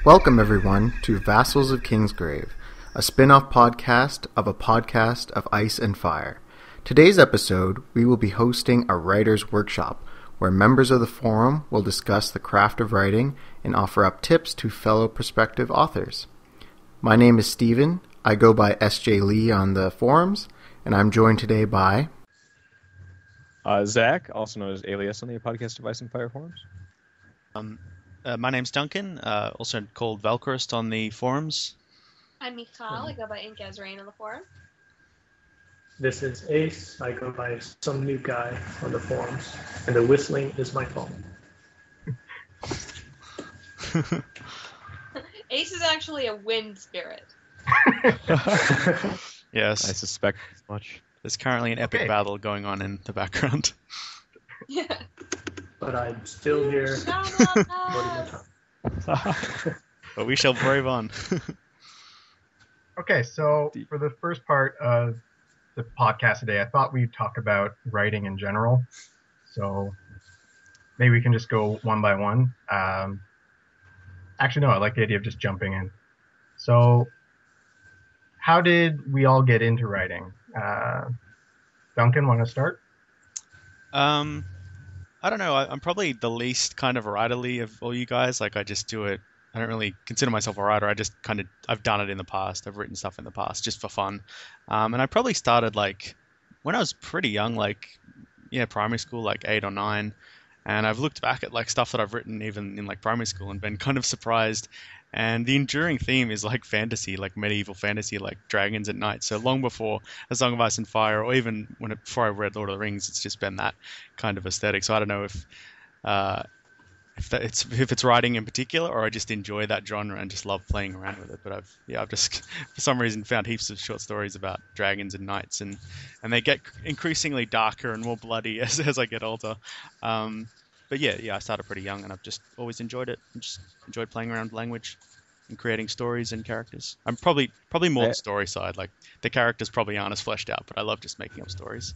Welcome everyone to Vassals of Kingsgrave, a spin-off podcast of Ice and Fire. Today's episode, we will be hosting a writer's workshop, where members of the forum will discuss the craft of writing and offer up tips to fellow prospective authors. My name is Steven. I go by SJLee on the forums, and I'm joined today by... Zach, also known as Alias on the Podcast of Ice and Fire forums. My name's Duncan, also called Valkyrist on the forums. I'm Michal, I go by Ink as Rain on the forum. This is Ace, I go by some new guy on the forums, and the whistling is my phone. Ace is actually a wind spirit. Yes. I suspect as much. There's currently an epic battle going on in the background. Yeah. But I'm still here. But we shall brave on. Okay, so for the first part of the podcast today, I thought we'd talk about writing in general. So maybe we can just go one by one. Actually, no, I like the idea of just jumping in. So how did we all get into writing? Duncan, want to start? I don't know. I'm probably the least kind of writerly of all you guys. Like, I just do it. I don't really consider myself a writer. I've done it in the past. I've written stuff in the past just for fun. And I probably started like when I was pretty young, primary school, like 8 or 9. And I've looked back at like stuff that I've written even in like primary school and been kind of surprised. And the enduring theme is like fantasy, like medieval fantasy, like dragons at night. So long before A Song of Ice and Fire, or even before I read Lord of the Rings, it's just been that kind of aesthetic. So I don't know if it's writing in particular, or I just enjoy that genre and just love playing around with it. But I've just for some reason found heaps of short stories about dragons and knights, and they get increasingly darker and more bloody as I get older. But yeah, I started pretty young, and I've just always enjoyed it. I just enjoyed playing around with language and creating stories and characters. I'm probably more the story side. Like, the characters probably aren't as fleshed out, but I love just making up stories.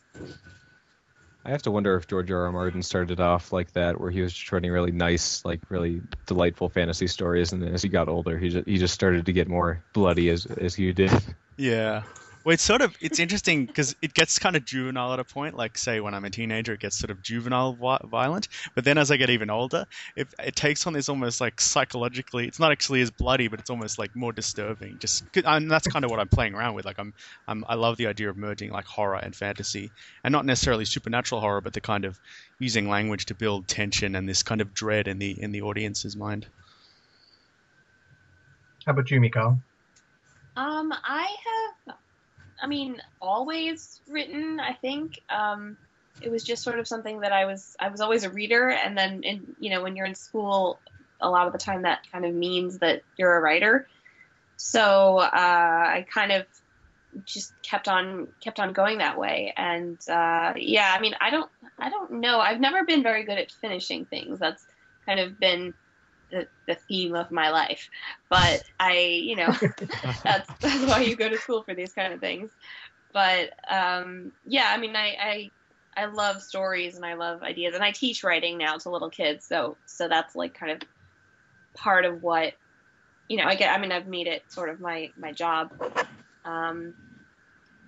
I have to wonder if George R. R. Martin started off like that, where he was just writing really nice, like really delightful fantasy stories, and then as he got older, he just started to get more bloody as he did. Yeah. Well, it's interesting because it gets kind of juvenile at a point. Like, say, when I'm a teenager, it gets sort of juvenile violent. But then as I get even older, it takes on this almost like psychologically, it's not actually as bloody, but it's almost like more disturbing. And that's kind of what I'm playing around with. Like, I love the idea of merging like horror and fantasy, and not necessarily supernatural horror, but the kind of using language to build tension and this kind of dread in the audience's mind. How about you, Michal? Always written, I think. It was just sort of something that I was always a reader, and then when you're in school, a lot of the time that kind of means that you're a writer. So I kind of just kept on going that way. And I don't know. I've never been very good at finishing things. That's kind of been the theme of my life, but that's why you go to school for these kind of things. But I love stories and I love ideas, and I teach writing now to little kids, so that's like kind of part of what I've made it sort of my job. And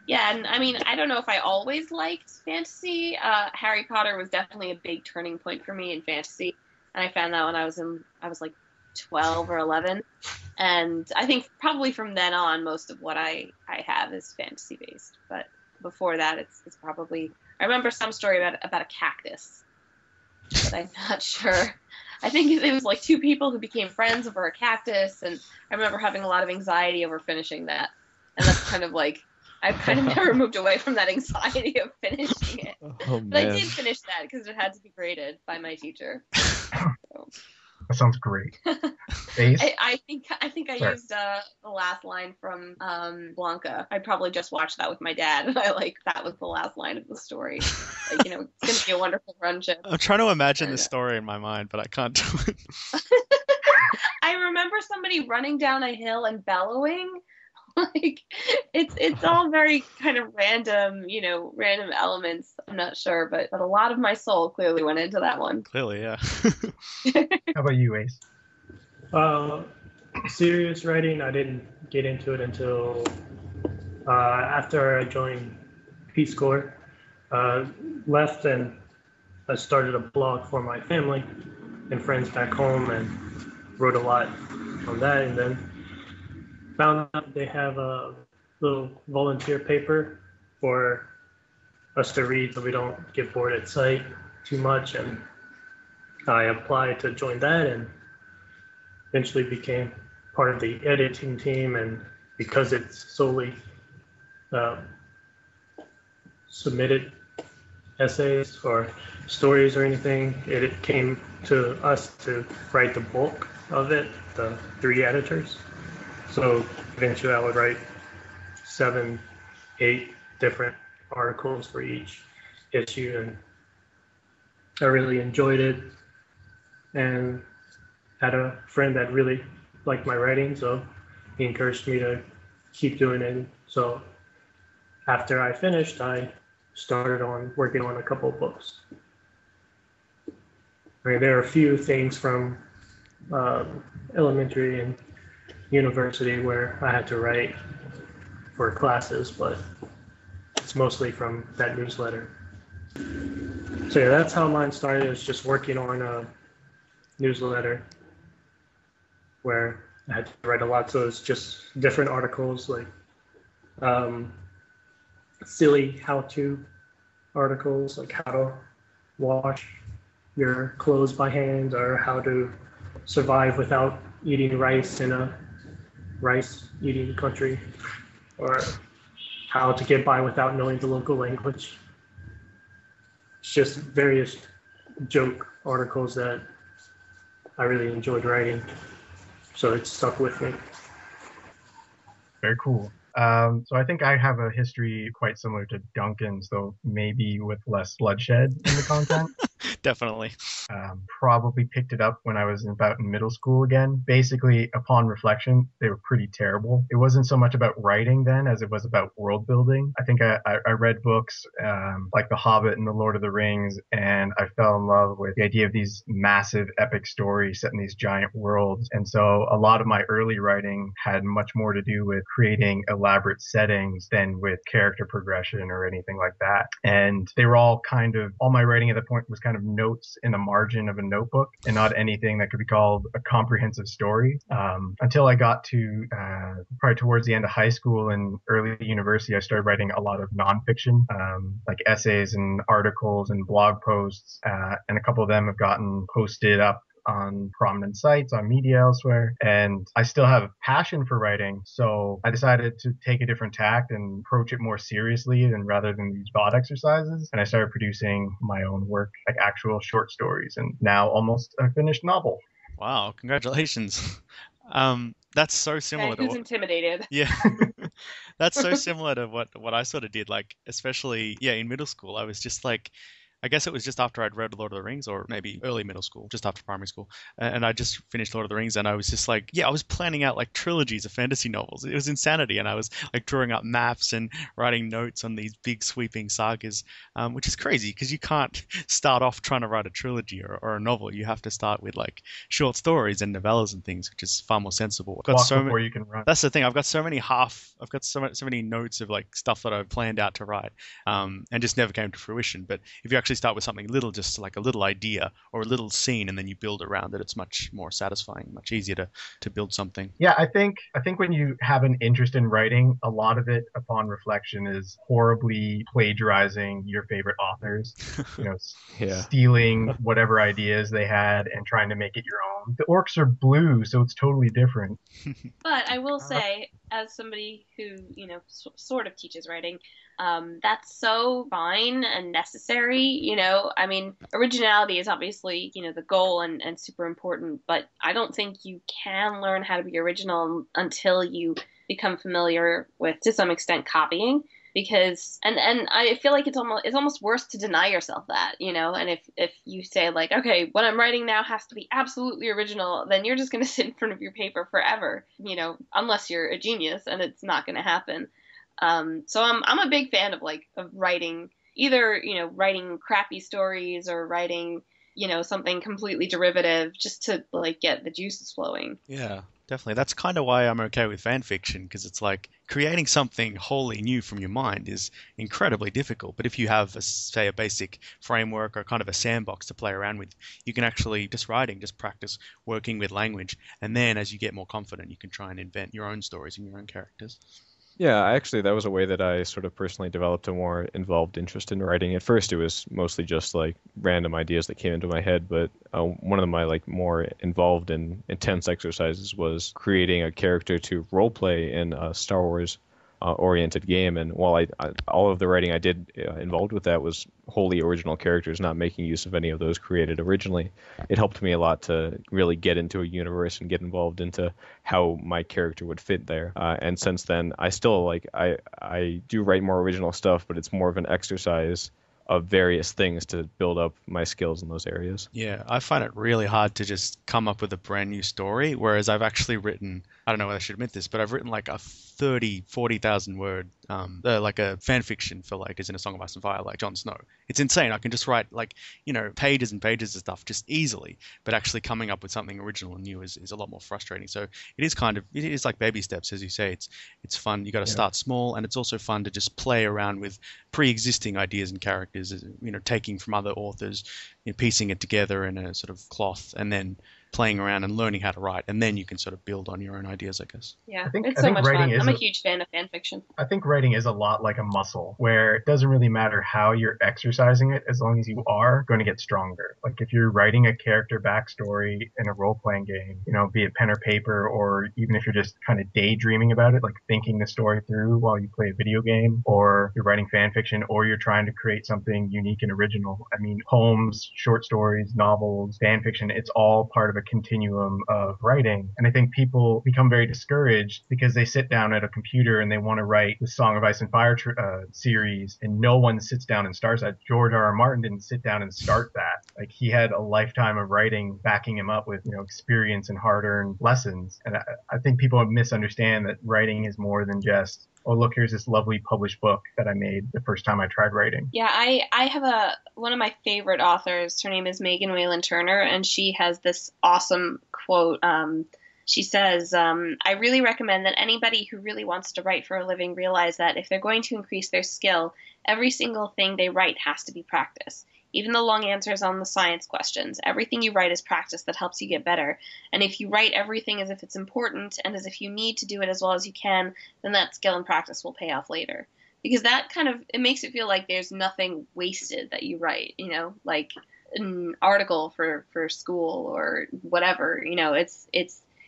I don't know if I always liked fantasy. Harry Potter was definitely a big turning point for me in fantasy. And I found that when I was like 12 or 11. And I think probably from then on, most of what I have is fantasy based. But before that, it's probably, I remember some story about a cactus, but I'm not sure. I think it was like 2 people who became friends over a cactus. And I remember having a lot of anxiety over finishing that. And that's kind of like, I've kind of never moved away from that anxiety of finishing it. Oh, but I did finish that because it had to be graded by my teacher. So. That sounds great. Ace? I think I used the last line from Blanca. I probably just watched that with my dad, and that was the last line of the story. It's going to be a wonderful friendship. I'm trying to imagine the story in my mind, but I can't do it. I remember somebody running down a hill and bellowing. It's all very kind of random elements. I'm not sure, but a lot of my soul clearly went into that one. Clearly, yeah. How about you, Ace? serious writing, I didn't get into it until after I joined Peace Corps. Left and I started a blog for my family and friends back home and wrote a lot on that. And then found out they have a little volunteer paper for us to read so we don't get bored at sight too much. And I applied to join that and eventually became part of the editing team. And because it's solely submitted essays or stories or anything, it came to us to write the bulk of it, the 3 editors. So eventually I would write 7, 8 different articles for each issue, and I really enjoyed it and had a friend that really liked my writing, so he encouraged me to keep doing it. So after I finished, I started on working on a couple of books. I mean, there are a few things from elementary and university where I had to write for classes, but it's mostly from that newsletter. So yeah, that's how mine started, is just working on a newsletter where I had to write a lot. So it's just different articles, like silly how-to articles, like how to wash your clothes by hand, or how to survive without eating rice in a rice-eating country, or how to get by without knowing the local language. It's just various joke articles that I really enjoyed writing, so it stuck with me. Very cool. So I think I have a history quite similar to Duncan's, though maybe with less bloodshed in the content. Definitely. Probably picked it up when I was about in middle school again. Basically, upon reflection, they were pretty terrible. It wasn't so much about writing then as it was about world building. I think I read books like The Hobbit and The Lord of the Rings, and I fell in love with the idea of these massive epic stories set in these giant worlds. And so a lot of my early writing had much more to do with creating elaborate settings than with character progression or anything like that. And they were all my writing at that point was kind of notes in the margin of a notebook and not anything that could be called a comprehensive story. Until I got to probably towards the end of high school and early university, I started writing a lot of nonfiction, like essays and articles and blog posts, and a couple of them have gotten posted up on prominent sites, on media elsewhere, and I still have a passion for writing, so I decided to take a different tack and approach it more seriously rather than these thought exercises, and I started producing my own work, like actual short stories, and now almost a finished novel. Wow, congratulations. That's so similar to who's intimidated. Yeah. That's so similar to what I sort of did, like, especially, in middle school. I was just like, I guess it was just after I'd read Lord of the Rings, or maybe early middle school, just after primary school. And I just finished Lord of the Rings, and I was just like, I was planning out like trilogies of fantasy novels. It was insanity. And I was like drawing up maps and writing notes on these big sweeping sagas, which is crazy because you can't start off trying to write a trilogy or a novel. You have to start with like short stories and novellas and things, which is far more sensible. Walk before you can run. That's the thing. I've got so many notes of like stuff that I've planned out to write, and just never came to fruition. But if you actually start with something little, just like a little idea or a little scene, and then you build around it, it's much more satisfying, much easier to build something. Yeah, I think when you have an interest in writing, a lot of it upon reflection is horribly plagiarizing your favorite authors, stealing whatever ideas they had and trying to make it your own. The orcs are blue, so it's totally different. But I will say, as somebody who, sort of teaches writing, that's so fine and necessary. I mean, originality is obviously, the goal and super important, but I don't think you can learn how to be original until you become familiar with, to some extent, copying. Because and I feel like it's almost worse to deny yourself that, and if you say like, okay, what I'm writing now has to be absolutely original, then you're just going to sit in front of your paper forever, unless you're a genius, and it's not going to happen. So I'm a big fan of writing, either writing crappy stories or writing something completely derivative, just to like get the juices flowing. Yeah, Definitely. That's kind of why I'm okay with fan fiction, because it's like creating something wholly new from your mind is incredibly difficult. But if you have, say, a basic framework or kind of a sandbox to play around with, you can actually just practice working with language. And then as you get more confident, you can try and invent your own stories and your own characters. Yeah, actually, that was a way that I sort of personally developed a more involved interest in writing. At first, it was mostly just like random ideas that came into my head, but one of my like more involved and intense exercises was creating a character to role play in a Star Wars oriented game. And while all of the writing I did involved with that was wholly original characters, not making use of any of those created originally, it helped me a lot to really get into a universe and get involved into how my character would fit there. And since then, I still I do write more original stuff, but it's more of an exercise of various things to build up my skills in those areas. Yeah, I find it really hard to just come up with a brand new story, whereas I've actually written, I don't know whether I should admit this, but I've written like a 40,000 word, like a fan fiction for like, as in A Song of Ice and Fire, like Jon Snow. It's insane. I can just write like, pages and pages of stuff just easily, but actually coming up with something original and new is a lot more frustrating. So it is like baby steps, as you say. It's fun. You got to start small, and it's also fun to just play around with pre-existing ideas and characters, taking from other authors, piecing it together in a sort of cloth, and then playing around and learning how to write, and then you can sort of build on your own ideas, I guess. Yeah, it's so much fun. I'm a huge fan of fan fiction. I think writing is a lot like a muscle, where it doesn't really matter how you're exercising it, as long as you are going to get stronger. Like if you're writing a character backstory in a role-playing game, be it pen or paper, or even if you're just kind of daydreaming about it, like thinking the story through while you play a video game, or you're writing fan fiction, or you're trying to create something unique and original. I mean, poems, short stories, novels, fan fiction, it's all part of a continuum of writing. And I think people become very discouraged because they sit down at a computer and they want to write the Song of Ice and Fire series, and no one sits down and starts that. George R.R. Martin didn't sit down and start that. Like, he had a lifetime of writing backing him up with, experience and hard-earned lessons. And I think people misunderstand that writing is more than just, oh, look, here's this lovely published book that I made the first time I tried writing. Yeah, I have one of my favorite authors. Her name is Megan Whalen Turner, and she has this awesome quote. She says, I really recommend that anybody who really wants to write for a living realize that if they're going to increase their skill, every single thing they write has to be practice. Even the long answers on the science questions. Everything you write is practice that helps you get better. And if you write everything as if it's important and as if you need to do it as well as you can, then that skill and practice will pay off later. Because that it makes it feel like there's nothing wasted that you write, like an article for school or whatever,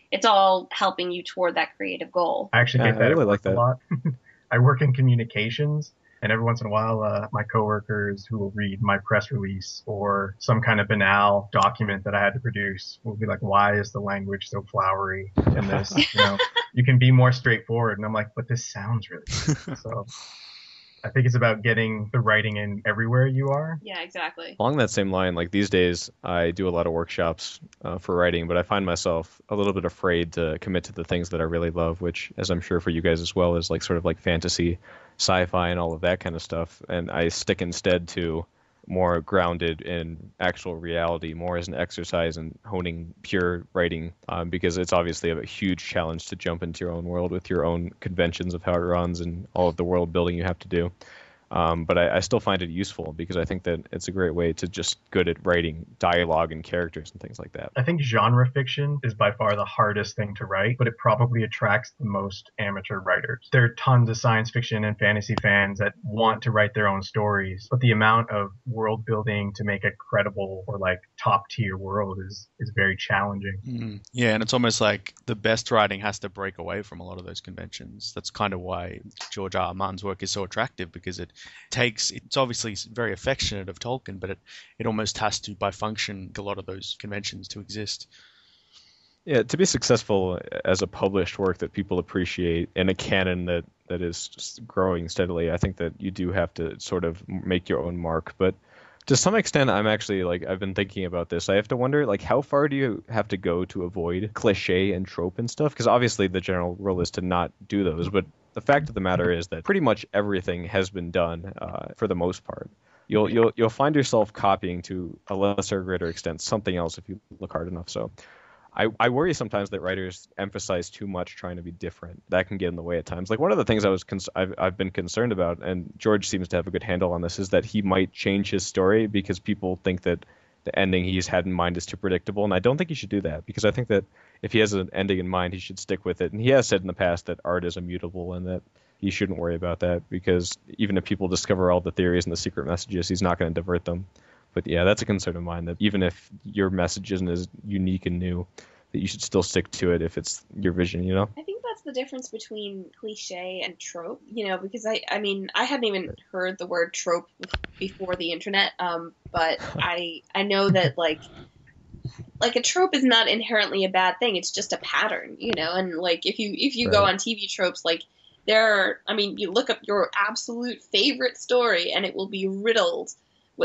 it's all helping you toward that creative goal. I actually get that. I really like that a lot. I work in communications. And every once in a while, my coworkers who will read my press release or some kind of banal document that I had to produce will be like, why is the language so flowery in this? You can be more straightforward. And I'm like, but this sounds really good. So I think it's about getting the writing in everywhere you are. Yeah, exactly. Along that same line, like these days, I do a lot of workshops for writing, but I find myself a little bit afraid to commit to the things that I really love, which, as I'm sure for you guys as well, is like sort of like fantasy, sci-fi, and all of that kind of stuff. And I stick instead to more grounded in actual reality, more as an exercise in honing pure writing, because it's obviously a huge challenge to jump into your own world with your own conventions of how it runs and all of the world building you have to do. But I still find it useful because I think that it's a great way to just good at writing dialogue and characters and things like that. I think genre fiction is by far the hardest thing to write, but it probably attracts the most amateur writers. There are tons of science fiction and fantasy fans that want to write their own stories, but the amount of world building to make a credible or like top tier world is very challenging. Mm-hmm. Yeah, and it's almost like the best writing has to break away from a lot of those conventions. That's kind of why George R.R. Martin's work is so attractive, because it's obviously very affectionate of Tolkien, but it almost has to, by function, a lot of those conventions to exist. Yeah, to be successful as a published work that people appreciate in a canon that is just growing steadily, I think that you do have to sort of make your own mark. But to some extent, I'm actually, I've been thinking about this. I have to wonder, how far do you have to go to avoid cliche and trope and stuff? Because obviously the general rule is to not do those, but the fact of the matter is that pretty much everything has been done for the most part. You'll find yourself copying to a lesser or greater extent something else if you look hard enough. So I worry sometimes that writers emphasize too much trying to be different. That can get in the way at times. Like one of the things I've been concerned about, and George seems to have a good handle on this, is that he might change his story because people think that the ending he's had in mind is too predictable. And I don't think he should do that, because I think that if he has an ending in mind, he should stick with it. And he has said in the past that art is immutable and that he shouldn't worry about that, because even if people discover all the theories and the secret messages, he's not going to divert them. But yeah, that's a concern of mine, that even if your message isn't as unique and new, that you should still stick to it if it's your vision, you know? I think that's the difference between cliche and trope, you know, because I mean, I hadn't even heard the word trope before the internet, but I know that like a trope is not inherently a bad thing. It's just a pattern, you know, and like if you go on TV tropes, like you look up your absolute favorite story and it will be riddled.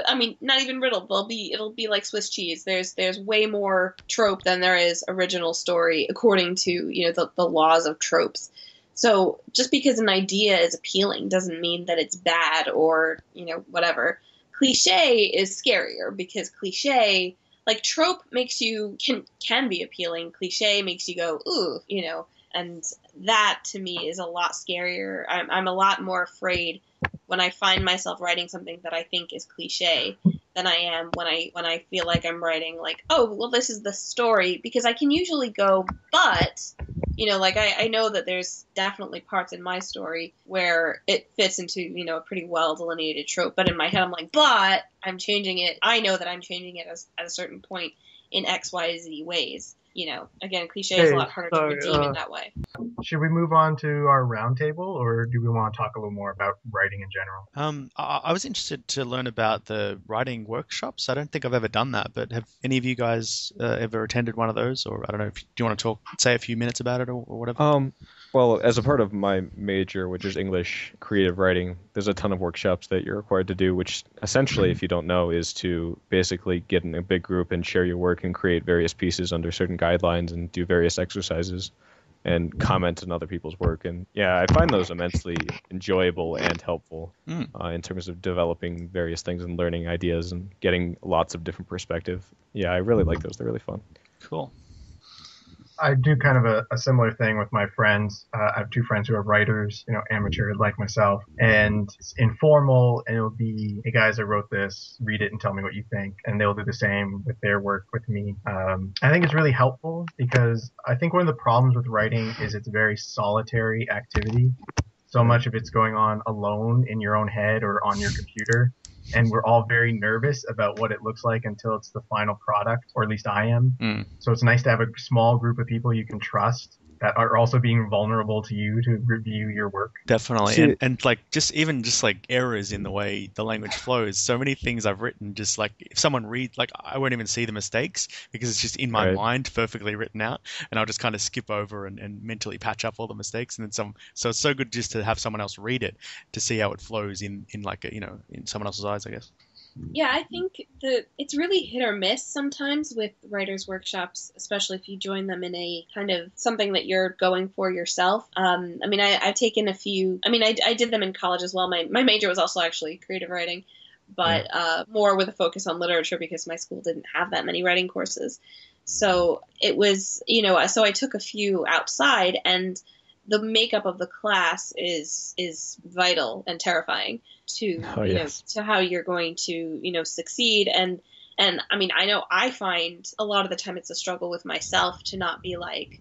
I mean, not even riddled. It'll be like Swiss cheese. There's way more trope than there is original story, according to, you know, the laws of tropes. So just because an idea is appealing doesn't mean that it's bad or, you know, whatever. Cliche is scarier because cliche, like trope can be appealing. Cliche makes you go, ooh, you know, and that to me is a lot scarier. I'm a lot more afraid when I find myself writing something that I think is cliche than I am when I feel like I'm writing like, oh, well, this is the story, because I can usually go, but, you know, like I know that there's definitely parts in my story where it fits into, you know, a pretty well delineated trope, but in my head I'm like, but I'm changing it. I know that I'm changing it at a certain point in X, Y, Z ways. You know, again, cliche is a lot harder to redeem in that way. Should we move on to our roundtable, or do we want to talk a little more about writing in general? I was interested to learn about the writing workshops. I don't think I've ever done that, but have any of you guys ever attended one of those? Or I don't know, do you want to say a few minutes about it or whatever? Well, as a part of my major, which is English creative writing, there's a ton of workshops that you're required to do, which essentially, if you don't know, is to basically get in a big group and share your work and create various pieces under certain guidelines and do various exercises and comment on other people's work. And yeah, I find those immensely enjoyable and helpful in terms of developing various things and learning ideas and getting lots of different perspective. Yeah, I really like those. They're really fun. Cool. I do kind of a similar thing with my friends. I have two friends who are writers, you know, amateur like myself, and it's informal, and it'll be, hey guys, I wrote this, read it and tell me what you think, and they'll do the same with their work with me. I think it's really helpful because I think one of the problems with writing is it's a very solitary activity. So much of it's going on alone in your own head or on your computer. And we're all very nervous about what it looks like until it's the final product, or at least I am. So it's nice to have a small group of people you can trust that are also being vulnerable to you to review your work. Definitely. And like just like errors in the way the language flows. So many things I've written, just like if someone reads, like I won't even see the mistakes because it's just in my mind perfectly written out, and I'll just kind of skip over and mentally patch up all the mistakes. And then so it's so good just to have someone else read it to see how it flows in like a, you know, in someone else's eyes, I guess. Yeah, I think it's really hit or miss sometimes with writers' workshops, especially if you join them in a kind of something that you're going for yourself. I mean, I've taken a few. I mean, I did them in college as well. My major was also actually creative writing, but more with a focus on literature because my school didn't have that many writing courses. So it was, you know, so I took a few outside, and the makeup of the class is vital and terrifying to you know, to how you're going to, you know, succeed. And I mean, I know I find a lot of the time it's a struggle with myself to not be like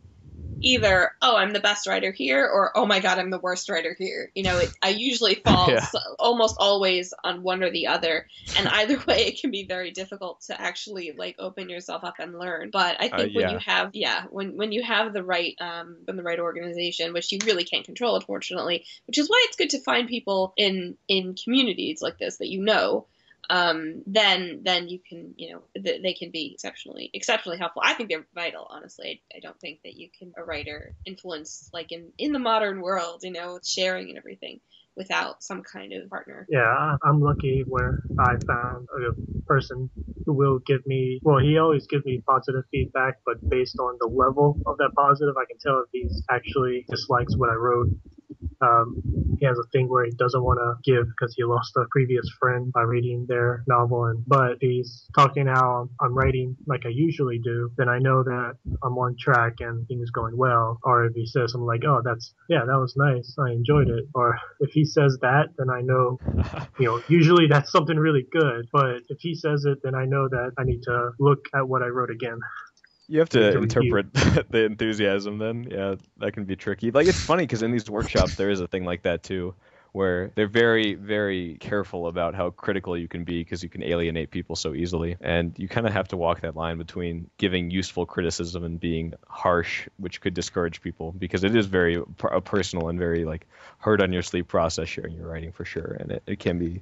either, oh, I'm the best writer here, or oh my God, I'm the worst writer here. You know, I usually fall almost always on one or the other, and either way, it can be very difficult to actually like open yourself up and learn. But I think when you have, when you have the right, from the right organization, which you really can't control, unfortunately, which is why it's good to find people in communities like this that you know. Then you can, you know, they can be exceptionally helpful. I think they're vital, honestly. I don't think that you can a writer influence like in the modern world, you know, sharing and everything without some kind of partner. Yeah, I'm lucky where I found a person who will give me, well, he always gives me positive feedback, but based on the level of that positive, I can tell if he actually dislikes what I wrote. he has a thing where he doesn't want to give because he lost a previous friend by reading their novel. But he's talking how I'm writing like I usually do, then I know that I'm on track and things going well. Or if he says something like, "Oh, that was nice, I enjoyed it," or if he says that, then I know, usually that's something really good. But if he says it, then I know that I need to look at what I wrote again. You have to interpret the enthusiasm then. Yeah, that can be tricky. Like, it's funny because in these workshops there is a thing like that too, where they're very, very careful about how critical you can be because you can alienate people so easily. And you kind of have to walk that line between giving useful criticism and being harsh, which could discourage people, because it is very a personal and very like hard on your sleeve process sharing your writing for sure. And it can be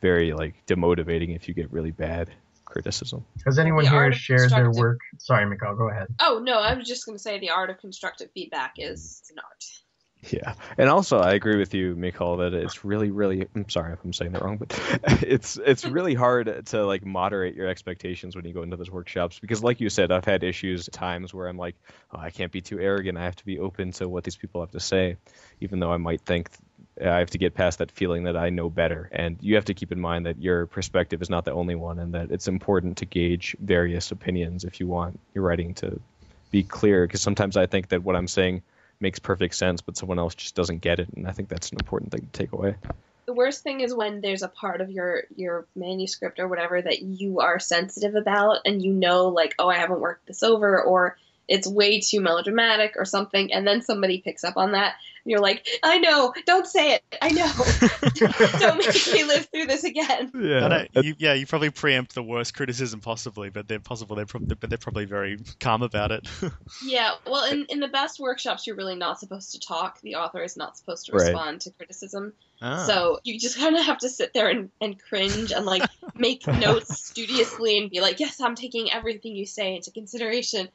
very like demotivating if you get really bad criticism. Has anyone here shared their work? Sorry, Michal, go ahead. Oh, no, I was just going to say the art of constructive feedback is an art. Yeah, and also I agree with you, Michal, that it's really, really. I'm sorry if I'm saying that wrong, but it's really hard to like moderate your expectations when you go into those workshops because, like you said, I've had issues at times where I'm like, oh, I can't be too arrogant. I have to be open to what these people have to say, even though I might think I have to get past that feeling that I know better. And you have to keep in mind that your perspective is not the only one, and that it's important to gauge various opinions if you want your writing to be clear. Because sometimes I think that what I'm saying makes perfect sense, but someone else just doesn't get it, and I think that's an important thing to take away. The worst thing is when there's a part of your manuscript or whatever that you are sensitive about, and like, oh, I haven't worked this over, or it's way too melodramatic or something, and then somebody picks up on that, and you're like, I know, don't say it, I know. Don't make me live through this again. Yeah, you probably preempt the worst criticism possibly, but they're probably very calm about it. Yeah, well, in the best workshops, you're really not supposed to talk. The author is not supposed to respond to criticism. So you just kind of have to sit there and cringe and like make notes studiously and be like, yes, I'm taking everything you say into consideration.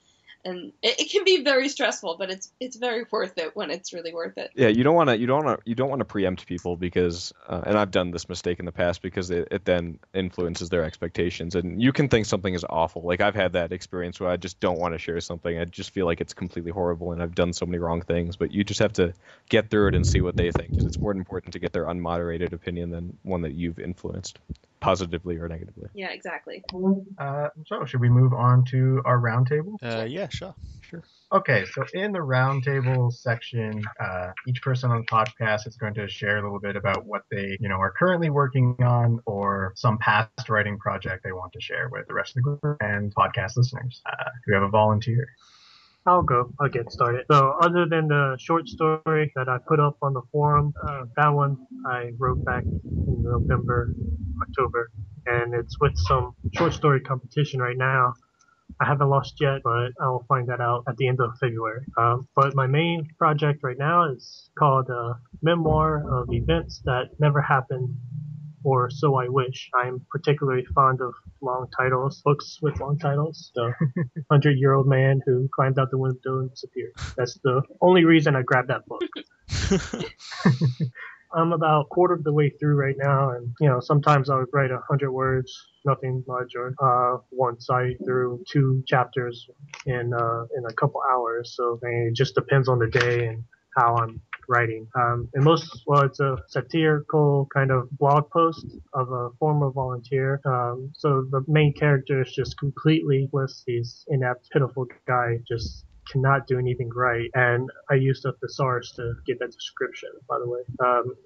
And it can be very stressful, but it's very worth it when it's really worth it. Yeah, you don't want to preempt people because, and I've done this mistake in the past because it then influences their expectations. And you can think something is awful. Like I've had that experience where I just don't want to share something. I just feel like it's completely horrible, and I've done so many wrong things. But you just have to get through it and see what they think, because it's more important to get their unmoderated opinion than one that you've influenced, positively or negatively. Yeah, exactly. So should we move on to our roundtable? Yeah, sure. Okay, so in the roundtable section, each person on the podcast is going to share a little bit about what they, are currently working on, or some past writing project they want to share with the rest of the group and podcast listeners. Do we have a volunteer? I'll get started. So other than the short story that I put up on the forum, that one I wrote back in November, October, and it's with some short story competition right now. I haven't lost yet, but I'll find that out at the end of February. But my main project right now is called Memoir of Events That Never Happened, or So I Wish. I'm particularly fond of long titles, books with long titles. The 100-year-old man who climbed out the window and disappeared. That's the only reason I grabbed that book. I'm about a quarter of the way through right now, and sometimes I would write 100 words, nothing larger. Once I through 2 chapters in a couple hours. So it just depends on the day and how I'm writing. It's a satirical kind of blog post of a former volunteer. So the main character is just completely with these inept, pitiful guy, just cannot do anything right. And I used a thesaurus to get that description, by the way.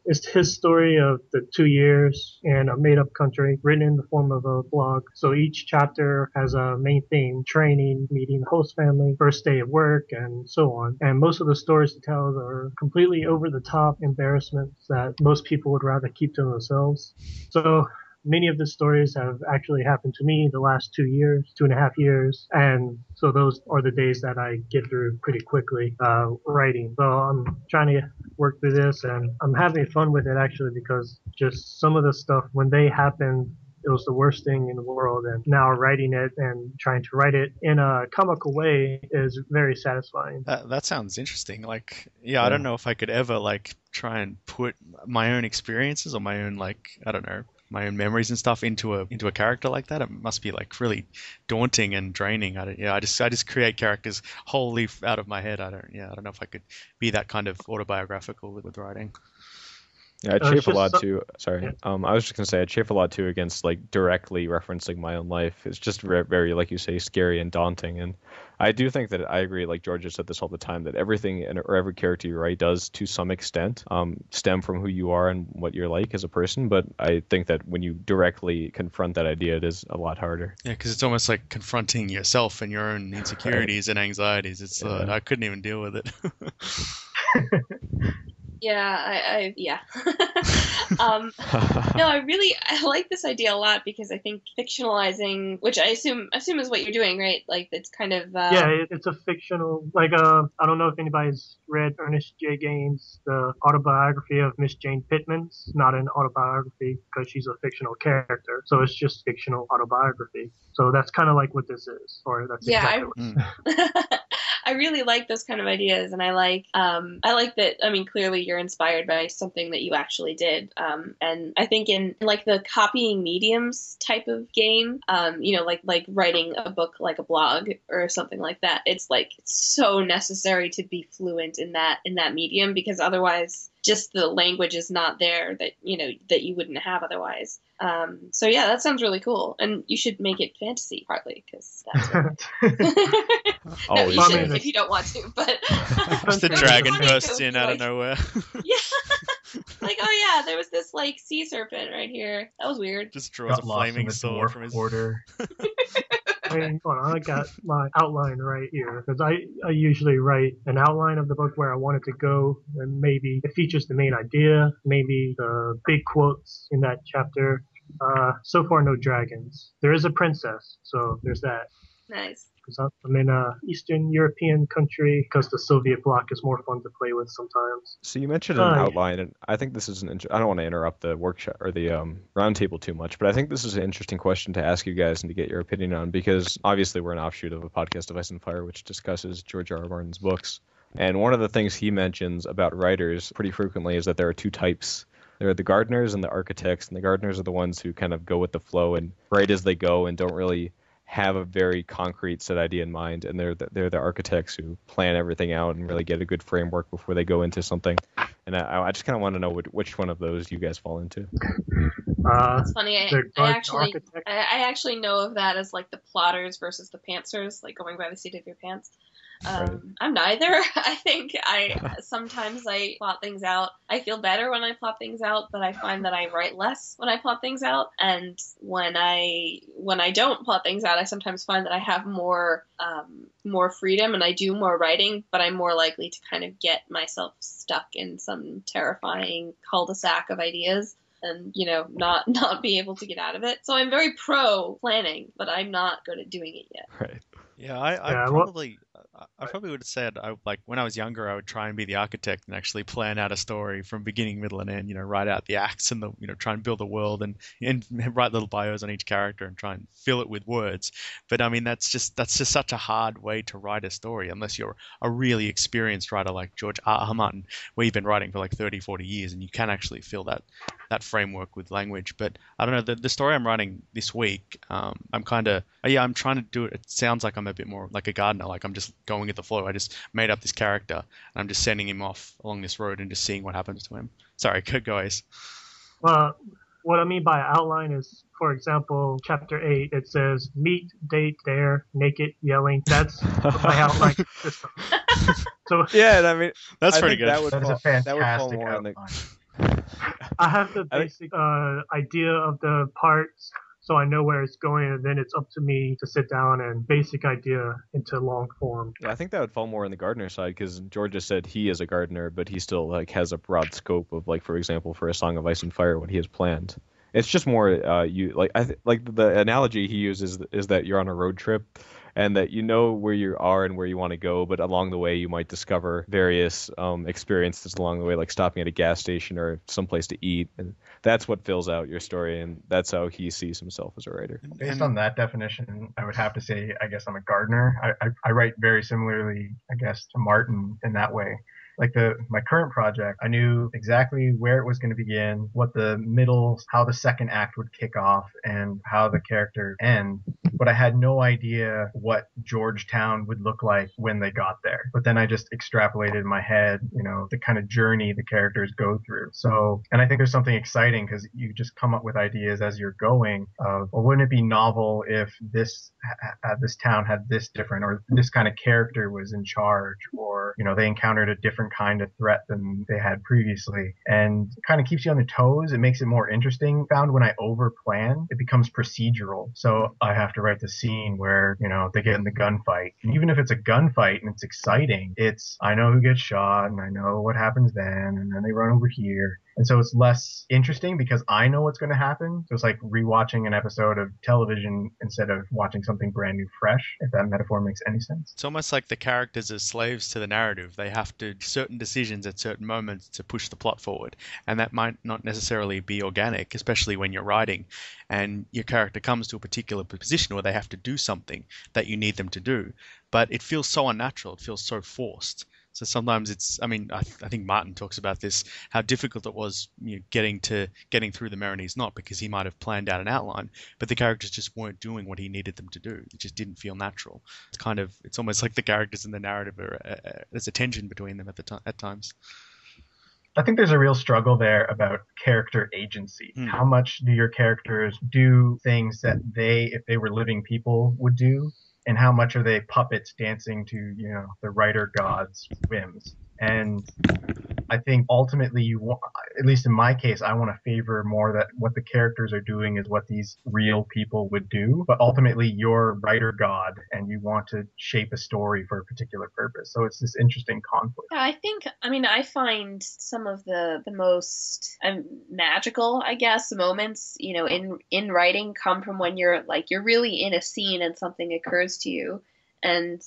It's his story of the 2 years in a made-up country, written in the form of a blog. So each chapter has a main theme: training, meeting the host family, first day of work, and so on. And most of the stories he tells are completely over-the-top embarrassments that most people would rather keep to themselves. So many of the stories have actually happened to me the last 2.5 years. And so those are the days that I get through pretty quickly, writing. So I'm trying to work through this, and I'm having fun with it actually, because just some of the stuff, when they happened, it was the worst thing in the world. And now writing it and trying to write it in a comical way is very satisfying. That sounds interesting. I don't know if I could ever try and put my own experiences or my own my own memories and stuff into a character like that. It must be really daunting and draining. I just create characters wholly out of my head. I don't know if I could be that kind of autobiographical with writing. Yeah, I It's chafe a just lot so- too. Sorry. yeah. I was just gonna say I chafe a lot too against like directly referencing my own life. It's just very, like you say, scary and daunting. And I do think that I agree. Like George has said this all the time, that everything or every character you write does to some extent stem from who you are and what you're like as a person. But I think that when you directly confront that idea, it is a lot harder. Yeah, because it's almost like confronting yourself and your own insecurities and anxieties. It's I couldn't even deal with it. Yeah, yeah. No, I like this idea a lot because I think fictionalizing, which I assume is what you're doing, right? Like it's kind of It's a fictional, like, I don't know if anybody's read Ernest J. Gaines' The Autobiography of Miss Jane Pittman. It's not an autobiography because she's a fictional character, so it's just fictional autobiography. So that's kind of like what this is, or that's Yeah, exactly what I really like those kind of ideas, and I like that. I mean, clearly you're inspired by something that you actually did, and I think in like the copying mediums type of game, like writing a book like a blog or something like that. It's like so necessary to be fluent in that medium because otherwise, just the language is not there that you wouldn't have otherwise. So yeah, that sounds really cool, and you should make it fantasy partly because that's no, you should if you don't want to, but just the dragon bursts in out of nowhere. Yeah, like oh yeah, there was this like sea serpent right here. That was weird. Just draws a flaming sword from his border. Hold on, I got my outline right here because I usually write an outline of the book where I want it to go, and maybe it features the main idea, maybe the big quotes in that chapter. So far, no dragons. There is a princess, so there's that. Nice. Because I'm in a Eastern European country because the Soviet bloc is more fun to play with sometimes. So you mentioned an outline, and I think this is I don't want to interrupt the workshop or the roundtable too much, but I think this is an interesting question to ask you guys and to get your opinion on, because obviously we're an offshoot of a podcast of Ice and Fire, which discusses George R. R. Martin's books. And one of the things he mentions about writers pretty frequently is that there are two types. There are the gardeners and the architects, and the gardeners are the ones who kind of go with the flow and write as they go and don't really have a very concrete set idea in mind, and they're the architects who plan everything out and really get a good framework before they go into something. And I just kind of want to know which one of those you guys fall into. It's funny. I actually know of that as like the plotters versus the pantsers, like going by the seat of your pants. Right. I'm neither. I think sometimes I plot things out. I feel better when I plot things out, but I find that I write less when I plot things out. And when I don't plot things out, I sometimes find that I have more freedom and I do more writing, but I'm more likely to kind of get myself stuck in some terrifying cul-de-sac of ideas and not be able to get out of it. So I'm very pro planning, but I'm not good at doing it yet. Right. Yeah, I probably would have said, like when I was younger, I would try and be the architect and actually plan out a story from beginning, middle, and end. Write out the acts and try and build a world and write little bios on each character and try and fill it with words. But I mean, that's just such a hard way to write a story unless you're a really experienced writer like George R. R. Martin, where you've been writing for like 30, 40 years and you can actually fill that framework with language. But I don't know, the story I'm writing this week, I'm trying to do it. It sounds like I'm a bit more like a gardener, like I'm just going with the flow. I just made up this character and I'm just sending him off along this road and just seeing what happens to him. Sorry, go guys. What I mean by outline is, for example, chapter 8, it says meet, date, dare, naked, yelling. That's my outline system. So yeah, and I mean that's pretty good. That is a fantastic outline. I have the basic idea of the parts, so I know where it's going, and then it's up to me to sit down and basic idea into long form. Yeah, I think that would fall more on the gardener side, because George just said he is a gardener, but he still like has a broad scope of, like, for example, for A Song of Ice and Fire, what he has planned. It's just more the analogy he uses is that you're on a road trip and that you know where you are and where you want to go, but along the way you might discover various experiences along the way, like stopping at a gas station or someplace to eat, and that's what fills out your story, and that's how he sees himself as a writer. Based on that definition, I would have to say, I guess I'm a gardener. I write very similarly, I guess, to Martin in that way. Like my current project, I knew exactly where it was going to begin, what the middle, how the second act would kick off, and how the character end. but I had no idea what Georgetown would look like when they got there. But then I just extrapolated in my head, the kind of journey the characters go through. So, and I think there's something exciting because you just come up with ideas as you're going of, well, wouldn't it be novel if this town had this different, or this kind of character was in charge, or, they encountered a different kind of threat than they had previously, and it kind of keeps you on the toes. It makes it more interesting. Found when I over plan, it becomes procedural. So I have to write the scene where, they get in the gunfight. And even if it's a gunfight and it's exciting, I know who gets shot and I know what happens then, and then they run over here. And so it's less interesting because I know what's going to happen. So it's like rewatching an episode of television instead of watching something brand new fresh, if that metaphor makes any sense. It's almost like the characters are slaves to the narrative. They have to do certain decisions at certain moments to push the plot forward. And that might not necessarily be organic, especially when you're writing and your character comes to a particular position where they have to do something that you need them to do. But it feels so unnatural. It feels so forced. So sometimes I think Martin talks about this, how difficult it was getting through the Marinese Knot, because he might have planned out an outline, but the characters just weren't doing what he needed them to do. It just didn't feel natural. It's almost like the characters in the narrative there's a tension between them at times. I think there's a real struggle there about character agency. How much do your characters do things that if they were living people, would do? And how much are they puppets dancing to, the writer god's whims? And I think ultimately at least in my case, I want to favor more that what the characters are doing is what these real people would do. But ultimately you're writer god and you want to shape a story for a particular purpose. So it's this interesting conflict. Yeah, I find some of the most magical, I guess, moments, in writing come from when you're really in a scene and something occurs to you. And,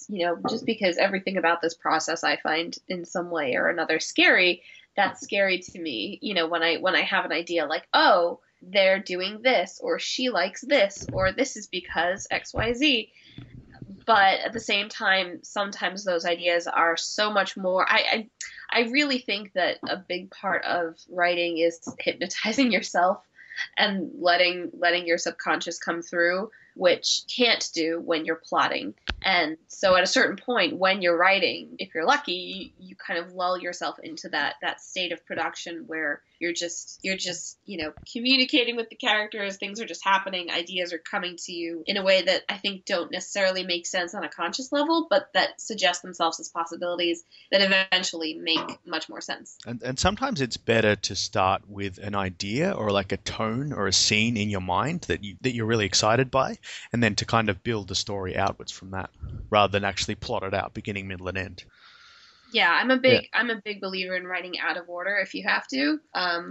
just because everything about this process I find in some way or another scary, that's scary to me. When I have an idea like, oh, they're doing this, or she likes this, or this is because XYZ. But at the same time, sometimes those ideas are so much more. I really think that a big part of writing is hypnotizing yourself and letting your subconscious come through, which can't do when you're plotting. And so at a certain point when you're writing, if you're lucky, you kind of lull yourself into that state of production where you're just communicating with the characters. Things are just happening. Ideas are coming to you in a way that I think don't necessarily make sense on a conscious level, but that suggest themselves as possibilities that eventually make much more sense. And sometimes it's better to start with an idea or like a tone or a scene in your mind that you're really excited by, and then to kind of build the story outwards from that, rather than actually plot it out beginning, middle, and end. Yeah, I'm a big believer in writing out of order if you have to,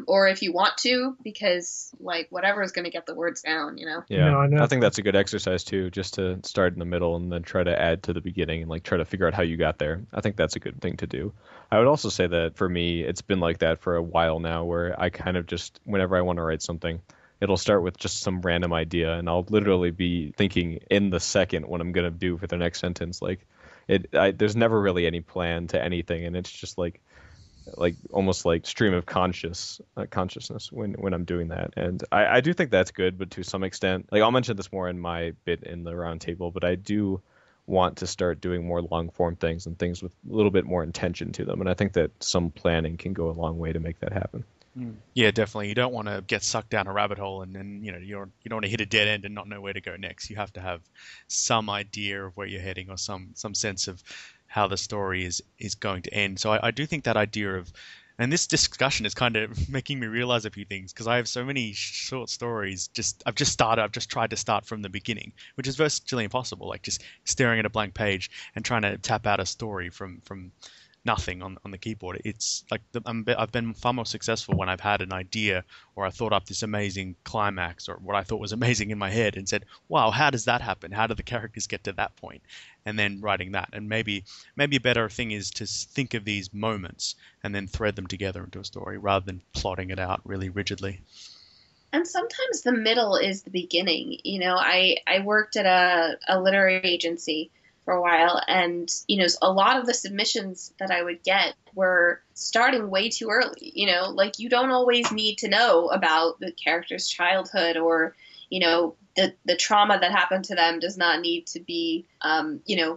or if you want to, because whatever is going to get the words down, Yeah, I think that's a good exercise too, just to start in the middle and then try to add to the beginning and try to figure out how you got there. I think that's a good thing to do. I would also say that for me, it's been like that for a while now, where I kind of just, whenever I want to write something, it'll start with just some random idea, and I'll literally be thinking in the second what I'm going to do for the next sentence. There's never really any plan to anything, and it's just almost like stream of consciousness when I'm doing that. And I do think that's good, but to some extent, I'll mention this more in my bit in the Roundtable, but I do want to start doing more long form things and things with a little bit more intention to them. And I think that some planning can go a long way to make that happen. Yeah, definitely. You don't want to get sucked down a rabbit hole and then you don't want to hit a dead end and not know where to go next. You have to have some idea of where you're heading, or some sense of how the story is going to end. So I do think that idea of, and this discussion is kind of making me realize a few things, because I have so many short stories. I've just tried to start from the beginning, which is virtually impossible. Just staring at a blank page and trying to tap out a story from nothing on the keyboard. It's I've been far more successful when I've had an idea, or I thought up this amazing climax, or what I thought was amazing in my head, and said, wow, how does that happen? How do the characters get to that point? And then writing that. And maybe a better thing is to think of these moments and then thread them together into a story, rather than plotting it out really rigidly. And sometimes the middle is the beginning. I worked at a literary agency for a while, and a lot of the submissions that I would get were starting way too early. You don't always need to know about the character's childhood, or the trauma that happened to them does not need to be,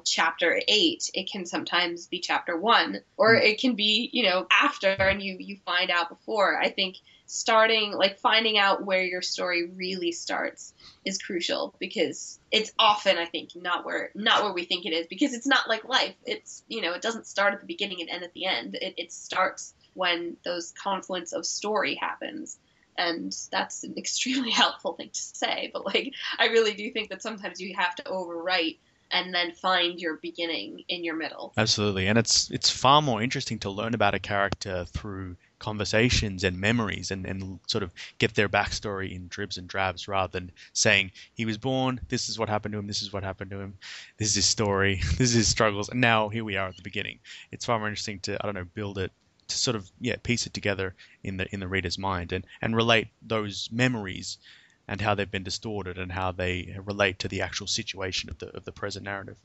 chapter 8. It can sometimes be chapter 1, or it can be, after, and you find out before. I think finding out where your story really starts is crucial, because it's often, I think, not where we think it is, because it's not like life. It's, it doesn't start at the beginning and end at the end. It starts when those confluence of story happens. And that's an extremely helpful thing to say, but I really do think that sometimes you have to overwrite and then find your beginning in your middle. Absolutely, and it's far more interesting to learn about a character through conversations and memories, and sort of get their backstory in dribs and drabs, rather than saying he was born, this is what happened to him, this is what happened to him, this is his story, this is his struggles, and now here we are at the beginning. It's far more interesting to, build it, to sort of piece it together in the reader's mind, and relate those memories and how they've been distorted and how they relate to the actual situation of the present narrative.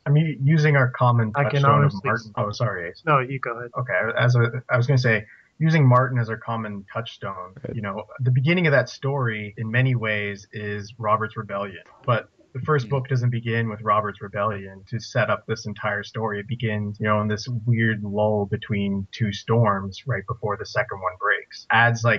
I mean, using our common I can touchstone of honestly- Martin. Oh, sorry, Ace. No, you go ahead. Okay, I was going to say, using Martin as our common touchstone, the beginning of that story in many ways is Robert's rebellion. But the first book doesn't begin with Robert's rebellion to set up this entire story. It begins, in this weird lull between two storms right before the second one breaks.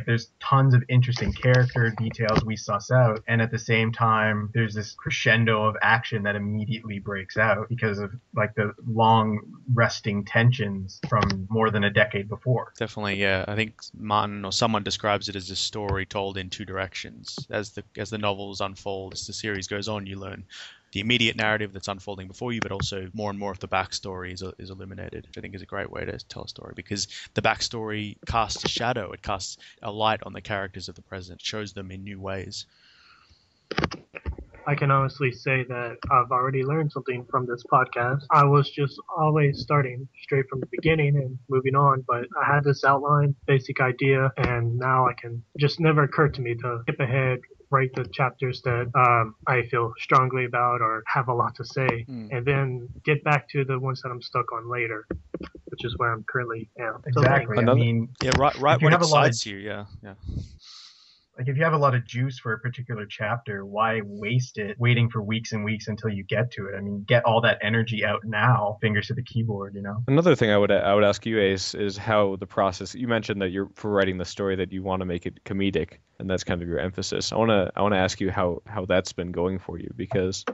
There's tons of interesting character details we suss out, and at the same time, there's this crescendo of action that immediately breaks out because of the long resting tensions from more than a decade before. Definitely, yeah. I think Martin or someone describes it as a story told in two directions. As the novels unfold, as the series goes on, you learn the immediate narrative that's unfolding before you, but also more and more of the backstory is illuminated, which I think is a great way to tell a story, because the backstory casts a shadow, it casts a light on the characters of the present, shows them in new ways. I can honestly say that I've already learned something from this podcast. I was just always starting straight from the beginning and moving on, but I had this outline, basic idea, and now just never occurred to me to skip ahead, write the chapters that I feel strongly about or have a lot to say, and then get back to the ones that I'm stuck on later, which is where I'm currently am. Exactly. Right what excites you, yeah. If you have a lot of juice for a particular chapter, why waste it waiting for weeks and weeks until you get to it? I mean, get all that energy out now, fingers to the keyboard, Another thing I would ask you, Ace, is how the process. You mentioned that you're for writing the story that you want to make it comedic, and that's kind of your emphasis. I want to ask you how that's been going for you, because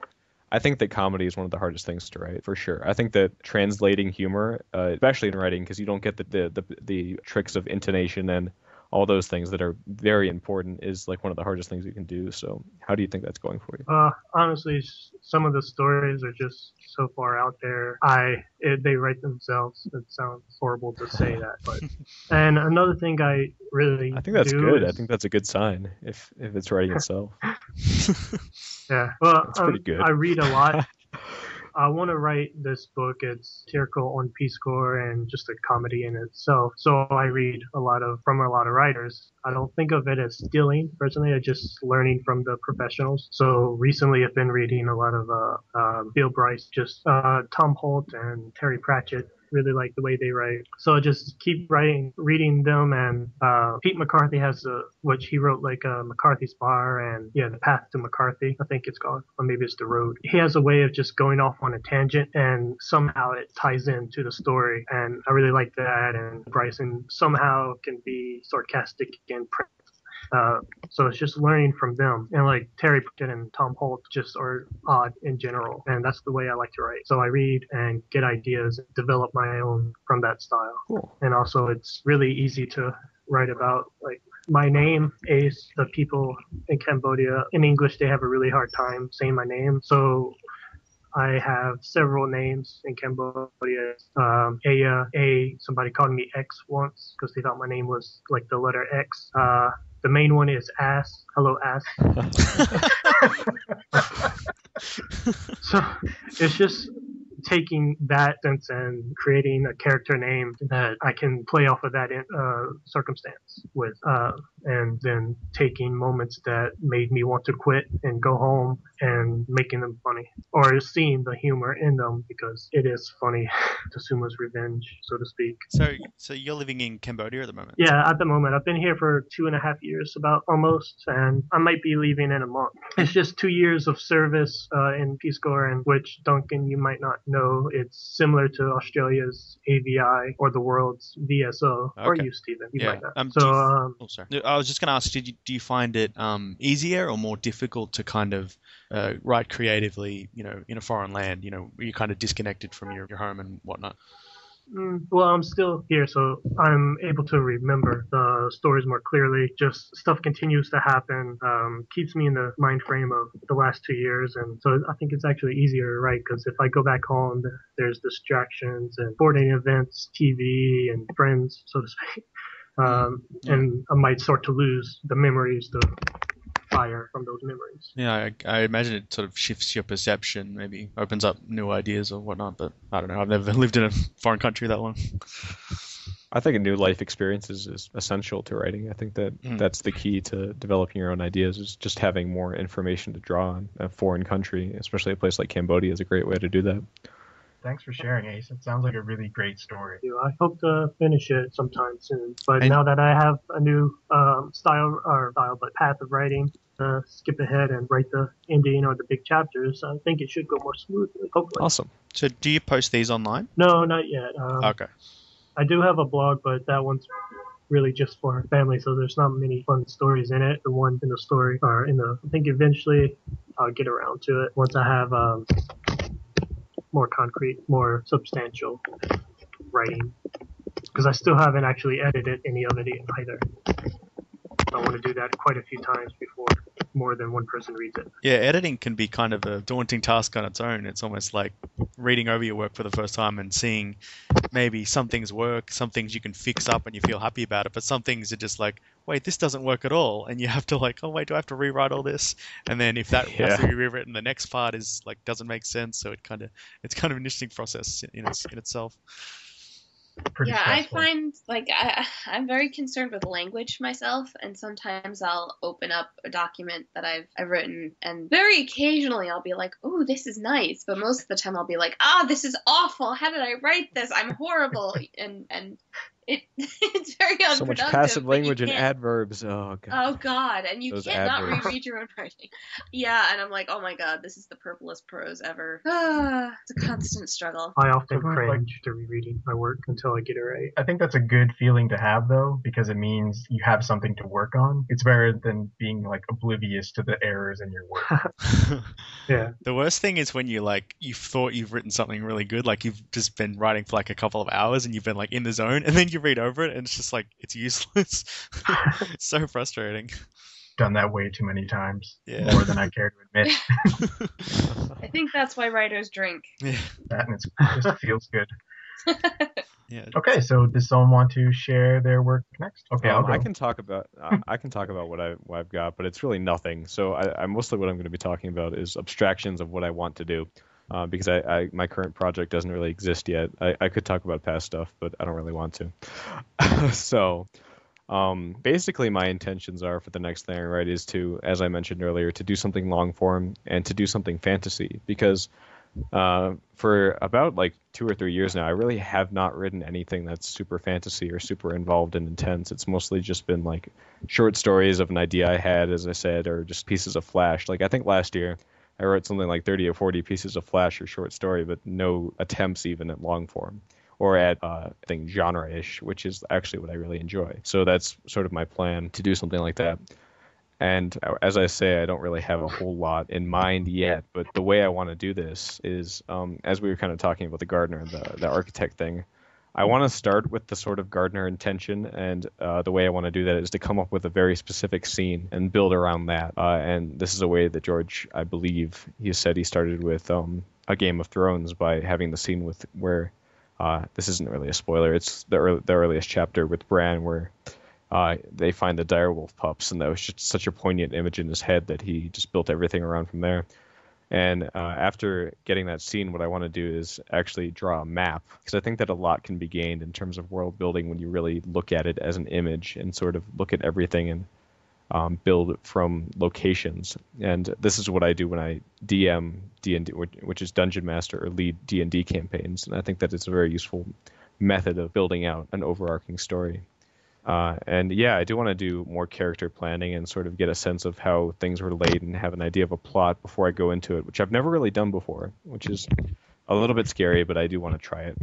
I think that comedy is one of the hardest things to write, for sure. I think that translating humor, especially in writing, because you don't get the tricks of intonation and all those things that are very important, is one of the hardest things you can do. So how do you think that's going for you? Honestly, some of the stories are just so far out there. They write themselves. It sounds horrible to say that, but and another thing I think that's good. I think that's a good sign if it's writing itself. Yeah, well, it's pretty good. I read a lot. I want to write this book. It's satirical on Peace Corps and just a comedy in itself. So I read from a lot of writers. I don't think of it as stealing, personally. I'm just learning from the professionals. So recently I've been reading a lot of Bill Bryce, just Tom Holt and Terry Pratchett. Really like the way they write. So I just keep reading them, and Pete McCarthy has which he wrote McCarthy's Bar and The Path to McCarthy, I think it's called, or maybe it's The Road. He has a way of just going off on a tangent and somehow it ties into the story, and I really like that. And Bryson somehow can be sarcastic and so it's just learning from them, and Terry Pratchett and Tom Holt just are odd in general, and that's the way I like to write. So I read and get ideas, develop my own from that style. Cool. And also it's really easy to write about my name. Ace, the people in Cambodia in English, they have a really hard time saying my name, so I have several names in Cambodia. Aya, somebody called me X once because they thought my name was the letter X. The main one is Ass. Hello, Ass. So it's just taking that sense and creating a character name that I can play off of that circumstance with. and then taking moments that made me want to quit and go home and making them funny, or seeing the humor in them because it is funny. Tsuma's revenge, so to speak. So you're living in Cambodia at the moment? Yeah, at the moment. I've been here for 2.5 years, about almost, and I might be leaving in a month. It's just 2 years of service in Peace Corps, and which, Duncan, you might not know. It's similar to Australia's AVI or the world's VSO, or Okay. you, Stephen. You Yeah. might not. Oh, sorry. I was just going to ask, do you find it easier or more difficult to kind of write creatively, in a foreign land, where you're kind of disconnected from your home and whatnot? Well, I'm still here, so I'm able to remember the stories more clearly. Just stuff continues to happen, keeps me in the mind frame of the last 2 years, and so I think it's actually easier to write because if I go back home, there's distractions and sporting events, TV, and friends, so to speak, and I might start to lose the memories, the fire from those memories. Yeah, I imagine it sort of shifts your perception, maybe opens up new ideas or whatnot, but I don't know. I've never lived in a foreign country that long. I think a new life experience is essential to writing. I think that that's the key to developing your own ideas, is just having more information to draw on. A foreign country, especially a place like Cambodia, is a great way to do that. Thanks for sharing, Ace. It sounds like a really great story. I hope to finish it sometime soon. But now that I have a new but path of writing, skip ahead and write the ending or the big chapters, I think it should go more smoothly, hopefully. Awesome. So do you post these online? No, not yet. Okay. I do have a blog, but that one's really just for family, so there's not many fun stories in it. The one in the story, or I think eventually I'll get around to it once I have more concrete, more substantial writing, because I still haven't actually edited any of it either. I want to do that quite a few times before more than one person reads it. Yeah, editing can be kind of a daunting task on its own. It's almost like reading over your work for the first time and seeing maybe some things work, some things you can fix up and you feel happy about it, but some things are just like, wait, this doesn't work at all, and you have to oh wait, do I have to rewrite all this? And then if that has to be rewritten, the next part is doesn't make sense. So it's kind of an interesting process in itself. Pretty stressful. I find I'm very concerned with language myself, and sometimes I'll open up a document that I've written, and very occasionally I'll be like, oh, this is nice, but most of the time I'll be like, this is awful, how did I write this, I'm horrible, and it's very unproductive. So much passive language and adverbs. Oh god. Oh god, and you Those can't not adverbs. reread your own writing. Yeah, and I'm like, oh my god, this is the purplest prose ever. It's a constant struggle. I often So, cringe to rereading my work until I get it right. I think that's a good feeling to have, though, because it means you have something to work on. It's better than being oblivious to the errors in your work. Yeah. The worst thing is when you've thought you've written something really good, you've just been writing for a couple of hours and you've been in the zone, and then you read over it and it's just it's useless. It's so frustrating. Done that way too many times. Yeah. More than I care to admit. I think that's why writers drink. Yeah. That and it just feels good. Yeah. Okay, so does someone want to share their work next? Okay, I'll go. I can talk about what I've got, but it's really nothing. So I mostly what I'm going to be talking about is abstractions of what I want to do, because my current project doesn't really exist yet. I could talk about past stuff, but I don't really want to. So basically my intentions are for the next thing I write is to, as I mentioned earlier, to do something long form and to do something fantasy, because for about 2 or 3 years now, I really have not written anything that's super fantasy or super involved and intense. It's mostly just been short stories of an idea I had, as I said, or just pieces of flash. I think last year I wrote something like 30 or 40 pieces of flash or short story, but no attempts even at long form or at genre-ish, which is actually what I really enjoy. So that's sort of my plan, to do something like that. And as I say, I don't really have a whole lot in mind yet, but the way I want to do this is, as we were kind of talking about the gardener and the architect thing, I want to start with the sort of gardener intention, and the way I want to do that is to come up with a very specific scene and build around that. And this is a way that George, I believe, he said he started with a Game of Thrones by having the scene with where, this isn't really a spoiler, it's the earliest chapter with Bran where they find the direwolf pups, and that was just such a poignant image in his head that he just built everything around from there. And after getting that scene, what I want to do is actually draw a map, because I think that a lot can be gained in terms of world building when you really look at it as an image and sort of look at everything and build from locations. And this is what I do when I DM D&D, which is Dungeon Master or lead D&D campaigns. And I think that it's a very useful method of building out an overarching story. And yeah, I do want to do more character planning and sort of get a sense of how things were laid and have an idea of a plot before I go into it, which I've never really done before, which is a little bit scary, but I do want to try it.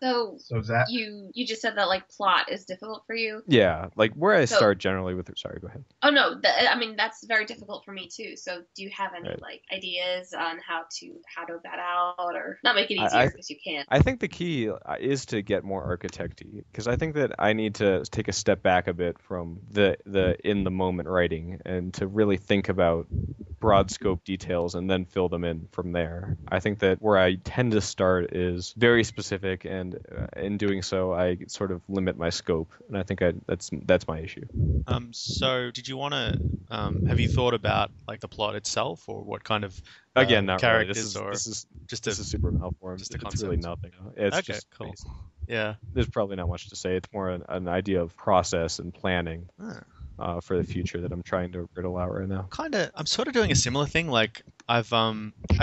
So Zach, you just said that like plot is difficult for you. Yeah, like where I start generally with. Sorry, go ahead. Oh no, I mean that's very difficult for me too. So do you have any Right. like ideas on how to that out, or not make it easier because you can't? I think the key is to get more architect-y, because I think that I need to take a step back a bit from the in the moment writing and to really think about broad scope details and then fill them in from there. I think that where I tend to start is very specific, and in doing so, I sort of limit my scope, and I think that's my issue. So did you want to? Have you thought about like the plot itself, or what kind of Again, not really. characters, or This is just this is super malformed. just a It's really concept? nothing. It's Okay, just cool. basic. Yeah. There's probably not much to say. It's more an idea of process and planning for the future that I'm trying to riddle out right now. I'm sort of doing a similar thing. Like I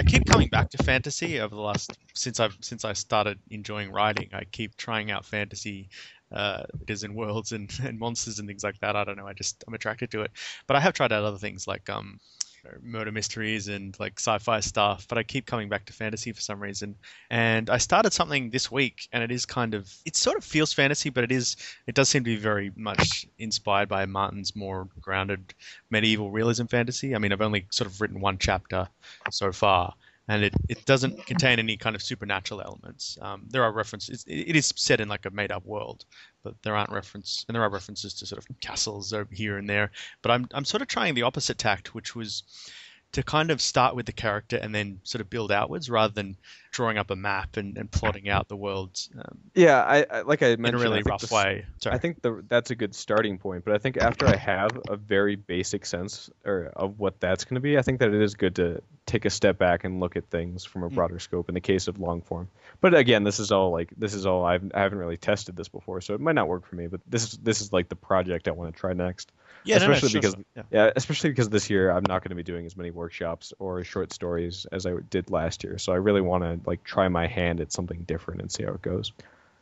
keep coming back to fantasy over the last since I started enjoying writing. I keep trying out fantasy because in worlds and monsters and things like that. I don't know. I'm attracted to it. But I have tried out other things like murder mysteries and like sci-fi stuff, but I keep coming back to fantasy for some reason. And I started something this week, and it sort of feels fantasy, but it does seem to be very much inspired by Martin's more grounded medieval realism fantasy. I mean, I've only sort of written one chapter so far, and it doesn't contain any kind of supernatural elements. There are references. It is set in like a made-up world, but there are references to sort of castles over here and there. But I'm sort of trying the opposite tact, which was to kind of start with the character and then sort of build outwards, rather than drawing up a map and plotting out the worlds. Yeah, I like I mentioned, in a really rough way. Sorry. I think that's a good starting point, but I think after I have a very basic sense of what that's going to be, I think that it is good to take a step back and look at things from a broader scope in the case of long form. But again, this is all I haven't really tested this before, so it might not work for me, but this is like the project I want to try next. Yeah, Especially because this year I'm not going to be doing as many workshops or short stories as I did last year. So I really want to like try my hand at something different and see how it goes.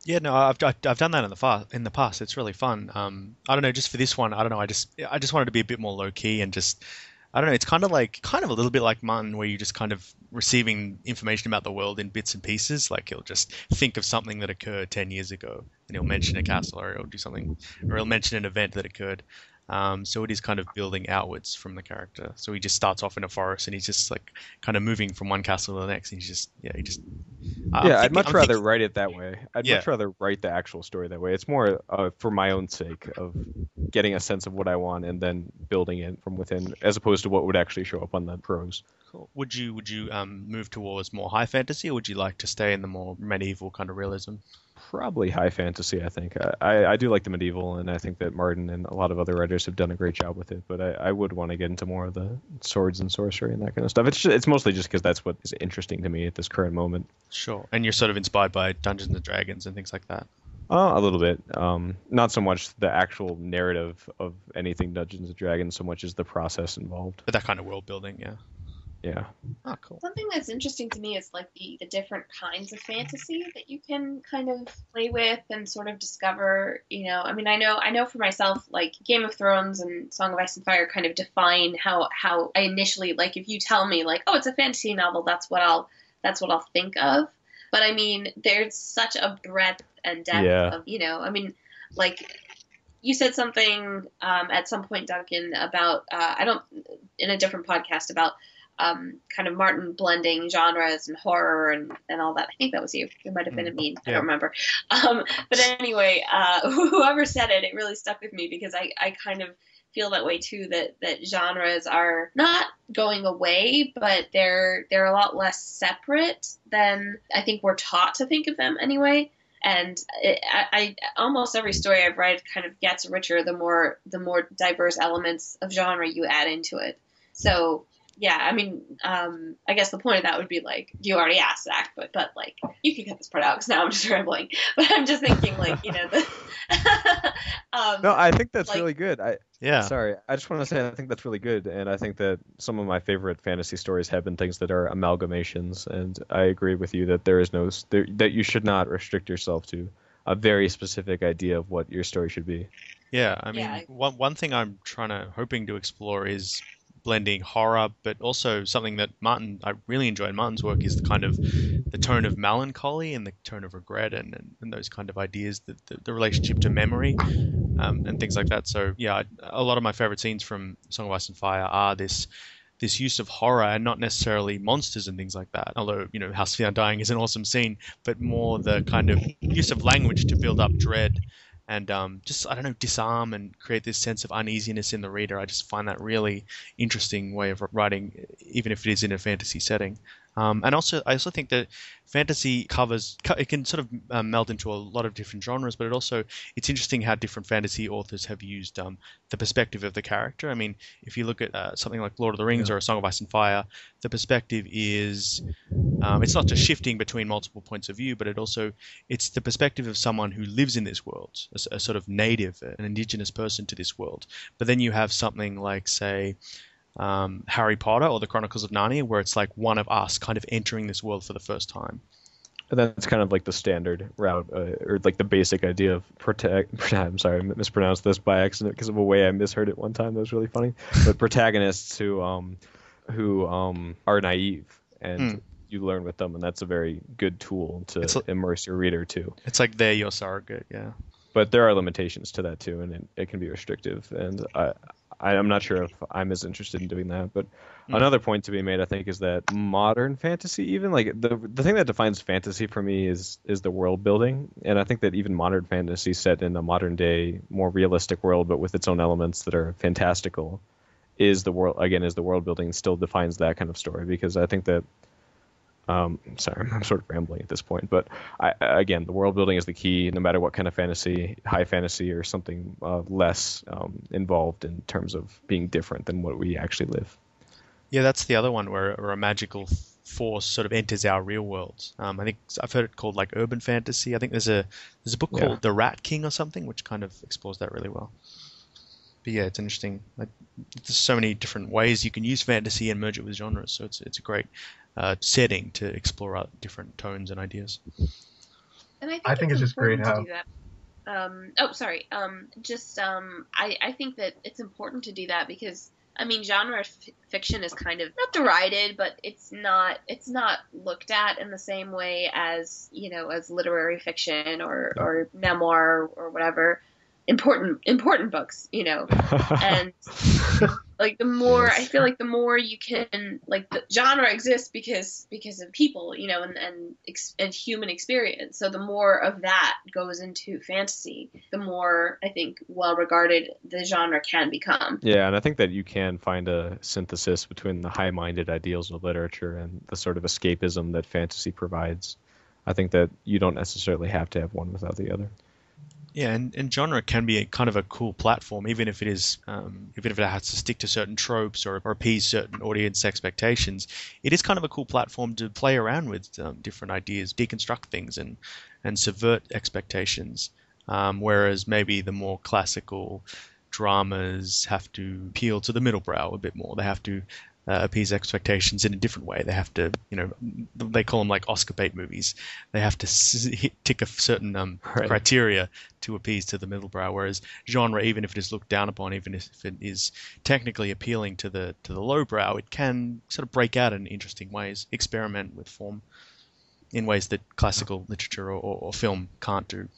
Yeah, no, I've done that in the past. It's really fun. I don't know, just for this one, I don't know. I just wanted to be a bit more low key and just, I don't know. It's kind of a little bit like Martin, where you're just kind of receiving information about the world in bits and pieces. Like he'll just think of something that occurred 10 years ago, and he'll mention a castle, or he'll do something, or he'll mention an event that occurred. So it is kind of building outwards from the character. So he just starts off in a forest, and he's just like kind of moving from one castle to the next. And I'd much rather write it that way. I'd much rather write the actual story that way. It's more for my own sake of getting a sense of what I want and then building it from within, as opposed to what would actually show up on the prose. Cool. Would you move towards more high fantasy, or would you like to stay in the more medieval kind of realism? Probably high fantasy, I think. I do like the medieval, and I think that Martin and a lot of other writers have done a great job with it, but I would want to get into more of the swords and sorcery and that kind of stuff. It's mostly just because that's what is interesting to me at this current moment. Sure. And you're sort of inspired by Dungeons and Dragons and things like that? A little bit. Not so much the actual narrative of anything Dungeons and Dragons so much as the process involved. But that kind of world building, yeah. Yeah. Oh, cool. Something that's interesting to me is like the different kinds of fantasy that you can kind of play with and sort of discover, I mean, I know for myself, like Game of Thrones and Song of Ice and Fire kind of define how I initially, like, if you tell me like, oh, it's a fantasy novel, that's what I'll think of. But I mean, there's such a breadth and depth of, I mean, like you said something at some point, Duncan, about, in a different podcast about, kind of Martin blending genres and horror and all that. I think that was you. It might have been a me. I don't remember. But anyway, whoever said it really stuck with me, because I kind of feel that way too, that genres are not going away, but they're a lot less separate than I think we're taught to think of them anyway. And I almost every story I've read kind of gets richer the more diverse elements of genre you add into it. So yeah, I mean, I guess the point of that would be like, you already asked, Zach, but like, you can cut this part out because now I'm just rambling. But I'm just thinking, like, No, I think that's like, really good. Yeah. Sorry, I just want to say I think that's really good, and I think that some of my favorite fantasy stories have been things that are amalgamations, and I agree with you that that you should not restrict yourself to a very specific idea of what your story should be. Yeah, I mean, Yeah. one thing I'm hoping to explore is blending horror, but also something that I really enjoy in Martin's work is the kind of the tone of melancholy and the tone of regret and those kind of ideas, the relationship to memory, and things like that. So yeah, a lot of my favorite scenes from Song of Ice and Fire are this use of horror and not necessarily monsters and things like that. Although, House of the Undying is an awesome scene, but more the kind of use of language to build up dread and just, I don't know, disarm and create this sense of uneasiness in the reader. I just find that really interesting way of writing, even if it is in a fantasy setting. And I also think that fantasy it can sort of meld into a lot of different genres, but it's interesting how different fantasy authors have used the perspective of the character. I mean, if you look at something like Lord of the Rings or A Song of Ice and Fire, the perspective is, it's not just shifting between multiple points of view, but it's the perspective of someone who lives in this world, a sort of native, an indigenous person to this world. But then you have something like, say, Harry Potter or the Chronicles of Narnia, where it's like one of us kind of entering this world for the first time. That's kind of like the standard route, or like the basic idea of I'm sorry, I mispronounced this by accident because of a way I misheard it one time. That was really funny. But protagonists who are naive and you learn with them, and that's a very good tool to immerse your reader too. It's like they're your surrogate, yeah. But there are limitations to that too, and it can be restrictive. And I'm not sure if I'm as interested in doing that. But another point to be made, I think, is that modern fantasy, even like the thing that defines fantasy for me is the world building. And I think that even modern fantasy set in a modern day, more realistic world, but with its own elements that are fantastical, is the world building still defines that kind of story. Because I think that sorry, I'm sort of rambling at this point, but the world building is the key, no matter what kind of fantasy, high fantasy or something less involved in terms of being different than what we actually live. Yeah, that's the other one where a magical force sort of enters our real world. I think I've heard it called like urban fantasy. I think there's a book called The Rat King or something, which kind of explores that really well. But yeah, it's interesting. Like, there's so many different ways you can use fantasy and merge it with genres, so it's a great setting to explore different tones and ideas. And I think it's just great how. I think that it's important to do that because, I mean, genre fiction is kind of not derided, but it's not looked at in the same way as, as literary fiction or memoir or whatever. Important books, and like the more I feel like the more you can, like, the genre exists because of people, and human experience. So the more of that goes into fantasy, the more I think well regarded the genre can become. Yeah, and I think that you can find a synthesis between the high-minded ideals of literature and the sort of escapism that fantasy provides. I think that you don't necessarily have to have one without the other. Yeah, and genre can be kind of a cool platform, even if it is, even if it has to stick to certain tropes or appease certain audience expectations. It is kind of a cool platform to play around with different ideas, deconstruct things, and subvert expectations. Whereas maybe the more classical dramas have to appeal to the middle brow a bit more. They have to appease expectations in a different way. They have to, they call them like Oscar bait movies. They have to tick a certain criteria to appease to the middle brow. Whereas genre, even if it is looked down upon, even if it is technically appealing to the low brow, it can sort of break out in interesting ways, experiment with form in ways that classical literature or film can't do.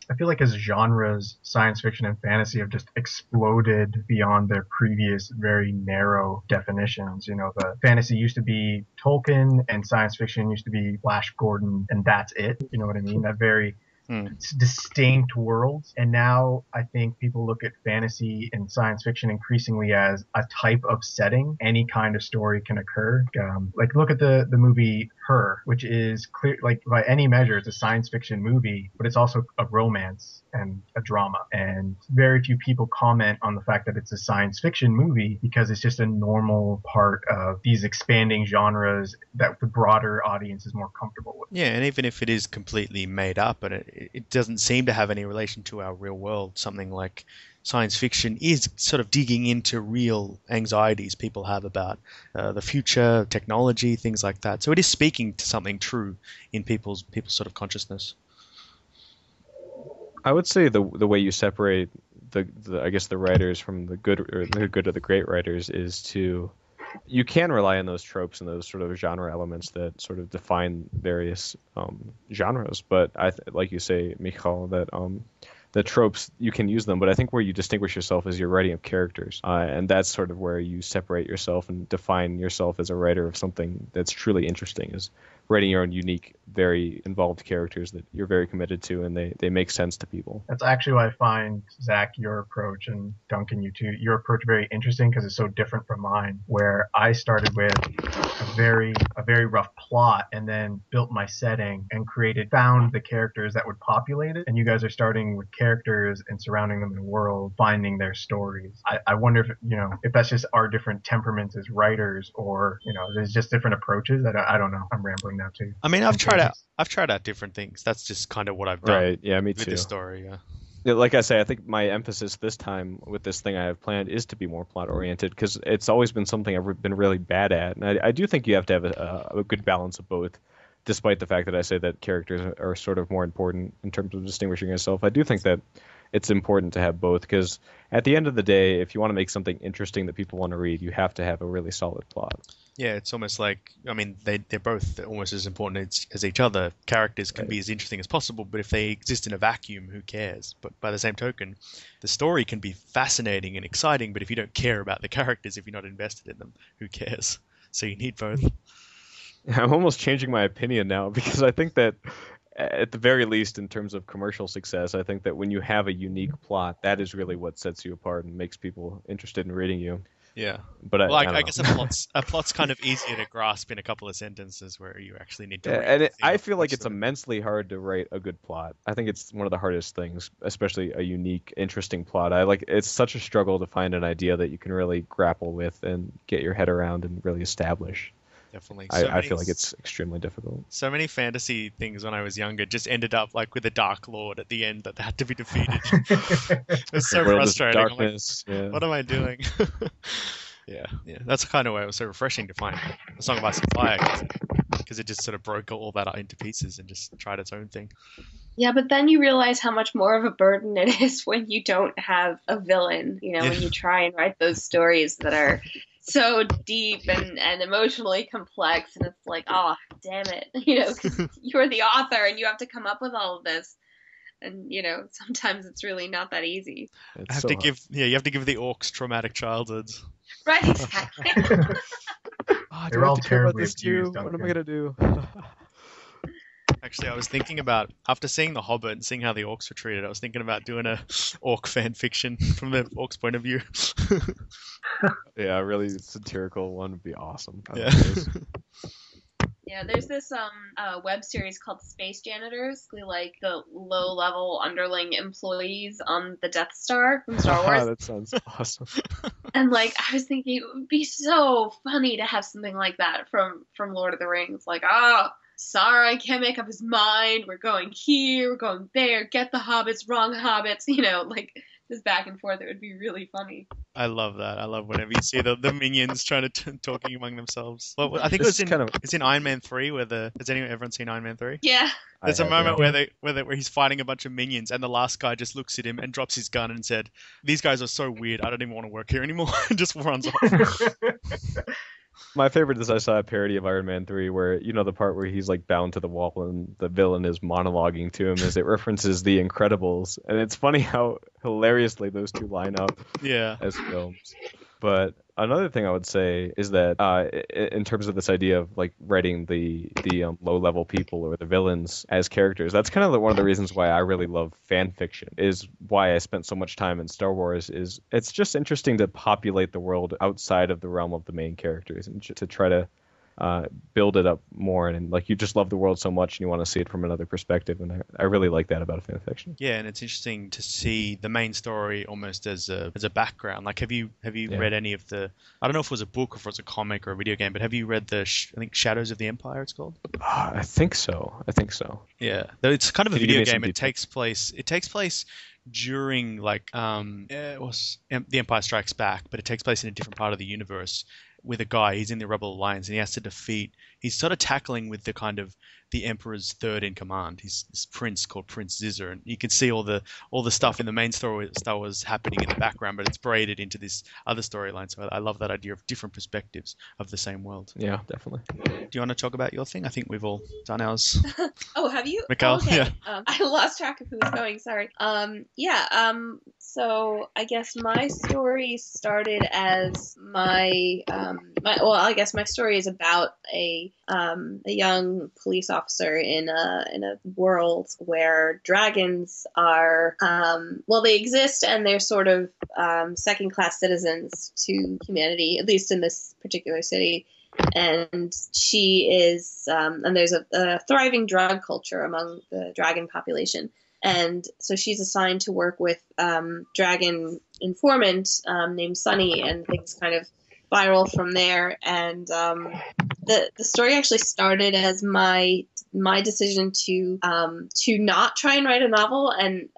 I feel like as genres, science fiction and fantasy have just exploded beyond their previous very narrow definitions. The fantasy used to be Tolkien and science fiction used to be Flash Gordon, and that's it. You know what I mean? That very distinct worlds. And now I think people look at fantasy and science fiction increasingly as a type of setting. Any kind of story can occur. Like look at the movie Her, which is clear, like by any measure, it's a science fiction movie, but it's also a romance and a drama. And very few people comment on the fact that it's a science fiction movie because it's just a normal part of these expanding genres that the broader audience is more comfortable with. Yeah, and even if it is completely made up and it doesn't seem to have any relation to our real world, something like science fiction is sort of digging into real anxieties people have about the future, technology, things like that. So it is speaking to something true in people's sort of consciousness. I would say the way you separate the I guess the writers from the good or the great writers is to, you can rely on those tropes and those sort of genre elements that sort of define various genres. But like you say, Michal, that the tropes, you can use them, but I think where you distinguish yourself is your writing of characters, and that's sort of where you separate yourself and define yourself as a writer of something that's truly interesting, is writing your own unique, very involved characters that you're very committed to, and they make sense to people. That's actually why I find, Zach, your approach, and Duncan, you too, your approach very interesting because it's so different from mine, where I started with a very rough plot and then built my setting and found the characters that would populate it. And you guys are starting with characters and surrounding them in a world, finding their stories. I wonder if that's just our different temperaments as writers, or, there's just different approaches. I don't know. I'm rambling now too. I mean, I've tried out different things. That's just kind of what I've done. Right. Yeah, me with too. this story. Yeah. Yeah, like I say, I think my emphasis this time with this thing I have planned is to be more plot oriented, because it's always been something I've been really bad at, and I do think you have to have a good balance of both. Despite the fact that I say that characters are sort of more important in terms of distinguishing yourself, I do think that it's important to have both, because at the end of the day, if you want to make something interesting that people want to read, you have to have a really solid plot. Yeah, it's almost like, I mean, they're both almost as important as each other. Characters can be as interesting as possible, but if they exist in a vacuum, who cares? But by the same token, the story can be fascinating and exciting, but if you don't care about the characters, if you're not invested in them, who cares? So you need both. I'm almost changing my opinion now, because I think that at the very least, in terms of commercial success, I think that when you have a unique plot, that is really what sets you apart and makes people interested in reading you. Yeah, but I guess a plot's kind of easier to grasp in a couple of sentences, where you actually need to. And I feel like it's immensely hard to write a good plot. I think it's one of the hardest things, especially a unique, interesting plot. It's such a struggle to find an idea that you can really grapple with and get your head around and really establish. Definitely. I feel like it's extremely difficult. So many fantasy things when I was younger just ended up like with a Dark Lord at the end that had to be defeated. It's so frustrating. Darkness, I'm like, what am I doing? Yeah. That's kind of why it was so refreshing to find A Song of Ice and Fire, because it just sort of broke all that into pieces and just tried its own thing. Yeah, but then you realize how much more of a burden it is when you don't have a villain, when you try and write those stories that are so deep and emotionally complex, and it's like, oh, damn it, because you're the author and you have to come up with all of this. And, sometimes it's really not that easy. You have to give the orcs traumatic childhoods. Right, exactly. They're all terribly abused. What am I going to do? Actually, I was thinking about, after seeing The Hobbit and seeing how the orcs were treated, I was thinking about doing a orc fan fiction from the orcs' point of view. Yeah, a really satirical one would be awesome. Yeah. Yeah, there's this web series called Space Janitors. They like the low-level underling employees on the Death Star from Star Wars. That sounds awesome. And I was thinking it would be so funny to have something like that from Lord of the Rings. Like, Sauron can't make up his mind. We're going here, we're going there. Get the hobbits, wrong hobbits. Just back and forth. It would be really funny. I love that. I love whenever you see the minions trying to talking among themselves. Well, I think it's in Iron Man 3 has everyone seen Iron Man 3? Yeah. There's a moment where he's fighting a bunch of minions, and the last guy just looks at him and drops his gun and said, "These guys are so weird. I don't even want to work here anymore," and just runs off. My favorite is I saw a parody of Iron Man 3 where, the part where he's bound to the wall and the villain is monologuing to him as it references The Incredibles. And it's funny how hilariously those two line up as films. But another thing I would say is that in terms of this idea of writing the low-level people or the villains as characters, that's kind of one of the reasons why I really love fan fiction, is why I spent so much time in Star Wars. Is it's just interesting to populate the world outside of the realm of the main characters and to try to build it up more, and like you just love the world so much and you want to see it from another perspective, and I really like that about a fan fiction. Yeah, and it's interesting to see the main story almost as a background. Like, have you read any of the? I don't know if it was a book or if it was a comic or a video game, but have you read I think Shadows of the Empire? It's called. I think so. Yeah, though it's kind of a Can you give video me some game. It takes place during like it was The Empire Strikes Back, but it takes place in a different part of the universe with a guy. He's in the Rebel Alliance and he has to defeat. He's sort of tackling with the kind of the Emperor's third in command. He's this prince called Prince Zizzer, and you can see all the stuff in the main story Star Wars happening in the background, but it's braided into this other storyline. So I love that idea of different perspectives of the same world. Yeah, definitely. Do you want to talk about your thing? I think we've all done ours. Oh, have you? Michal, okay. yeah. I lost track of who was going. Sorry. So I guess my story started as my story is about a young police officer in a world where dragons are they exist and they're sort of second-class citizens to humanity, at least in this particular city. And she is and there's a thriving drug culture among the dragon population. And so she's assigned to work with dragon informant named Sunny, and things kind of spiral from there. And the story actually started as my decision to not try and write a novel, and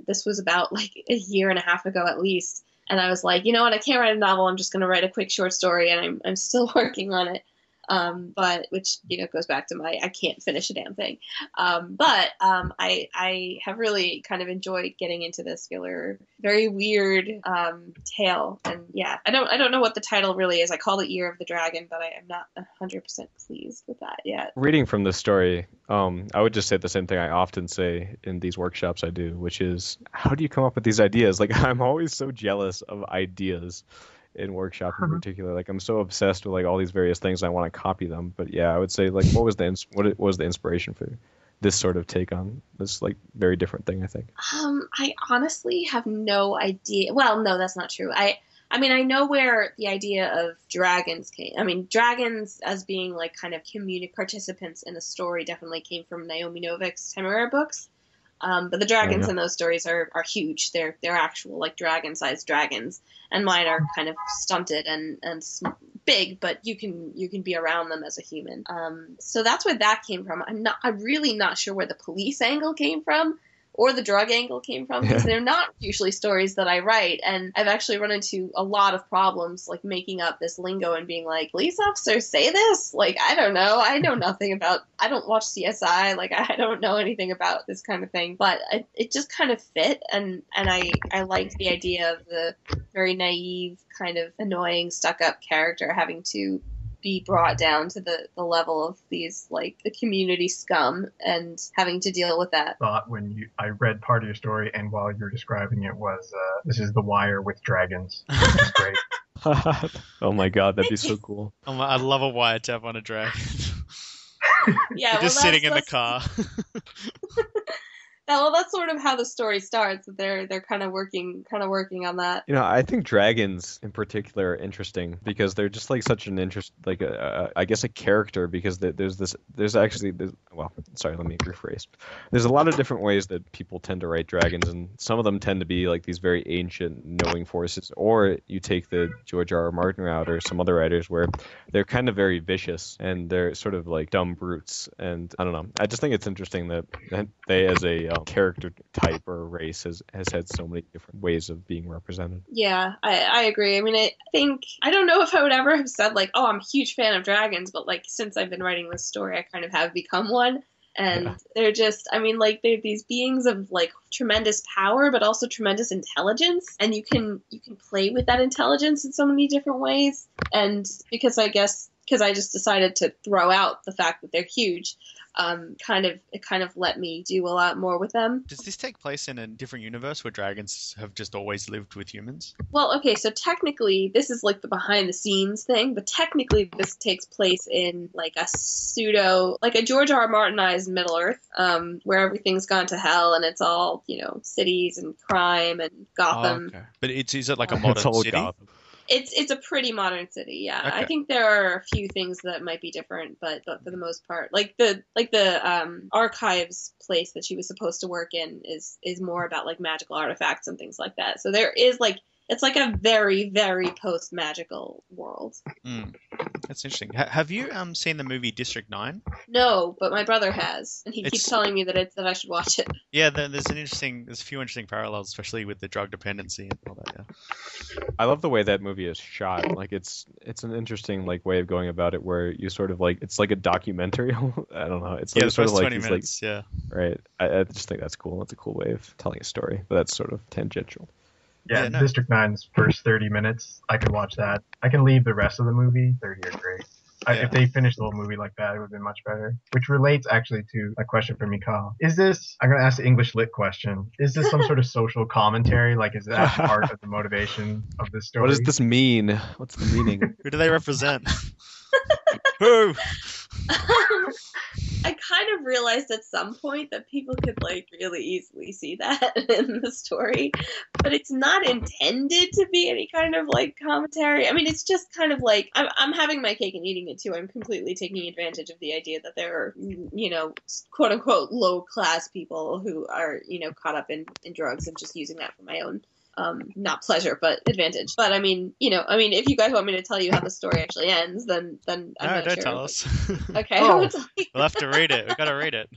this was about like a year and a half ago at least. And I was like, you know what, I can't write a novel. I'm just going to write a quick short story, and I'm still working on it. But which, goes back to my, I can't finish a damn thing. I have really kind of enjoyed getting into this very weird, tale. And yeah, I don't know what the title really is. I call it Year of the Dragon, but I am not 100% pleased with that yet. Reading from this story, I would just say the same thing I often say in these workshops I do, which is, how do you come up with these ideas? Like, I'm always so jealous of ideas in workshop in particular. Like, I'm so obsessed with like all these various things, and I want to copy them. But yeah, I would say, like, what was the inspiration for this sort of take on this like very different thing, I think? I honestly have no idea. Well, no, that's not true. I mean, I know where the idea of dragons came. I mean, dragons as being like kind of community participants in a story definitely came from Naomi Novik's Temeraire books. But the dragons in those stories are huge. They're actual like dragon-sized dragons, and mine are kind of stunted and big, but you can be around them as a human. So that's where that came from. I'm really not sure where the police angle came from, or the drug angle came from, because they're not usually stories that I write, and I've actually run into a lot of problems, like making up this lingo and being like, police officers say this? Like, I don't know. I know nothing about, I don't watch CSI, like, I don't know anything about this kind of thing, but it just kind of fit, and I liked the idea of the very naive, kind of annoying, stuck-up character having to be brought down to the level of these, like, the community scum, and having to deal with that. Thought when I read part of your story, and while you were describing it, was this is The Wire with dragons. Which is great. Oh my god, that'd be so cool. I'd love a wiretap on a dragon. Yeah, You're just sitting in the car. Well, that's sort of how the story starts. They're kind of working on that. I think dragons in particular are interesting because they're just like such an interest, like I guess a character, because let me rephrase. There's a lot of different ways that people tend to write dragons, and some of them tend to be like these very ancient knowing forces, or you take the George R.R. Martin route or some other writers where they're kind of very vicious and they're sort of like dumb brutes. And I don't know. I just think it's interesting that they, as a character type or race, has had so many different ways of being represented. Yeah, I agree. I mean, I don't know if I would ever have said like, oh, I'm a huge fan of dragons, but like since I've been writing this story, I kind of have become one. And they're just, I mean, like they're these beings of like tremendous power, but also tremendous intelligence. And you can play with that intelligence in so many different ways. And because I just decided to throw out the fact that they're huge, it kind of let me do a lot more with them. Does this take place in a different universe where dragons have just always lived with humans? Well, okay, so technically this is like the behind the scenes thing, but technically this takes place in like a George R. R. Martinized Middle Earth, where everything's gone to hell and it's all, cities and crime and Gotham. Oh, okay. But is it like a modern city? Gotham. It's a pretty modern city, yeah. Okay. I think there are a few things that might be different, but for the most part, like the archives place that she was supposed to work in is more about like magical artifacts and things like that. So there is like it's like a very, very post-magical world. That's interesting. Have you seen the movie District 9? No, but my brother has, and he keeps telling me that I should watch it. Yeah, there's a few interesting parallels, especially with the drug dependency and all that. Yeah. I love the way that movie is shot. Like it's an interesting like way of going about it, where you sort of like it's like a documentary. I don't know. It's like the sort first of like 20 minutes. Yeah. Right. I just think that's cool. That's a cool way of telling a story, but that's sort of tangential. Yeah, no. District 9's first 30 minutes, I could watch that. I can leave the rest of the movie. 30 are great. If they finished the whole movie like that, it would have been much better. Which relates actually to a question from Michal. I'm going to ask the English lit question. Is this some sort of social commentary? Like, is that part of the motivation of this story? What does this mean? What's the meaning? Who do they represent? Who? I kind of realized at some point that people could like really easily see that in the story, but it's not intended to be any kind of like commentary. I mean, it's just kind of like I'm having my cake and eating it too. I'm completely taking advantage of the idea that there are, quote unquote low class people who are, caught up in drugs and just using that for my own not pleasure, but advantage. But I mean, if you guys want me to tell you how the story actually ends, then I'm not don't sure. tell us. Okay, Oh. I won't tell you. We'll have to read it. We gotta read it.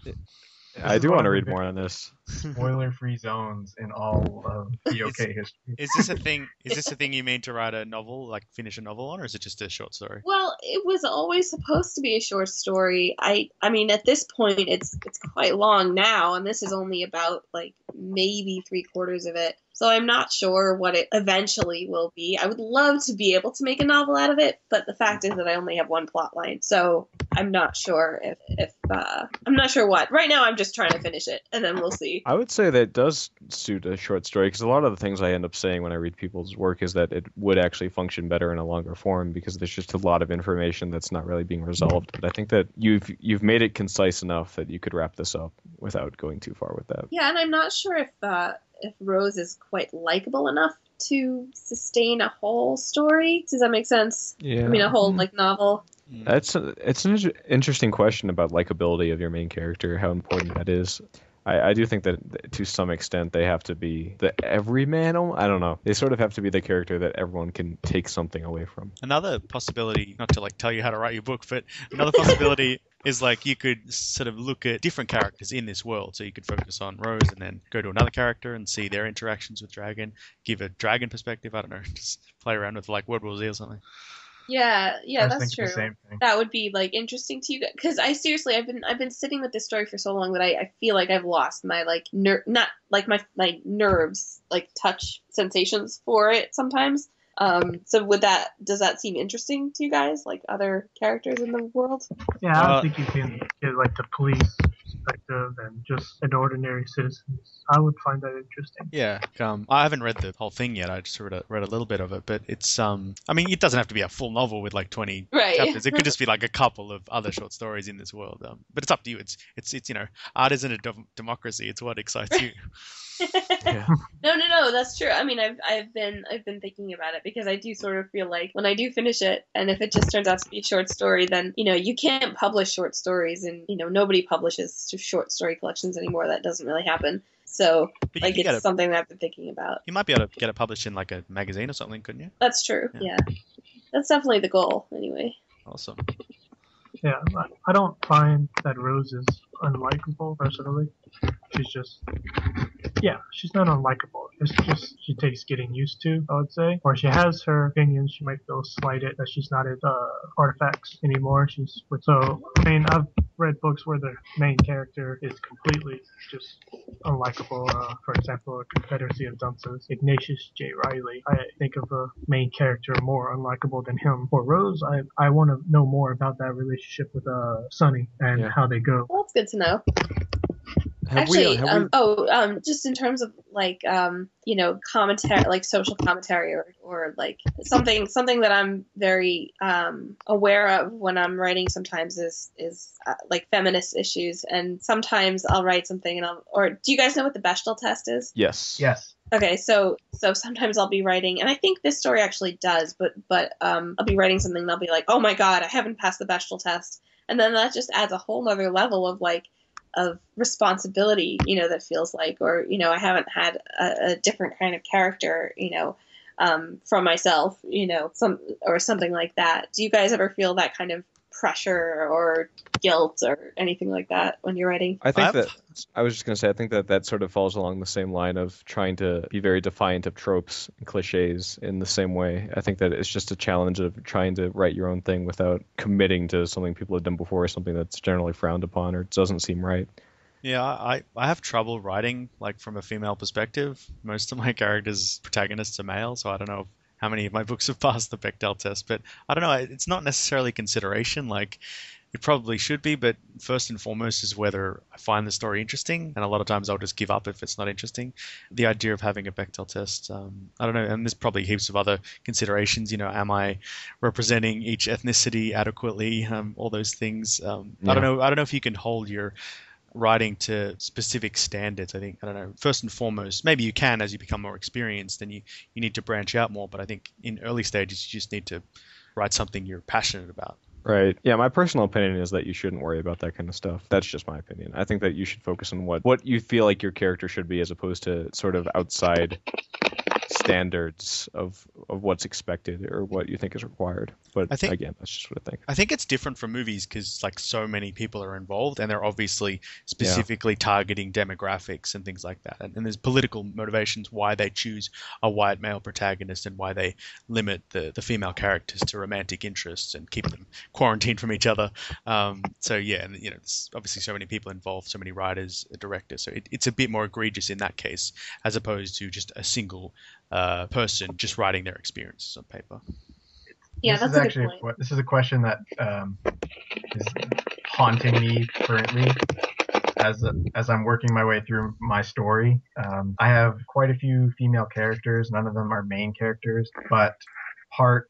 I do want to read more on this. Spoiler-free zones in all of POK history. Is this a thing? Is this a thing you mean to write a novel, like finish a novel on, or is it just a short story? Well, it was always supposed to be a short story. I mean, at this point, it's quite long now, and this is only about like maybe 3/4 of it. So I'm not sure what it eventually will be. I would love to be able to make a novel out of it, but the fact is that I only have one plot line, so I'm not sure if I'm not sure what. Right now, I'm just trying to finish it, and then we'll see. I would say that it does suit a short story, because a lot of the things I end up saying when I read people's work is that it would actually function better in a longer form, because there's just a lot of information that's not really being resolved. But I think that you've made it concise enough that you could wrap this up without going too far with that. Yeah, and I'm not sure if Rose is quite likable enough to sustain a whole story. Does that make sense? Yeah. I mean, a whole like novel. It's an interesting question about likability of your main character, how important that is. I do think that to some extent they have to be the everyman. I don't know. They sort of have to be the character that everyone can take something away from. Another possibility, not to like tell you how to write your book, but another possibility is like you could sort of look at different characters in this world. So you could focus on Rose and then go to another character and see their interactions with Dragon, give a Dragon perspective. I don't know, just play around with like World War Z or something. Yeah, I was that's thinking true. the same thing. That would be like interesting to you, because I've been sitting with this story for so long that I feel like I've lost my like not like my nerves, like touch sensations for it sometimes. So does that seem interesting to you guys, like other characters in the world? Yeah, I don't think you can get like the police perspective and just an ordinary citizen. I would find that interesting. Yeah, I haven't read the whole thing yet. I just read a little bit of it, but it's I mean, it doesn't have to be a full novel with like 20 chapters. It could just be like a couple of other short stories in this world. But it's up to you. It's art isn't a democracy. It's what excites you. Yeah. No, that's true. I mean, I've been thinking about it, because I do sort of feel like when I do finish it, and if it just turns out to be a short story, then you can't publish short stories, and nobody publishes short story collections anymore. That doesn't really happen. So like it's something that I've been thinking about. You might be able to get it published in like a magazine or something, couldn't you? That's true. Yeah. That's definitely the goal, anyway. Awesome. Yeah, I don't find that Rose is unlikable personally. She's not unlikable. It's just she takes getting used to, I would say. Or she has her opinions. She might feel slighted that she's not at artifacts anymore. I've read books where the main character is completely just unlikable. For example, Confederacy of Dunces, Ignatius J. Riley. I think of a main character more unlikable than him. For Rose, I want to know more about that relationship with Sunny and how they go. Well, that's good to know. Actually, just in terms of like commentary, like social commentary, or like something that I'm very aware of when I'm writing sometimes is like feminist issues, and sometimes I'll write something or do you guys know what the Bechdel test is? Yes. Okay, so sometimes I'll be writing, and I think this story actually does, but I'll be writing something and I'll be like, oh my god, I haven't passed the Bechdel test, and then that just adds a whole other level of responsibility, that feels like, or I haven't had a different kind of character, from myself, something like that. Do you guys ever feel that kind of pressure or guilt or anything like that when you're writing? I was just going to say, I think that sort of falls along the same line of trying to be very defiant of tropes and cliches in the same way. I think that it's just a challenge of trying to write your own thing without committing to something people have done before, or something that's generally frowned upon or doesn't seem right. Yeah, I have trouble writing like from a female perspective. Most of my protagonists are male, so I don't know how many of my books have passed the Bechdel test, but I don't know. It's not necessarily consideration. Like, it probably should be, but first and foremost is whether I find the story interesting, and a lot of times I'll just give up if it's not interesting. The idea of having a Bechdel test, I don't know, and there's probably heaps of other considerations. Am I representing each ethnicity adequately? All those things. I don't know if you can hold your writing to specific standards. I don't know, first and foremost, maybe you can as you become more experienced, and you need to branch out more, but I think in early stages you just need to write something you're passionate about. Right. Yeah, my personal opinion is that you shouldn't worry about that kind of stuff. That's just my opinion. I think that you should focus on what you feel like your character should be, as opposed to sort of outside standards of what's expected or what you think is required. But again, that's just what I think. I think it's different from movies because like so many people are involved, and they're obviously specifically targeting demographics and things like that. And there's political motivations why they choose a white male protagonist and why they limit the female characters to romantic interests and keep them quarantined from each other. So yeah, and there's obviously so many people involved, so many writers, directors. So it's a bit more egregious in that case, as opposed to just a single person just writing their experiences on paper. Yeah, this that's is a actually good point. This is a question that is haunting me currently as I'm working my way through my story. I have quite a few female characters. None of them are main characters, but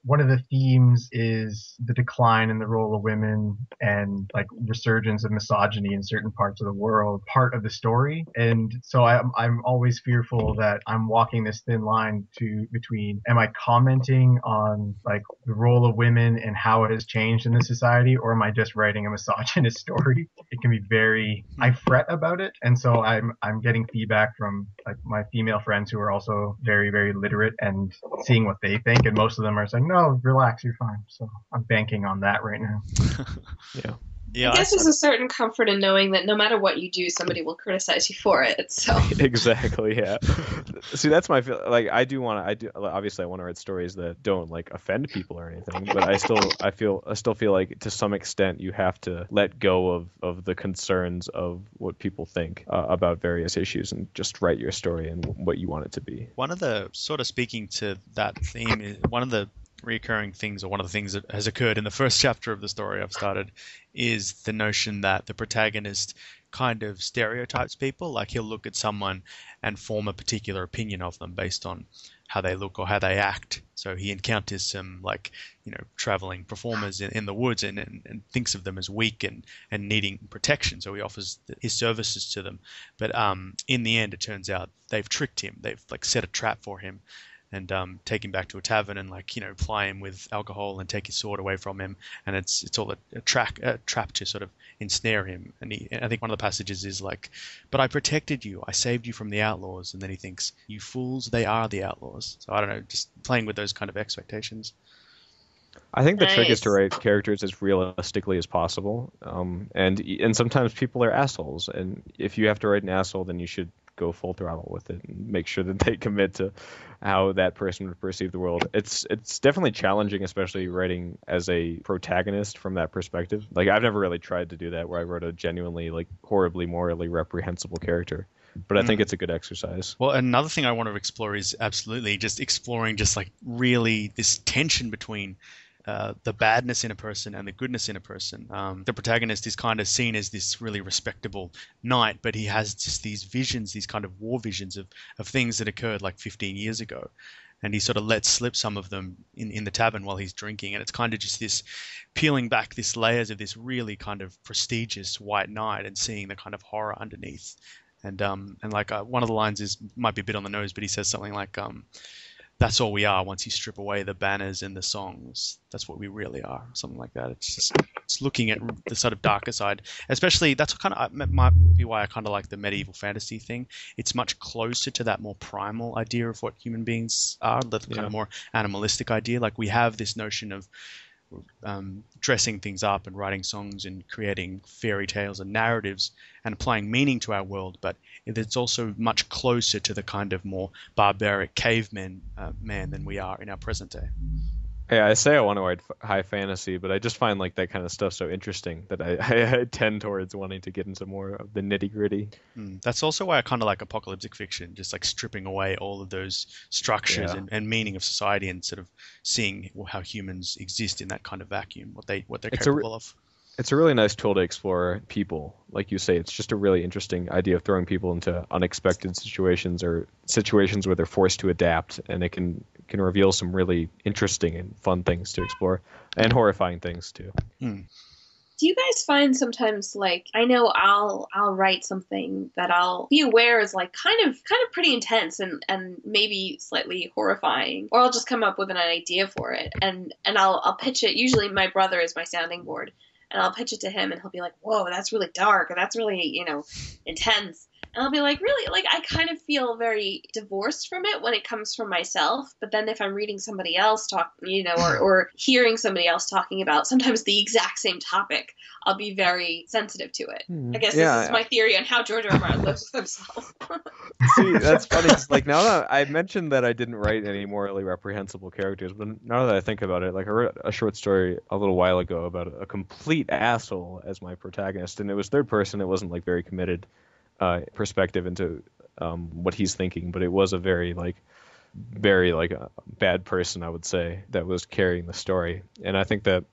one of the themes is the decline in the role of women and like resurgence of misogyny in certain parts of the world, part of the story. And so I'm always fearful that I'm walking this thin line between, am I commenting on like the role of women and how it has changed in the society, or am I just writing a misogynist story? It can be I fret about it. And so I'm getting feedback from like my female friends who are also very, very literate and seeing what they think. And most of them are saying, no, relax, you're fine. So I'm banking on that right now. Yeah, I guess there's a certain comfort in knowing that no matter what you do, somebody will criticize you for it. So exactly, yeah. See, that's my feel. Like, obviously I want to write stories that don't like offend people or anything, but I still feel like to some extent you have to let go of the concerns of what people think about various issues and just write your story and what you want it to be. One of the sort of speaking to that theme is one of the recurring things, or one of the things that has occurred in the first chapter of the story I've started, is the notion that the protagonist kind of stereotypes people. Like, he'll look at someone and form a particular opinion of them based on how they look or how they act. So he encounters some traveling performers in the woods and thinks of them as weak and needing protection. So he offers his services to them. But in the end, it turns out they've tricked him. They've like set a trap for him and take him back to a tavern and ply him with alcohol and take his sword away from him. And it's all a trap to sort of ensnare him. And I think one of the passages is like, but I protected you. I saved you from the outlaws. And then he thinks, you fools, they are the outlaws. So I don't know, just playing with those kind of expectations. I think the trick is to write characters as realistically as possible. And sometimes people are assholes. And if you have to write an asshole, then you should go full throttle with it and make sure that they commit to how that person would perceive the world. It's definitely challenging, especially writing as a protagonist from that perspective. Like, I've never really tried to do that where I wrote a genuinely horribly morally reprehensible character. But I think it's a good exercise. Well, another thing I want to explore is absolutely just exploring really this tension between the badness in a person and the goodness in a person. The protagonist is kind of seen as this really respectable knight, but he has just these visions, these kind of war visions of things that occurred like 15 years ago. And he sort of lets slip some of them in the tavern while he's drinking. And it's kind of just this peeling back this layers of this really kind of prestigious white knight and seeing the kind of horror underneath. And like one of the lines might be a bit on the nose, but he says something like, that's all we are once you strip away the banners and the songs. That's what we really are, something like that. It's looking at the sort of darker side. Especially, that's kind of might be why I kind of like the medieval fantasy thing. It's much closer to that more primal idea of what human beings are, the kind of more animalistic idea. Like we have this notion of dressing things up and writing songs and creating fairy tales and narratives and applying meaning to our world, but it's also much closer to the kind of more barbaric caveman man than we are in our present day. Yeah, I say I want to write high fantasy, but I just find like that kind of stuff so interesting that I tend towards wanting to get into more of the nitty gritty. That's also why I kind of like apocalyptic fiction, just like stripping away all of those structures and meaning of society and sort of seeing how humans exist in that kind of vacuum, what they're capable of. It's a really nice tool to explore people. Like you say, it's just a really interesting idea of throwing people into unexpected situations or situations where they're forced to adapt, and it can reveal some really interesting and fun things to explore, and horrifying things too. Do you guys find sometimes, like, I know I'll write something that I'll be aware is like kind of pretty intense and maybe slightly horrifying, or I'll just come up with an idea for it and I'll pitch it. Usually my brother is my sounding board, and I'll pitch it to him and he'll be like, whoa, that's really dark, or that's really, intense. And I'll be like, really? Like, I kind of feel very divorced from it when it comes from myself. But then if I'm reading somebody else talk, or hearing somebody else talking about sometimes the exact same topic, I'll be very sensitive to it. I guess this is my theory on how George R. R. Martin lives with himself. See, that's funny. Like, now that I mentioned that I didn't write any morally reprehensible characters, but now that I think about it, like, I wrote a short story a little while ago about a complete asshole as my protagonist, and it was third person. It wasn't like very committed perspective into what he's thinking, but it was a very a bad person, I would say, that was carrying the story. And I think that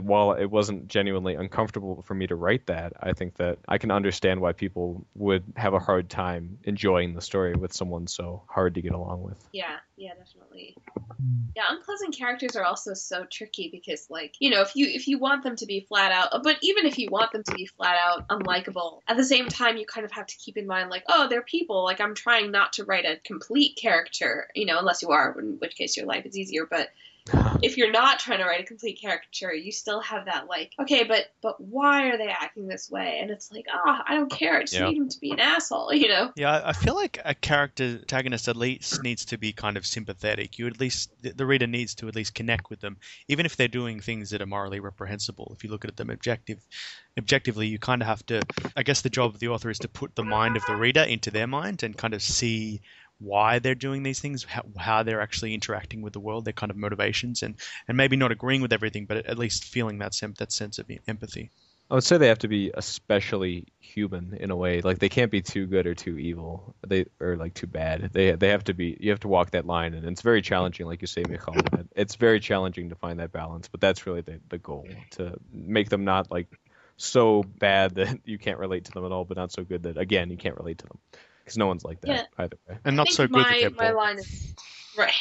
while it wasn't genuinely uncomfortable for me to write that, I think that I can understand why people would have a hard time enjoying the story with someone so hard to get along with. Yeah, definitely. Yeah, unpleasant characters are also so tricky because, like, if you want them to be flat out, but even if you want them to be flat out unlikable, at the same time you kind of have to keep in mind, like, oh, they're people. Like, I'm trying not to write a complete character, unless you are, in which case your life is easier, but if you're not trying to write a complete caricature, you still have that, like, okay, but why are they acting this way? And it's like, I don't care. I just need him to be an asshole, Yeah, I feel like a character protagonist at least needs to be kind of sympathetic. The reader needs to at least connect with them, even if they're doing things that are morally reprehensible. If you look at them objectively, you kind of have to, I guess the job of the author is to put the mind of the reader into their mind and kind of see why they're doing these things, how they're actually interacting with the world, their kind of motivations, and maybe not agreeing with everything, but at least feeling that sense of empathy. I would say they have to be especially human in a way. Like, they can't be too good or too evil, or like too bad. They have to be. You have to walk that line, and it's very challenging, like you say, Michal. It's very challenging to find that balance, but that's really the goal, to make them not like so bad that you can't relate to them at all, but not so good that, again, you can't relate to them. Because no one's like that either way. And not so good that they're my line is right.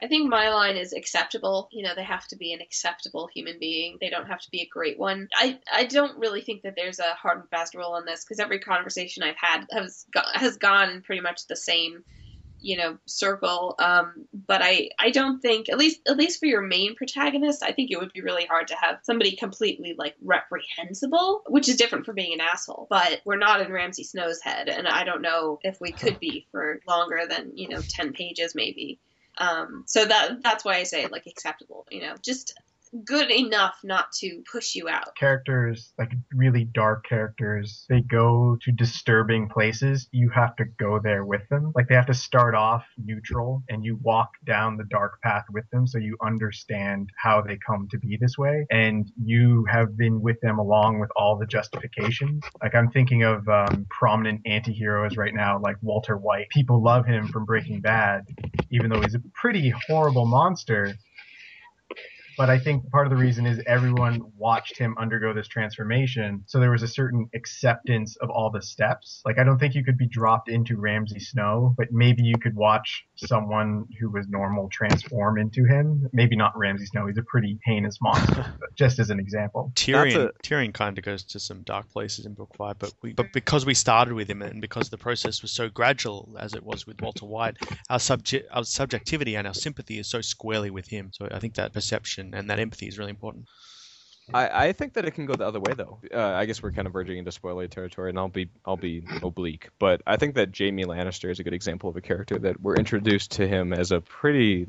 I think my line is acceptable. They have to be an acceptable human being. They don't have to be a great one. I don't really think that there's a hard and fast rule on this, because every conversation I've had has gone in pretty much the same circle. But I don't think, at least for your main protagonist, I think it would be really hard to have somebody completely like reprehensible, which is different from being an asshole. But we're not in Ramsay Snow's head, and I don't know if we could be for longer than 10 pages maybe. So that's why I say like acceptable. Just good enough not to push you out. Characters, like really dark characters, they go to disturbing places. You have to go there with them. Like, they have to start off neutral, and you walk down the dark path with them, so you understand how they come to be this way, and you have been with them along with all the justifications. Like, I'm thinking of prominent anti-heroes right now, like Walter White. People love him from Breaking Bad, even though he's a pretty horrible monster. But I think part of the reason is everyone watched him undergo this transformation, so there was a certain acceptance of all the steps. Like, I don't think you could be dropped into Ramsay Snow, but maybe you could watch someone who was normal transform into him. Maybe not Ramsay Snow, he's a pretty heinous monster, but just as an example. Tyrion kind of goes to some dark places in Book 5, but because we started with him and because the process was so gradual, as it was with Walter White, our subjectivity and our sympathy is so squarely with him. So I think that perception and that empathy is really important. I think that it can go the other way, though. I guess we're kind of verging into spoiler territory, and I'll be oblique. But I think that Jaime Lannister is a good example of a character that we're introduced to him as a pretty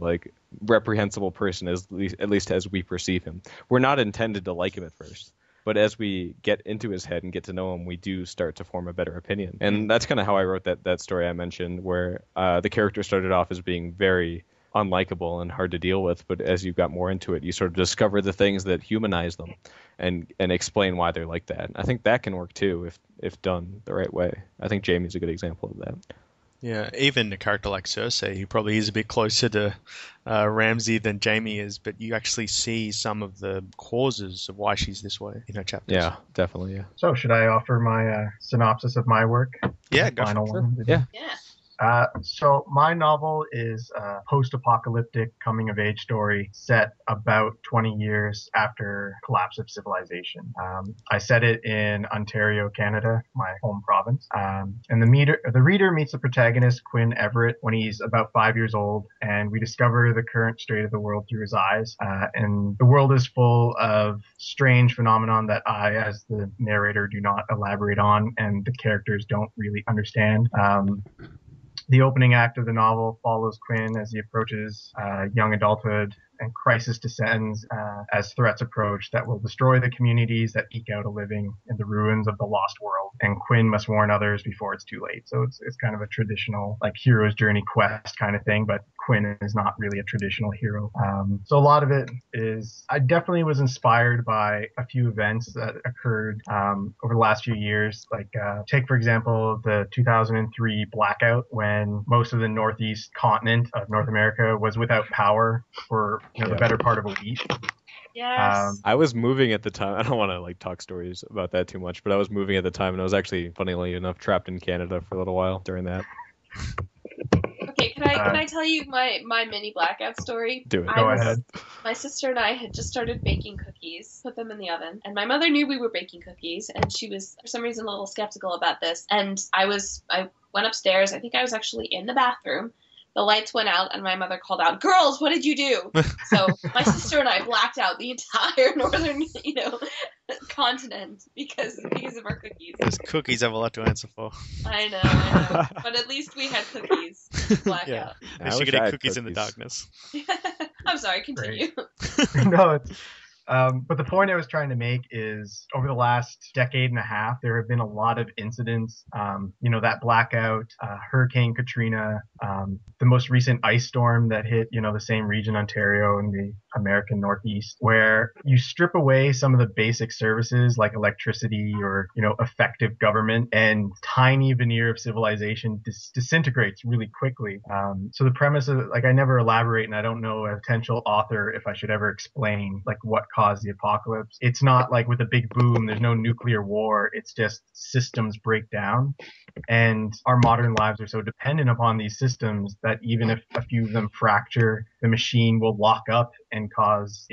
reprehensible person, at least as we perceive him. We're not intended to like him at first, but as we get into his head and get to know him, we do start to form a better opinion. And that's kind of how I wrote that story I mentioned, where the character started off as being very unlikable and hard to deal with, but as you got more into it, you sort of discover the things that humanize them and explain why they're like that. And I think that can work too if done the right way. I think Jaime's a good example of that. Yeah, even a character like Cersei, who probably is a bit closer to Ramsay than Jaime is, but you actually see some of the causes of why she's this way in her chapters. Yeah, definitely, yeah. So should I offer my synopsis of my work? Yeah, go for it. Yeah. So my novel is a post-apocalyptic coming-of-age story set about 20 years after collapse of civilization. I set it in Ontario, Canada, my home province. And the reader meets the protagonist, Quinn Everett, when he's about 5 years old, and we discover the current state of the world through his eyes. And the world is full of strange phenomenon that I, as the narrator, do not elaborate on, and the characters don't really understand. The opening act of the novel follows Quinn as he approaches young adulthood, and crisis descends as threats approach that will destroy the communities that eke out a living in the ruins of the lost world. And Quinn must warn others before it's too late. So it's kind of a traditional hero's journey quest kind of thing, but Quinn is not really a traditional hero. So a lot of it is, I definitely was inspired by a few events that occurred over the last few years. Take for example the 2003 blackout, when most of the northeast continent of North America was without power for the better part of a week. Yes. I was moving at the time. I don't want to talk stories about that too much, but I was moving at the time, and I was actually, funnily enough, trapped in Canada for a little while during that. Okay, can I tell you my mini blackout story? Do it. Go ahead. My sister and I had just started baking cookies, put them in the oven, and my mother knew we were baking cookies, and she was for some reason a little skeptical about this. And I went upstairs. I think I was actually in the bathroom. The lights went out, and my mother called out, "Girls, what did you do?" So my sister and I blacked out the entire northern, continent because of our cookies. Those cookies have a lot to answer for. I know. But at least we had cookies to black out. At least you could eat cookies in the darkness. I'm sorry, continue. No, it's... but the point I was trying to make is, over the last decade and a half, there have been a lot of incidents, that blackout, Hurricane Katrina, the most recent ice storm that hit, the same region, Ontario and the American Northeast, where you strip away some of the basic services like electricity or, effective government, and tiny veneer of civilization disintegrates really quickly. So the premise of, I never elaborate, and I don't know a potential author if I should ever explain, what caused the apocalypse. It's not with a big boom, there's no nuclear war, it's just systems break down. And our modern lives are so dependent upon these systems that even if a few of them fracture, the machine will lock up and cause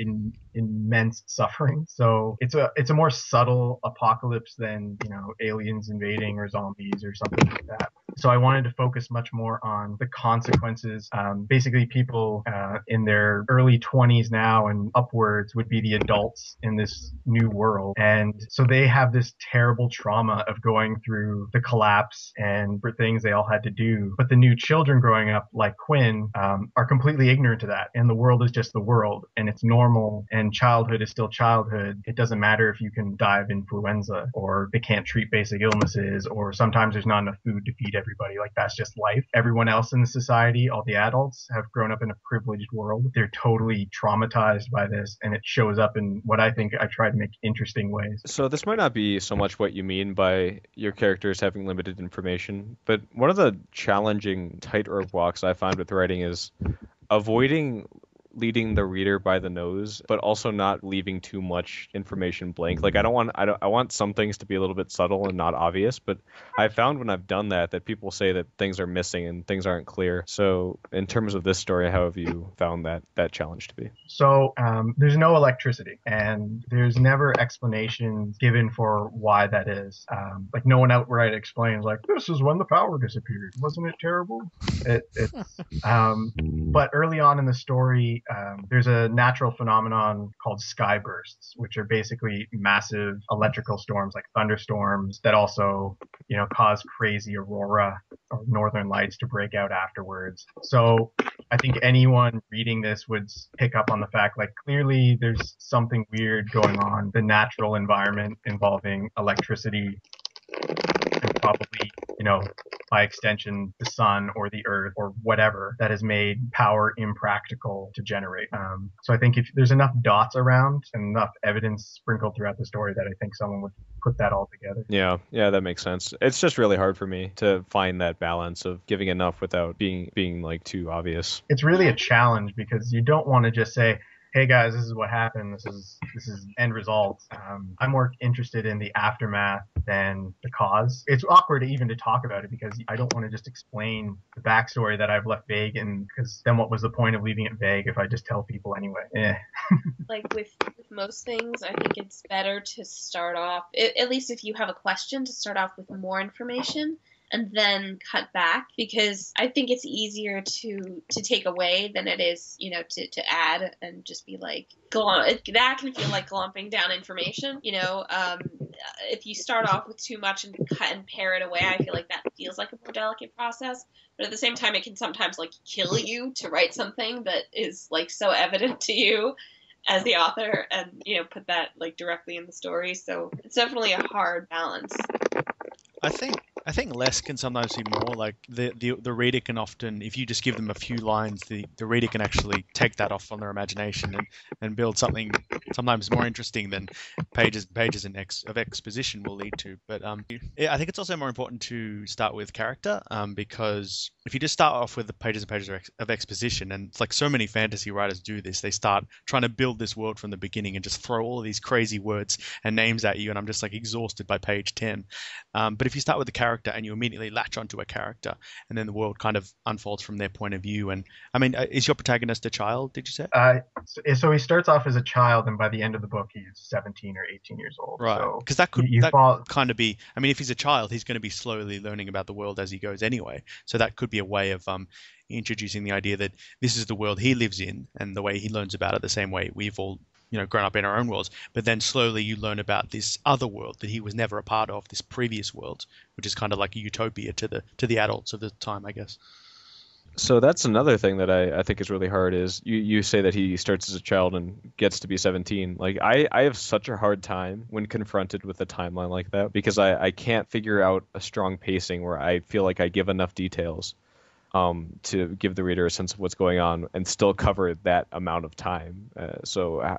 immense suffering. So it's a more subtle apocalypse than, aliens invading or zombies or something like that. So I wanted to focus much more on the consequences. Basically, people in their early 20s now and upwards would be the adults in this new world. And so they have this terrible trauma of going through the collapse and for things they all had to do. But the new children growing up, like Quinn, are completely ignorant to that. And the world is just the world, and it's normal, and childhood is still childhood. It doesn't matter if you can die of influenza, or they can't treat basic illnesses, or sometimes there's not enough food to feed everybody. That's just life. Everyone else in the society, all the adults, have grown up in a privileged world. They're totally traumatized by this, and it shows up in what I think I try to make interesting ways. So this might not be so much what you mean by your characters having limited information, but one of the challenging tightrope walks I find with writing is avoiding leading the reader by the nose, but also not leaving too much information blank. Like I want some things to be a little bit subtle and not obvious, but I found when I've done that people say that things are missing and things aren't clear. So in terms of this story, how have you found that challenge to be? So there's no electricity, and there's never explanations given for why that is. Like no one outright explains like, this is when the power disappeared. Wasn't it terrible? But early on in the story, there's a natural phenomenon called sky bursts, which are basically massive electrical storms like thunderstorms that also, cause crazy aurora or northern lights to break out afterwards. So I think anyone reading this would pick up on the fact, like, clearly there's something weird going on. The natural environment involving electricity and probably, by extension, the sun or the earth or whatever that has made power impractical to generate. So I think if there's enough dots around and enough evidence sprinkled throughout the story that I think someone would put that all together. Yeah, that makes sense. It's just really hard for me to find that balance of giving enough without being like too obvious. It's really a challenge because you don't want to just say, hey guys, this is what happened. This is end result. I'm more interested in the aftermath than the cause. It's awkward even to talk about it because I don't want to just explain the backstory that I've left vague, and because then what was the point of leaving it vague if I just tell people anyway? Like with most things, I think it's better to start off, at least if you have a question, to start off with more information and then cut back, because I think it's easier to take away than it is, to add and just be like, that can feel like glumping down information, if you start off with too much and cut and pare it away, I feel like that feels like a more delicate process. But at the same time, it can sometimes like kill you to write something that is like so evident to you as the author and, put that like directly in the story. So it's definitely a hard balance. I think less can sometimes be more. Like the reader can often, if you just give them a few lines, the reader can actually take that off on their imagination and build something sometimes more interesting than pages of exposition will lead to. But I think it's also more important to start with character, because if you just start off with the pages and pages of exposition, and it's like so many fantasy writers do this, they start trying to build this world from the beginning and just throw all of these crazy words and names at you, and I'm just like exhausted by page 10. But if you start with the character and you immediately latch onto a character, and then the world kind of unfolds from their point of view. And I mean, is your protagonist a child, did you say? So he starts off as a child, and by the end of the book, he's 17 or 18 years old. Right. Because that could kind of be, I mean, if he's a child, he's going to be slowly learning about the world as he goes anyway. So that could be a way of introducing the idea that this is the world he lives in, and the way he learns about it the same way we've all grown up in our own worlds, but then slowly you learn about this other world that he was never a part of, this previous world, which is kind of like a utopia to the adults of the time, I guess. So that's another thing that I think is really hard is you say that he starts as a child and gets to be 17. Like I have such a hard time when confronted with a timeline like that, because I can't figure out a strong pacing where I feel like I give enough details to give the reader a sense of what's going on and still cover that amount of time. So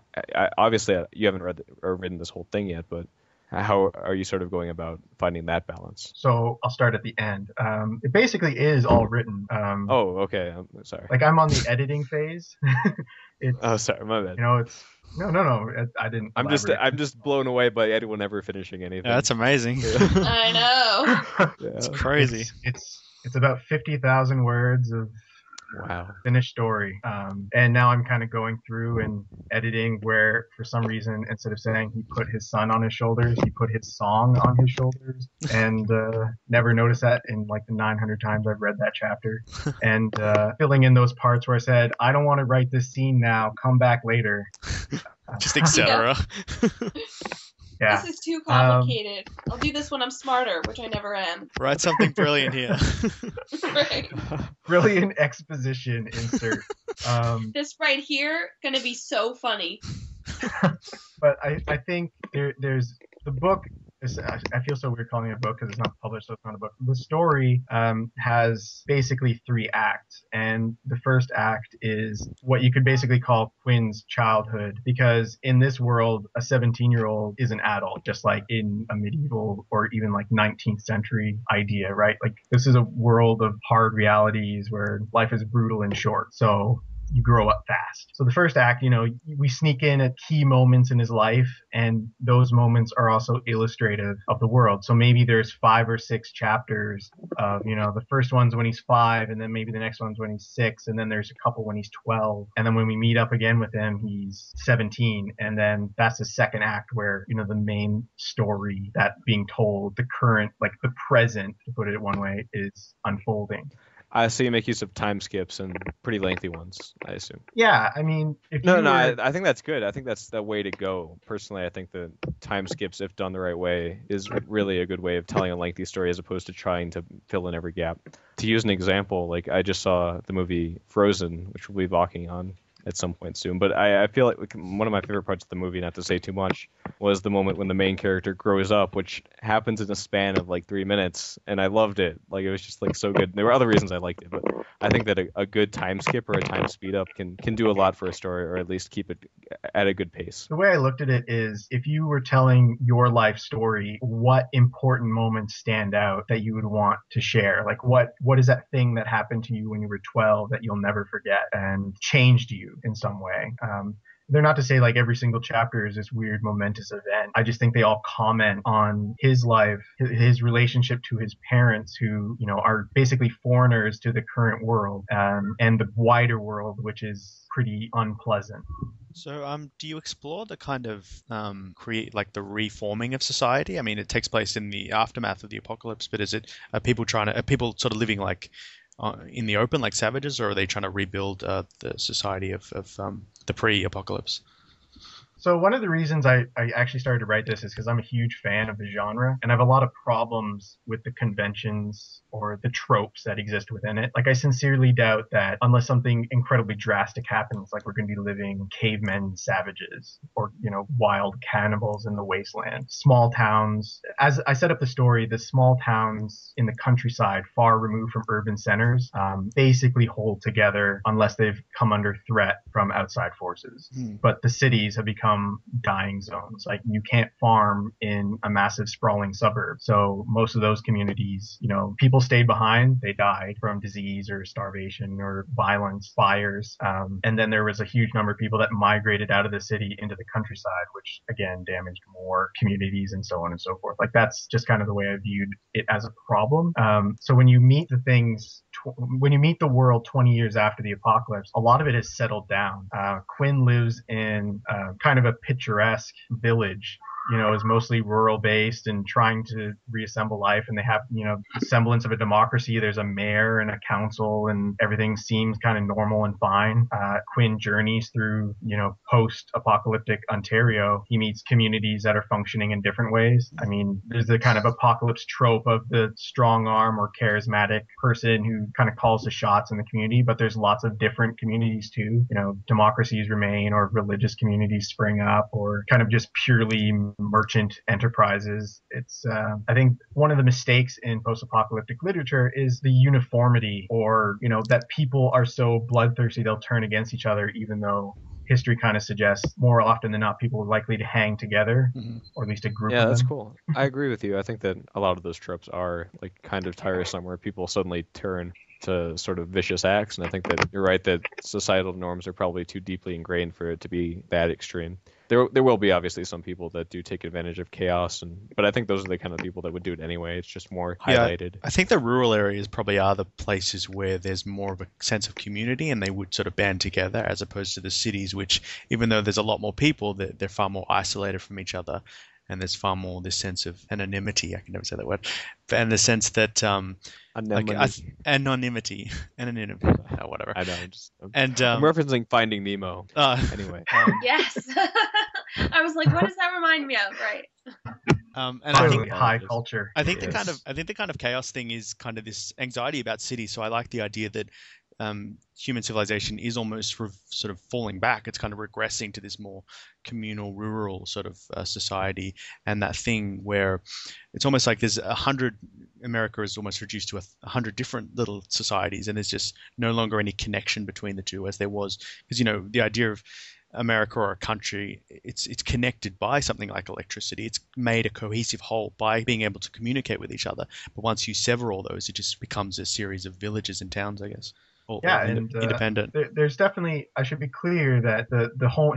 obviously you haven't read or written this whole thing yet, but how are you sort of going about finding that balance? So I'll start at the end. It basically is all written. Oh, okay. I'm sorry. Like I'm on the editing phase. Oh, sorry, my bad. It's no. I didn't. I'm just blown away by anyone ever finishing anything. Yeah, that's amazing. I know. Yeah. It's crazy. It's about 50,000 words of finished story. And now I'm kind of going through and editing where, for some reason, instead of saying he put his son on his shoulders, he put his song on his shoulders. And never noticed that in like the 900 times I've read that chapter. And filling in those parts where I said, I don't want to write this scene now, come back later. Just etc. Yeah. This is too complicated. I'll do this when I'm smarter, which I never am. Write something brilliant here. Right. Brilliant exposition insert. This right here gonna be so funny. But I think there's the book. I feel so weird calling it a book because it's not published, so it's not a book. The story has basically 3 acts, and the first act is what you could basically call Quinn's childhood, because in this world, a 17-year-old is an adult, just like in a medieval or even like 19th century idea, right? Like this is a world of hard realities where life is brutal and short. So you grow up fast. So the first act, we sneak in at key moments in his life, and those moments are also illustrative of the world. So maybe there's 5 or 6 chapters of, the first one's when he's 5, and then maybe the next one's when he's 6, and then there's a couple when he's 12. And then when we meet up again with him, he's 17. And then that's the second act where, the main story that being told, the current, like the present, to put it one way, is unfolding. I see you make use of time skips and pretty lengthy ones, I assume. Yeah, I mean, I think that's good. I think that's the way to go. Personally, I think the time skips, if done the right way, is really a good way of telling a lengthy story as opposed to trying to fill in every gap. To use an example, like I just saw the movie Frozen, which we'll be talking on at some point soon. But I feel like one of my favorite parts of the movie, not to say too much, was the moment when the main character grows up, which happens in a span of like 3 minutes, and I loved it. Like it was just like so good. There were other reasons I liked it, but I think that a good time skip or a time speed up can do a lot for a story, or at least keep it at a good pace. The way I looked at it is, if you were telling your life story, what important moments stand out that you would want to share? Like what is that thing that happened to you when you were 12 that you'll never forget and changed you in some way? They're not to say like every single chapter is this weird momentous event. I just think they all comment on his life, his relationship to his parents, who, are basically foreigners to the current world, and the wider world, which is pretty unpleasant. So, do you explore the kind of create like the reforming of society? I mean, it takes place in the aftermath of the apocalypse, but are people sort of living like in the open like savages, or are they trying to rebuild the society of the pre-apocalypse? So one of the reasons I actually started to write this is because I'm a huge fan of the genre, and I have a lot of problems with the conventions or the tropes that exist within it. Like, I sincerely doubt that unless something incredibly drastic happens, like we're going to be living cavemen savages or, wild cannibals in the wasteland. Small towns, as I set up the story, the small towns in the countryside, far removed from urban centers, basically hold together unless they've come under threat from outside forces. But the cities have become dying zones. Like, you can't farm in a massive sprawling suburb. So most of those communities, people stayed behind. They died from disease or starvation or violence, fires. And then there was a huge number of people that migrated out of the city into the countryside, which again damaged more communities and so on and so forth. Like, that's just kind of the way I viewed it as a problem. So when you meet when you meet the world 20 years after the apocalypse, a lot of it has settled down. Quinn lives in kind of a picturesque village, is mostly rural based and trying to reassemble life. And they have, semblance of a democracy. There's a mayor and a council, and everything seems kind of normal and fine. Quinn journeys through, post-apocalyptic Ontario. He meets communities that are functioning in different ways. I mean, there's the kind of apocalypse trope of the strong arm or charismatic person who kind of calls the shots in the community, but there's lots of different communities too. Democracies remain, or religious communities spring up, or kind of just purely merchant enterprises. It's I think one of the mistakes in post-apocalyptic literature is the uniformity, or that people are so bloodthirsty they'll turn against each other, even though history kind of suggests more often than not people are likely to hang together, or at least a group of them. Yeah, that's cool. I agree with you. I think that a lot of those tropes are like kind of tiresome, where people suddenly turn to sort of vicious acts, and I think that you're right that societal norms are probably too deeply ingrained for it to be that extreme. There will be obviously some people that do take advantage of chaos, but I think those are the kind of people that would do it anyway. It's just more highlighted. I think the rural areas probably are the places where there's more of a sense of community, and they would sort of band together, as opposed to the cities, which, even though there's a lot more people, they're far more isolated from each other. And there's far more this sense of anonymity. I can never say that word. And the sense that anonymity, whatever. I know. I'm referencing Finding Nemo. Anyway. Yes. I was like, what does that remind me of? Right. And I think high culture. I think the kind of chaos thing is kind of this anxiety about cities. So I like the idea that human civilization is almost sort of falling back. It's kind of regressing to this more communal, rural sort of society, and that thing where it's almost like there's 100. America is almost reduced to 100 different little societies, and there's just no longer any connection between the two as there was. Because the idea of America or a country, it's connected by something like electricity. It's made a cohesive whole by being able to communicate with each other. But once you sever all those, it just becomes a series of villages and towns, I guess. or Yeah, and independent. there's definitely, I should be clear that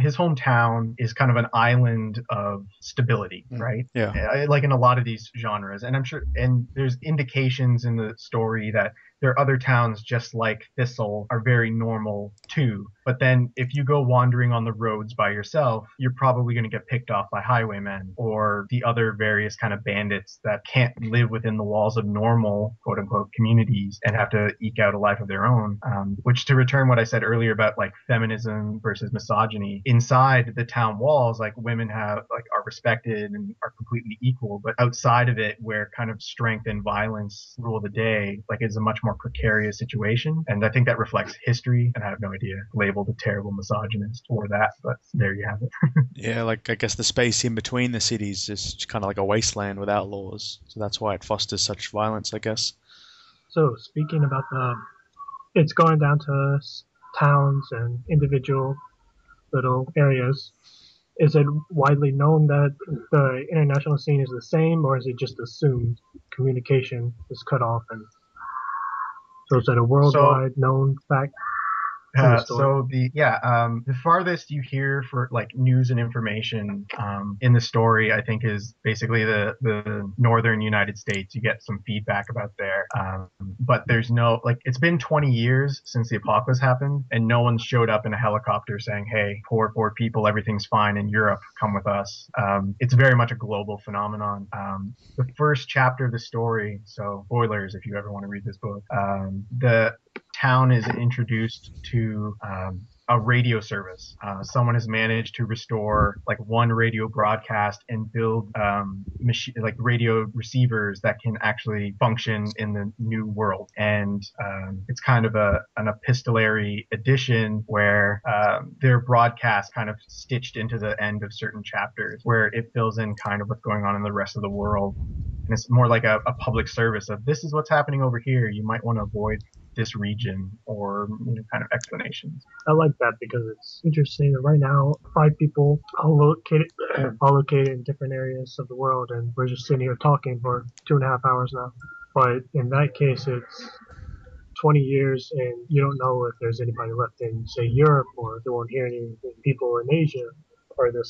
his hometown is kind of an island of stability, right? Yeah. Like in a lot of these genres, and I'm sure, and there's indications in the story that there are other towns just like Thistle are very normal too. But then if you go wandering on the roads by yourself, you're probably going to get picked off by highwaymen or the other various kind of bandits that can't live within the walls of normal, quote unquote, communities and have to eke out a life of their own. Which, to return what I said earlier about like feminism versus misogyny, inside the town walls, like women are respected and are completely equal. But outside of it, where kind of strength and violence rule the day, like it's a much more precarious situation. And I think that reflects history. And I have no idea, labeled a terrible misogynist or that, but there you have it. Yeah, like I guess the space in between the cities is kind of like a wasteland without laws. So that's why it fosters such violence, I guess. So speaking about it's going down to towns and individual little areas. Is it widely known that the international scene is the same, or is it just assumed communication is cut off? And so is it a worldwide known fact? The farthest you hear for like news and information in the story, I think, is basically the northern United States. You get some feedback about there, but there's no, like, it's been 20 years since the apocalypse happened, and no one showed up in a helicopter saying, "Hey, poor people, everything's fine in Europe. Come with us." It's very much a global phenomenon. The first chapter of the story, so spoilers if you ever want to read this book, the town is introduced to a radio service. Someone has managed to restore like one radio broadcast and build like radio receivers that can actually function in the new world. And it's kind of an epistolary edition where their broadcast kind of stitched into the end of certain chapters, where it fills in kind of what's going on in the rest of the world. And it's more like a public service of, this is what's happening over here. You might want to avoid this region, or kind of explanations. I like that because it's interesting that right now 5 people all located in different areas of the world, and we're just sitting here talking for 2.5 hours now. But in that case, it's 20 years, and you don't know if there's anybody left in, say, Europe, or they won't hear any people in Asia or the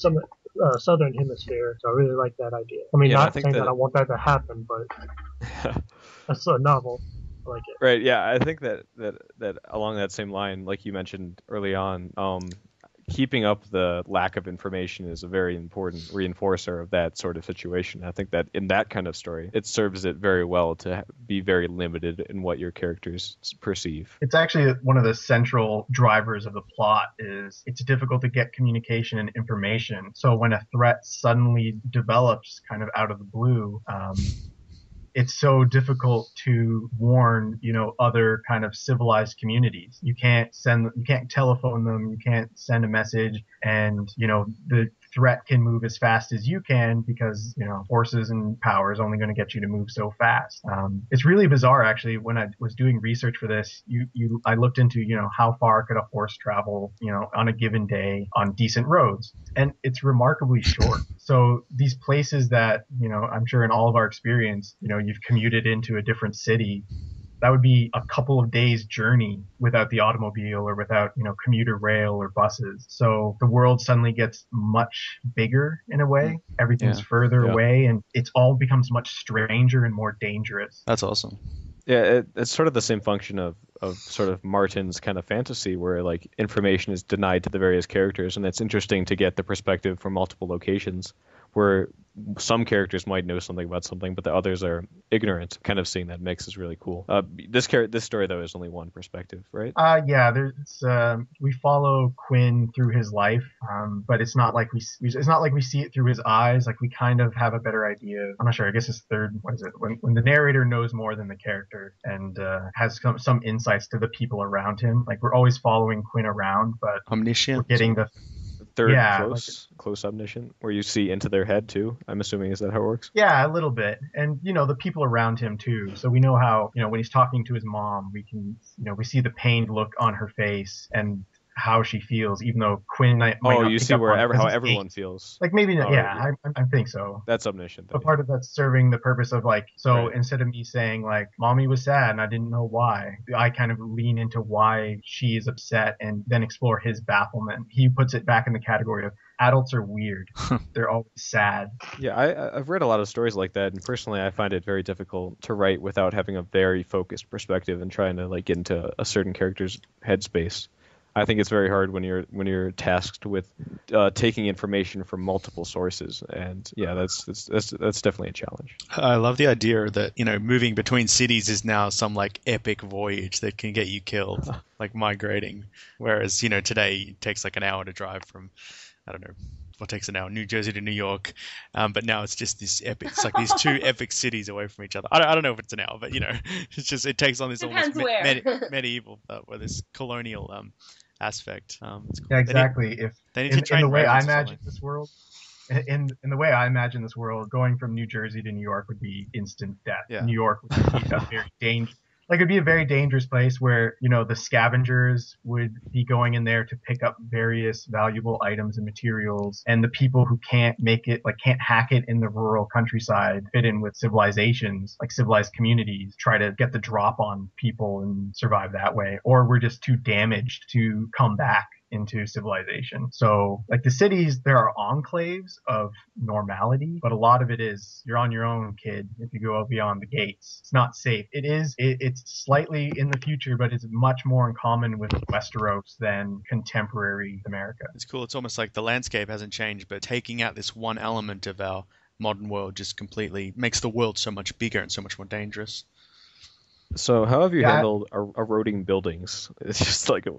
southern hemisphere. So I really like that idea. I mean, not saying that I want that to happen, but that's a novel. I like it. Right. Yeah, I think that along that same line, like you mentioned early on, keeping up the lack of information is a very important reinforcer of that sort of situation. I think that in that kind of story, it serves it very well to be very limited in what your characters perceive. It's actually one of the central drivers of the plot. Is it's difficult to get communication and information. So when a threat suddenly develops kind of out of the blue, it's so difficult to warn, other kind of civilized communities. You can't telephone them, you can't send a message, and, the threat can move as fast as you can because, forces and power is only going to get you to move so fast. It's really bizarre, actually. When I was doing research for this, I looked into, how far could a horse travel, on a given day on decent roads, and it's remarkably short. So these places that, I'm sure in all of our experience, you've commuted into a different city, that would be a couple of days journey without the automobile or without, commuter rail or buses. So the world suddenly gets much bigger in a way. Everything's further away, and it's all becomes much stranger and more dangerous. That's awesome. Yeah, it's sort of the same function of sort of Martin's kind of fantasy, where like information is denied to the various characters, and it's interesting to get the perspective from multiple locations, where some characters might know something about something, but the others are ignorant. Kind of seeing that mix is really cool. This story though is only one perspective, right? We follow Quinn through his life, but it's not like we see it through his eyes. Like, we kind of have a better idea. I'm not sure. I guess it's when the narrator knows more than the character and has some insights to the people around him. Like, we're always following Quinn around, but omniscient. We're getting the third close omniscient, where you see into their head too. I'm assuming, is that how it works? Yeah, a little bit. And the people around him too. So we know how, when he's talking to his mom, we can, we see the pained look on her face, and how she feels, even though Quinn might Oh, not you pick see up where on it because how he's everyone eight. feels. Like maybe not, Oh, yeah, I think so. That's omniscient. But part of that's serving the purpose of like, so Right. instead of me saying like, mommy was sad and I didn't know why, I kind of lean into why she is upset and then explore his bafflement. He puts it back in the category of adults are weird. They're always sad. Yeah, I've read a lot of stories like that, and personally, I find it very difficult to write without having a very focused perspective and trying to like get into a certain character's headspace. I think it's very hard when you're tasked with taking information from multiple sources, and yeah, that's definitely a challenge. I love the idea that, moving between cities is now some like epic voyage that can get you killed, like migrating. Whereas, today it takes like an hour to drive from, I don't know, what takes an hour, New Jersey to New York. But now it's just this epic, it's like these two epic cities away from each other. I don't know if it's an hour, but it's just, it takes on this Depends almost where. medieval, or this colonial aspect. It's cool. Yeah, exactly. They need In to train the way I ravens or imagine something. this world, in the way I imagine this world, going from New Jersey to New York would be instant death. Yeah. New York would be a very it'd be a very dangerous place where, the scavengers would be going in there to pick up various valuable items and materials, and the people who can't make it, like can't hack it in the rural countryside, fit in with civilizations, like civilized communities, try to get the drop on people and survive that way, or we're just too damaged to come back into civilization. So like the cities, there are enclaves of normality, but a lot of it is you're on your own, kid. If you go beyond the gates, it's not safe. It's slightly in the future, but it's much more in common with Westeros than contemporary America. It's cool. It's almost like the landscape hasn't changed, but taking out this one element of our modern world just completely makes the world so much bigger and so much more dangerous. So how have you handled eroding buildings? It's just like a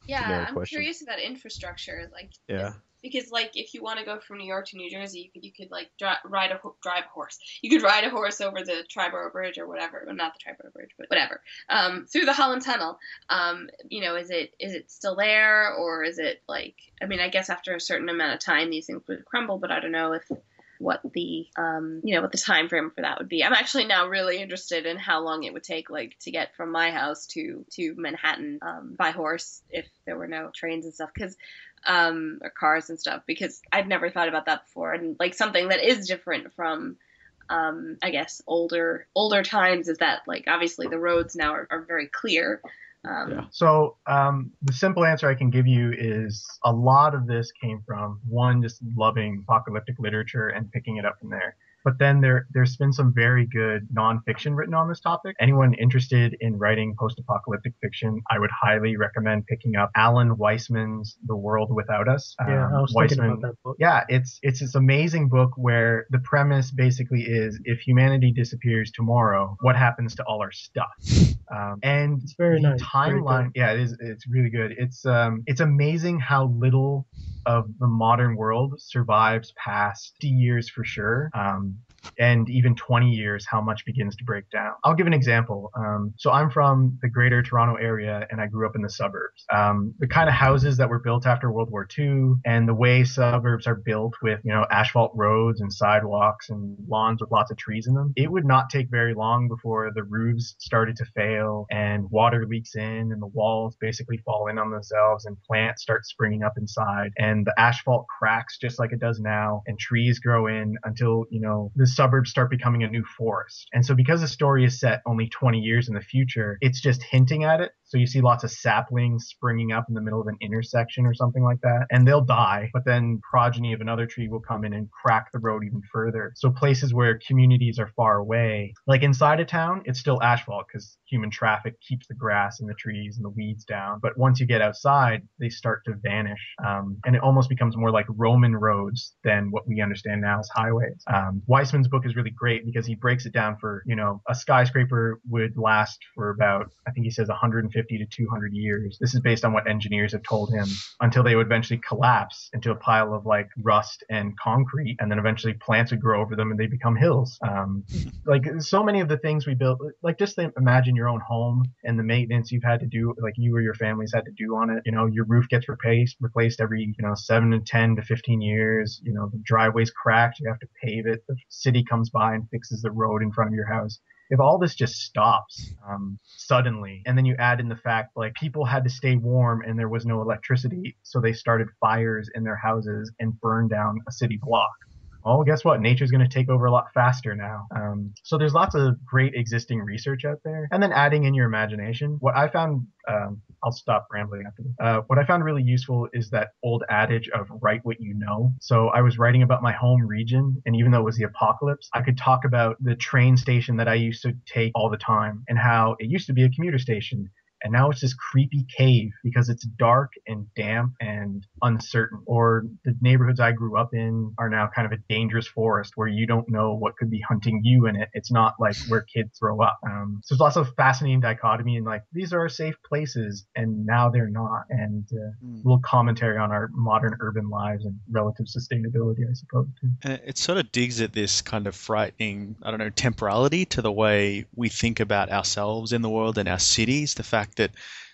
generic I'm question. curious about infrastructure, Yeah. because like if you want to go from New York to New Jersey, you could like drive a horse. You could ride a horse over the Triborough Bridge or whatever, well, not the Triborough Bridge, but whatever, through the Holland Tunnel. Is it still there, or is it like? I mean, I guess after a certain amount of time, these things would crumble, but I don't know what the time frame for that would be. I'm actually now really interested in how long it would take like to get from my house to Manhattan by horse if there were no trains and stuff, because or cars and stuff, because I'd never thought about that before. And like something that is different from I guess older times is that like obviously the roads now are very clear. So the simple answer I can give you is a lot of this came from one, just loving apocalyptic literature and picking it up from there. But then there's been some very good nonfiction written on this topic. Anyone interested in writing post-apocalyptic fiction, I would highly recommend picking up Alan Weisman's The World Without Us. Yeah, I was thinking about that book. Yeah, it's this amazing book where the premise basically is if humanity disappears tomorrow, what happens to all our stuff? And it's very nice. Timeline, yeah, it is. It's really good. It's amazing how little of the modern world survives past 50 years for sure. And even 20 years, how much begins to break down. I'll give an example. So I'm from the greater Toronto area and I grew up in the suburbs. The kind of houses that were built after World War II and the way suburbs are built with, asphalt roads and sidewalks and lawns with lots of trees in them, it would not take very long before the roofs started to fail and water leaks in and the walls basically fall in on themselves and plants start springing up inside and the asphalt cracks just like it does now and trees grow in until, the suburbs start becoming a new forest. And so because the story is set only 20 years in the future, it's just hinting at it. So you see lots of saplings springing up in the middle of an intersection or something like that, and they'll die, but then progeny of another tree will come in and crack the road even further. So places where communities are far away, like inside a town, it's still asphalt because human traffic keeps the grass and the trees and the weeds down. But once you get outside, they start to vanish. And it almost becomes more like Roman roads than what we understand now as highways. Weisman's book is really great because he breaks it down for, a skyscraper would last for about, I think he says 150 to 200 years. This is based on what engineers have told him, until they would eventually collapse into a pile of like rust and concrete. And then eventually plants would grow over them and they become hills. Like so many of the things we built, like just imagine your own home and the maintenance you've had to do, like you or your family's had to do on it. Your roof gets replaced every, 7 to 10 to 15 years. The driveway's cracked. You have to pave it. The city city comes by and fixes the road in front of your house. If all this just stops suddenly, and then you add in the fact like people had to stay warm and there was no electricity, so they started fires in their houses and burned down a city block. Well, guess what? Nature's going to take over a lot faster now. So there's lots of great existing research out there. And then adding in your imagination. What I found, I'll stop rambling after this. What I found really useful is that old adage of write what you know. So I was writing about my home region, and even though it was the apocalypse, I could talk about the train station that I used to take all the time and how it used to be a commuter station. And now it's this creepy cave because it's dark and damp and uncertain. Or the neighborhoods I grew up in are now kind of a dangerous forest where you don't know what could be hunting you in it. It's not like where kids grow up. So there's lots of fascinating dichotomy and like these are our safe places and now they're not. And a little commentary on our modern urban lives and relative sustainability, I suppose, too. And it sort of digs at this kind of frightening, I don't know, temporality to the way we think about ourselves in the world and our cities. The fact that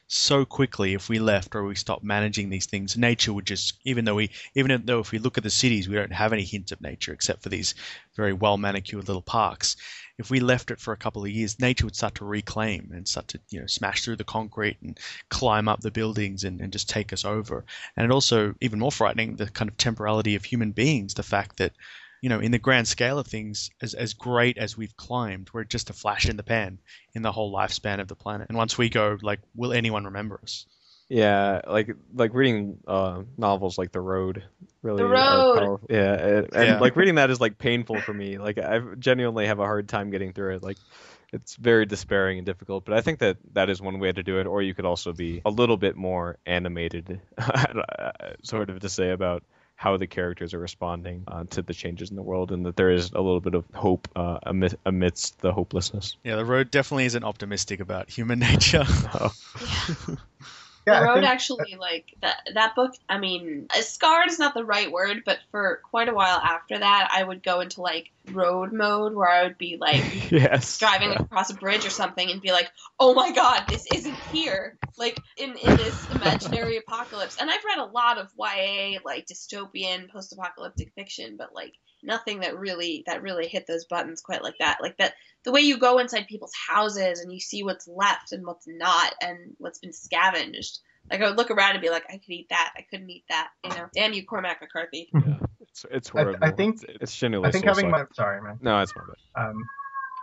so quickly, if we left or we stopped managing these things, nature would just, even though if we look at the cities, we don't have any hints of nature except for these very well manicured little parks. If we left it for a couple of years, nature would start to reclaim and start to, smash through the concrete and climb up the buildings and just take us over. And it also, even more frightening, the kind of temporality of human beings, the fact that, in the grand scale of things, as great as we've climbed, we're just a flash in the pan in the whole lifespan of the planet. And once we go, will anyone remember us? Yeah, like reading novels like The Road really The are Road. powerful. Yeah, and reading that is painful for me. I genuinely have a hard time getting through it. It's very despairing and difficult, but I think that is one way to do it. Or you could also be a little bit more animated, sort of to say about how the characters are responding to the changes in the world, and that there is a little bit of hope amidst the hopelessness. Yeah, The Road definitely isn't optimistic about human nature. No. The Road actually, that book, I mean, scarred is not the right word, but for quite a while after that, I would go into, road mode where I would be, yes, driving across a bridge or something and be like, oh my god, this isn't here, in this imaginary apocalypse. And I've read a lot of YA, dystopian, post-apocalyptic fiction, but, nothing that really hit those buttons quite like that. The way you go inside people's houses and you see what's left and what's not and what's been scavenged. I would look around and be like, I could eat that. I couldn't eat that. Damn you, Cormac McCarthy. Yeah, it's horrible. I think it's genuinely. I think having my sorry, man. No, it's my bad.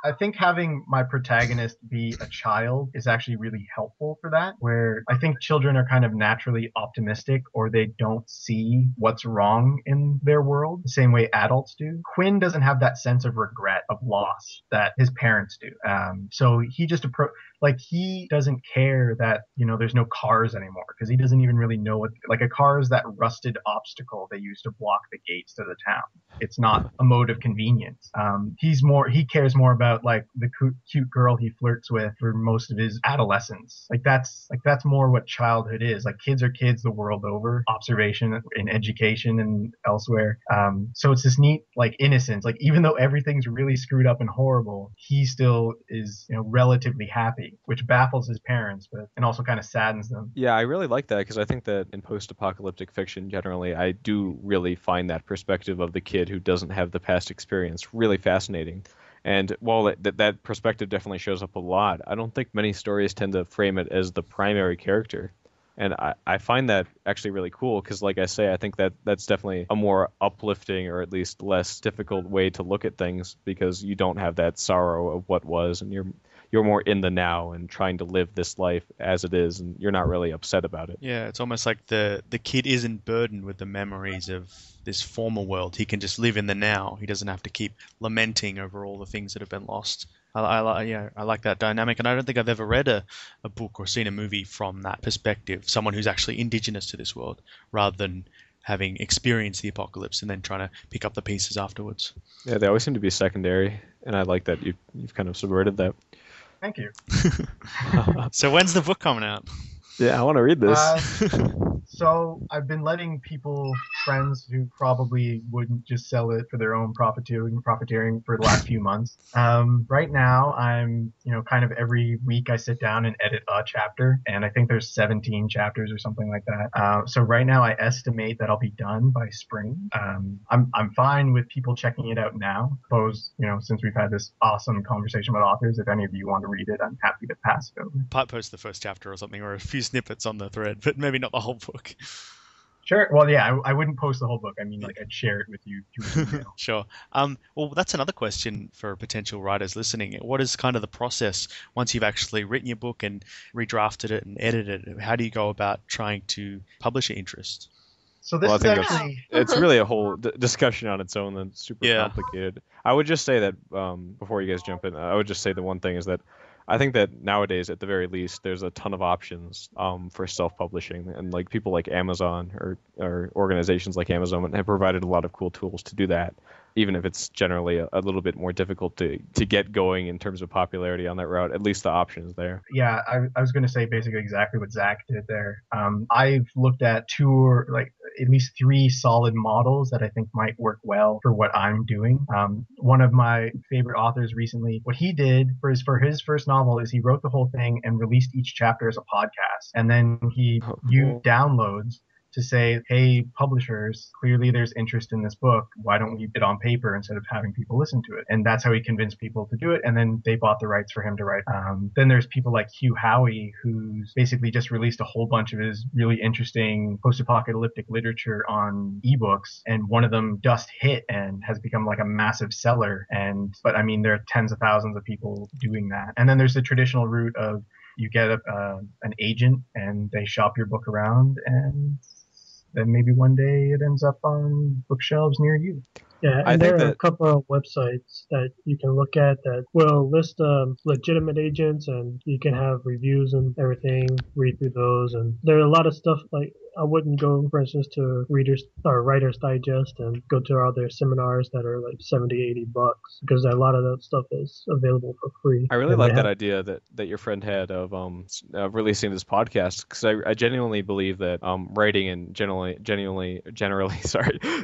I think having my protagonist be a child is actually really helpful for that, where I think children are kind of naturally optimistic or they don't see what's wrong in their world the same way adults do. Quinn doesn't have that sense of regret, of loss that his parents do. So he just he doesn't care that, there's no cars anymore because he doesn't even really know a car is that rusted obstacle they use to block the gates to the town. It's not a mode of convenience. He cares more about the cute girl he flirts with for most of his adolescence. That's more what childhood is. Kids are kids the world over, observation in education and elsewhere. So it's this neat innocence. Even though everything's really screwed up and horrible, he still is relatively happy, which baffles his parents, and also kind of saddens them. Yeah, I really like that because I think that in post-apocalyptic fiction generally, I do really find that perspective of the kid who doesn't have the past experience really fascinating. And while that perspective definitely shows up a lot, I don't think many stories tend to frame it as the primary character. And I find that actually really cool because, like I say, I think that's definitely a more uplifting or at least less difficult way to look at things because you don't have that sorrow of what was and you're more in the now and trying to live this life as it is and you're not really upset about it. Yeah, it's almost like the kid isn't burdened with the memories of this former world. He can just live in the now. He doesn't have to keep lamenting over all the things that have been lost. I like that dynamic, and I don't think I've ever read a book or seen a movie from that perspective, someone who's actually indigenous to this world, rather than having experienced the apocalypse and then trying to pick up the pieces afterwards. Yeah, they always seem to be secondary, and I like that you've kind of subverted that. Thank you. So when's the book coming out? Yeah, I want to read this. So I've been letting friends who probably wouldn't just sell it for their own profiteering for the last few months. Right now I'm, kind of every week I sit down and edit a chapter, and I think there's 17 chapters or something like that. So right now I estimate that I'll be done by spring. I'm fine with people checking it out now. Suppose, since we've had this awesome conversation about authors, if any of you want to read it, I'm happy to pass it over. Might post the first chapter or something, or a few snippets on the thread, but maybe not the whole book. Sure. Well, yeah, I wouldn't post the whole book. I mean, like, I'd share it with you through email. Sure. Well, that's another question for potential writers listening. What is kind of the process once you've actually written your book and redrafted it and edited it? How do you go about trying to publish your interest? So this is actually... It's really a whole discussion on its own that's super complicated. I would just say that, before you guys jump in, I would just say the one thing is that I think that nowadays, at the very least, there's a ton of options for self-publishing, and like people like Amazon or organizations like Amazon have provided a lot of cool tools to do that, even if it's generally a little bit more difficult to get going in terms of popularity on that route. At least the option is there. Yeah, I was going to say basically exactly what Zach did there. I've looked at at least 3 solid models that I think might work well for what I'm doing. One of my favorite authors recently, what he did for his first novel is he wrote the whole thing and released each chapter as a podcast. And then he used downloads to say, hey, publishers, clearly there's interest in this book. Why don't we put it on paper instead of having people listen to it? And that's how he convinced people to do it. And then they bought the rights for him to write. Then there's people like Hugh Howey, who's basically just released a whole bunch of his really interesting post-apocalyptic literature on ebooks. And one of them just hit and has become like a massive seller. But I mean, there are tens of thousands of people doing that. And then there's the traditional route of you get an agent and they shop your book around, and then maybe one day it ends up on bookshelves near you. Yeah, and there are a couple of websites that you can look at that will list legitimate agents, and you can have reviews and everything, read through those. And there are a lot of stuff, like I wouldn't go, for instance, to Readers or Writer's Digest and go to all their seminars that are like $70-$80, because a lot of that stuff is available for free. I really like that idea that your friend had of releasing this podcast, because I genuinely believe that writing and generally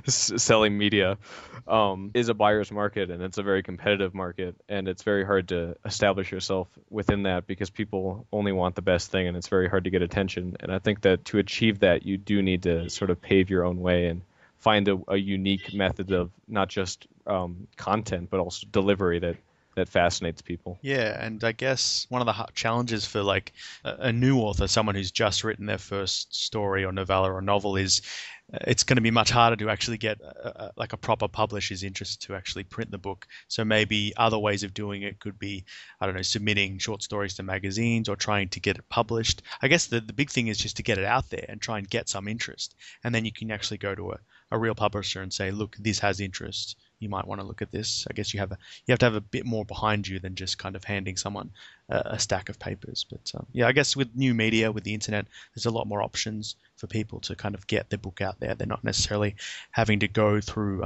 selling media is a buyer's market, and it's a very competitive market, and it's very hard to establish yourself within that because people only want the best thing, and it's very hard to get attention. And I think that to achieve that, you do need to sort of pave your own way and find a unique method of not just content, but also delivery that fascinates people. Yeah, and I guess one of the challenges for like a new author, someone who's just written their first story or novella or novel, is it's going to be much harder to actually get a proper publisher's interest to actually print the book. So maybe other ways of doing it could be, I don't know, submitting short stories to magazines or trying to get it published. I guess the big thing is just to get it out there and try and get some interest. And then you can actually go to a real publisher and say, look, this has interest. You might want to look at this. I guess you have to have a bit more behind you than just kind of handing someone a stack of papers. But yeah, I guess with new media, with the internet, there's a lot more options for people to kind of get their book out there. They're not necessarily having to go through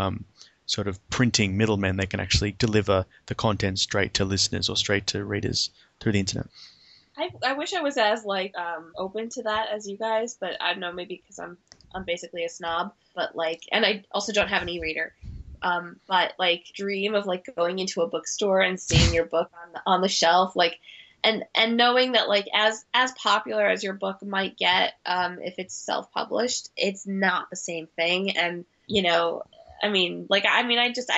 sort of printing middlemen. They can actually deliver the content straight to listeners or straight to readers through the internet. I wish I was as open to that as you guys, but I don't know, maybe because I'm basically a snob, but and I also don't have an e-reader. But dream of going into a bookstore and seeing your book on the shelf, and knowing that as popular as your book might get, if it's self-published, it's not the same thing. And I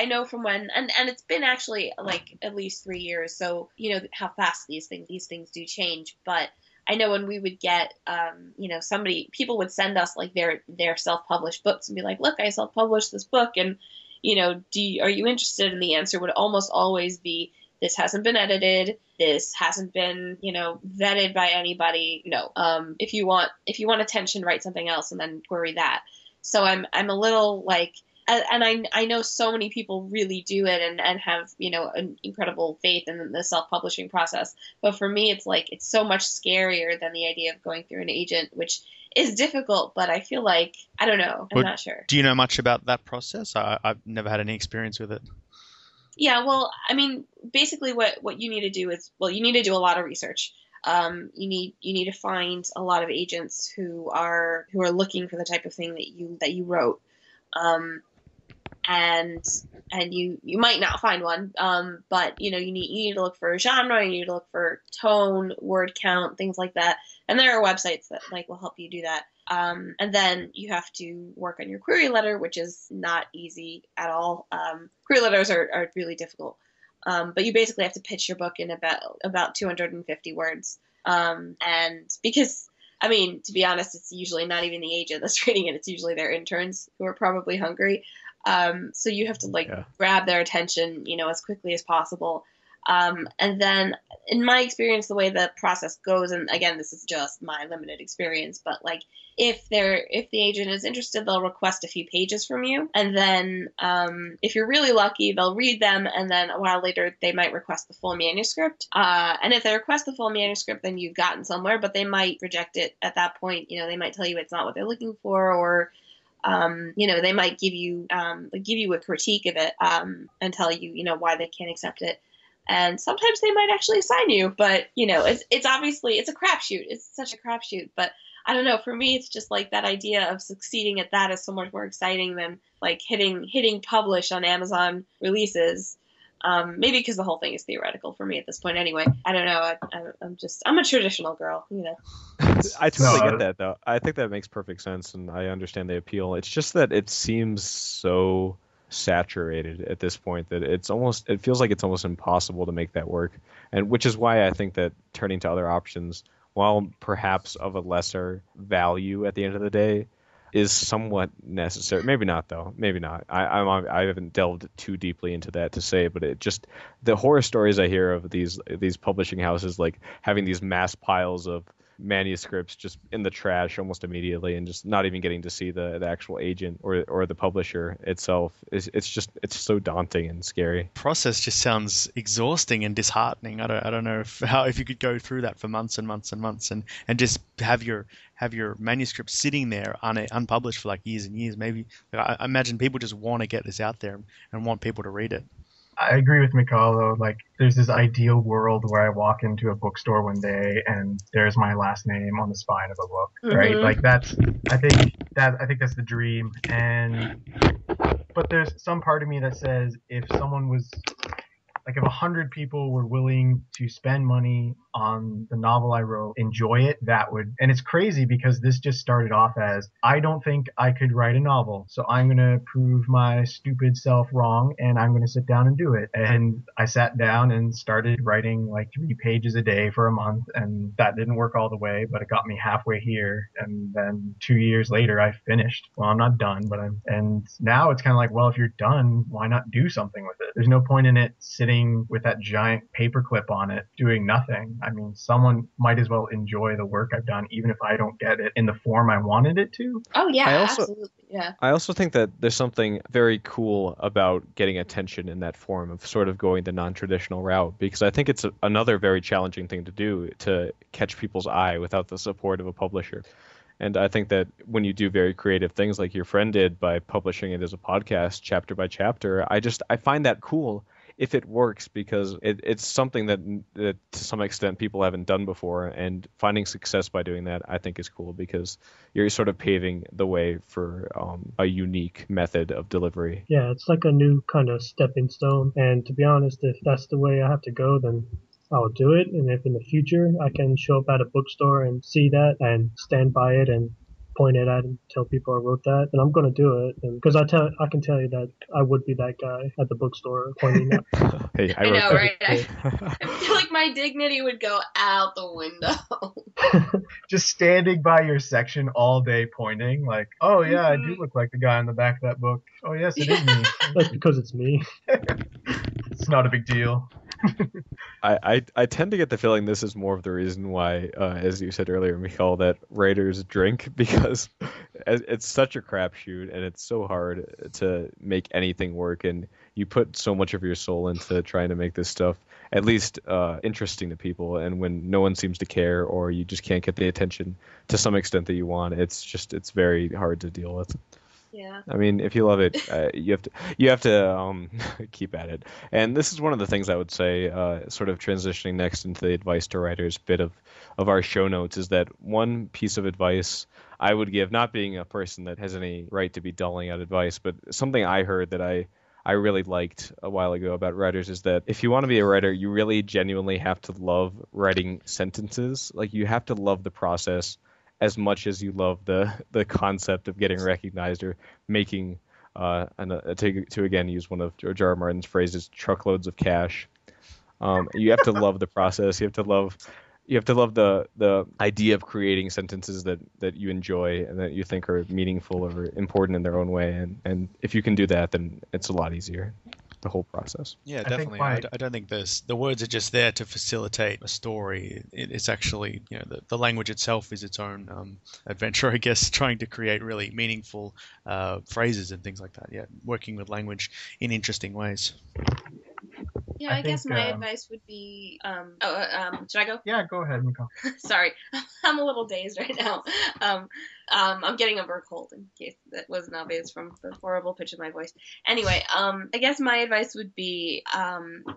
know from when, and it's been actually at least 3 years, so how fast these things do change. But I know when we would get, people would send us their self-published books and be like, look, I self-published this book, and are you interested? And the answer would almost always be, this hasn't been edited. This hasn't been, vetted by anybody. No. If you want attention, write something else and then query that. So I'm a little and I know so many people really do it and have, an incredible faith in the self-publishing process. But for me, it's so much scarier than the idea of going through an agent, which is difficult, but I feel I don't know. I'm not sure. Do you know much about that process? I've never had any experience with it. Yeah, well, basically what you need to do is, you need to do a lot of research. You need to find a lot of agents who are looking for the type of thing that you wrote. And you might not find one, but you need to look for genre, you need to look for tone, word count, things like that. And there are websites that like will help you do that. And then you have to work on your query letter, which is not easy at all. Query letters are really difficult. But you basically have to pitch your book in about 250 words. And because, I mean, to be honest, it's usually not even the agent that's reading it. It's usually their interns who are probably hungry. So you have to grab their attention, as quickly as possible. And then in my experience, the way the process goes, and again, this is just my limited experience, but like if the agent is interested, they'll request a few pages from you. And then, if you're really lucky, they'll read them. And then a while later, they might request the full manuscript. And if they request the full manuscript, then you've gotten somewhere, but they might reject it at that point. They might tell you it's not what they're looking for, or they might give you a critique of it, and tell you, why they can't accept it. And sometimes they might actually assign you, but it's obviously, it's a crapshoot. It's such a crapshoot. But I don't know. For me, it's just like that idea of succeeding at that is so much more exciting than like hitting publish on Amazon releases. Maybe because the whole thing is theoretical for me at this point. Anyway, I don't know. I'm a traditional girl. I totally get that though. I think that makes perfect sense, and I understand the appeal. It's just that it seems so saturated at this point that it feels like it's almost impossible to make that work, and which is why I think that turning to other options, while perhaps of a lesser value at the end of the day, is somewhat necessary. Maybe not though. Maybe not. I haven't delved too deeply into that to say, but it just, the horror stories I hear of these publishing houses like having these mass piles of manuscripts just in the trash almost immediately, and just not even getting to see the actual agent or the publisher itself, it's so daunting and scary. Process just sounds exhausting and disheartening. I don't know if you could go through that for months and months and months and just have your manuscript sitting there unpublished for like years and years. Maybe I imagine people just want to get this out there and want people to read it. I agree with Michal though. Like, there's this ideal world where I walk into a bookstore one day and there's my last name on the spine of a book, right? Like I think that's the dream. But there's some part of me that says if 100 people were willing to spend money on the novel I wrote, enjoy it, that would, and it's crazy because this just started off as, I don't think I could write a novel, so I'm going to prove my stupid self wrong and I'm going to sit down and do it. And I sat down and started writing like 3 pages a day for a month, and that didn't work all the way, but it got me halfway here. And then 2 years later, I finished. Well, I'm not done, and now it's kind of like, well, if you're done, why not do something with it? There's no point in it sitting with that giant paperclip on it doing nothing. I mean, someone might as well enjoy the work I've done, even if I don't get it in the form I wanted it to. Oh yeah, absolutely. Yeah. I also think that there's something very cool about getting attention in that form of sort of going the non-traditional route, because I think it's another very challenging thing to do, to catch people's eye without the support of a publisher. And I think that when you do very creative things like your friend did by publishing it as a podcast chapter by chapter, I find that cool if it works, because it's something that to some extent people haven't done before, and finding success by doing that I think is cool, because you're sort of paving the way for a unique method of delivery. Yeah, it's like a new kind of stepping stone, and to be honest, if that's the way I have to go, then I'll do it. And if in the future I can show up at a bookstore and see that and stand by it and point it at and tell people I wrote that, and I'm going to do it. And because I can tell you that I would be that guy at the bookstore pointing at. Hey, I know, right? I feel like my dignity would go out the window. Just standing by your section all day pointing, like, oh yeah, I do look like the guy on the back of that book. Oh yes, it is me. That's because it's me. It's not a big deal. I tend to get the feeling this is more of the reason why, as you said earlier, Michal, that writers drink, because it's such a crapshoot and it's so hard to make anything work, and you put so much of your soul into trying to make this stuff at least interesting to people, and when no one seems to care, or you just can't get the attention to some extent that you want, it's very hard to deal with. Yeah. I mean, if you love it, you have to keep at it. And this is one of the things I would say, sort of transitioning next into the advice to writers bit of our show notes, is that one piece of advice I would give, not being a person that has any right to be doling out advice, but something I heard that I really liked a while ago about writers, is that if you want to be a writer, you really genuinely have to love writing sentences. Like, you have to love the process as much as you love the concept of getting recognized or making to again use one of George R. R. Martin's phrases, truckloads of cash. You have to love the process. You have to love the idea of creating sentences that you enjoy and that you think are meaningful or important in their own way. And if you can do that, then it's a lot easier, the whole process. Yeah, I think definitely. I don't think the words are just there to facilitate a story. It's actually, the language itself is its own adventure, I guess, trying to create really meaningful phrases and things like that. Yeah, working with language in interesting ways. Yeah, I guess my advice would be, should I go? Yeah, go ahead, Michal. Sorry, I'm a little dazed right now. I'm getting over a cold, in case that wasn't obvious from the horrible pitch of my voice. Anyway, I guess my advice would be,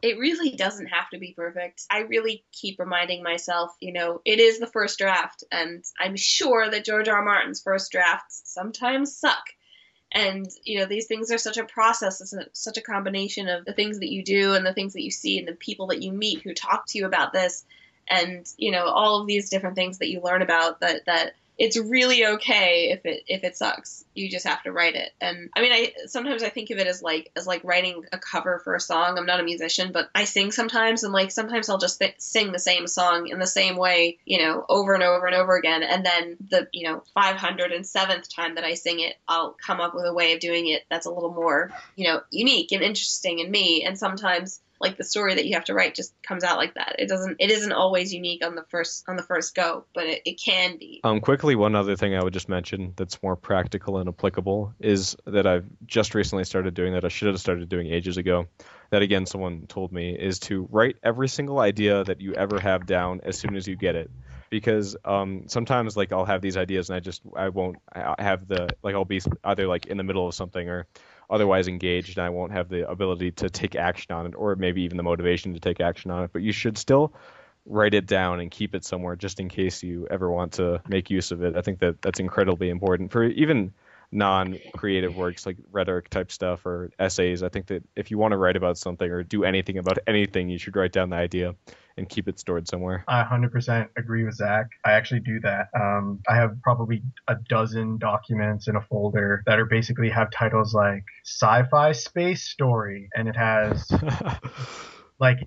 it really doesn't have to be perfect. I really keep reminding myself, it is the first draft, and I'm sure that George R. R. Martin's first drafts sometimes suck. And, these things are such a process. It's such a combination of the things that you do and the things that you see and the people that you meet who talk to you about this. And, all of these different things that you learn about that it's really okay if it sucks. You just have to write it. And I mean, sometimes I think of it as like writing a cover for a song. I'm not a musician, but I sing sometimes, and sometimes I'll just sing the same song in the same way, over and over and over again. And then the 507th time that I sing it, I'll come up with a way of doing it that's a little more unique and interesting in me. And sometimes, like, the story that you have to write just comes out like that. It isn't always unique on the first go, but it can be. Quickly, one other thing I would just mention that's more practical and applicable is that I've just recently started doing, that I should have started doing ages ago. That, again, someone told me, is to write every single idea that you ever have down as soon as you get it. Because sometimes, I'll have these ideas and I'll be either in the middle of something or otherwise engaged, and I won't have the ability to take action on it, or maybe even the motivation to take action on it. But you should still write it down and keep it somewhere just in case you ever want to make use of it. I think that's incredibly important for even non-creative works like rhetoric type stuff or essays. I think that if you want to write about something or do anything about anything, you should write down the idea and keep it stored somewhere. I 100% agree with Zach. I actually do that. I have probably a dozen documents in a folder that basically have titles like sci-fi space story, and it has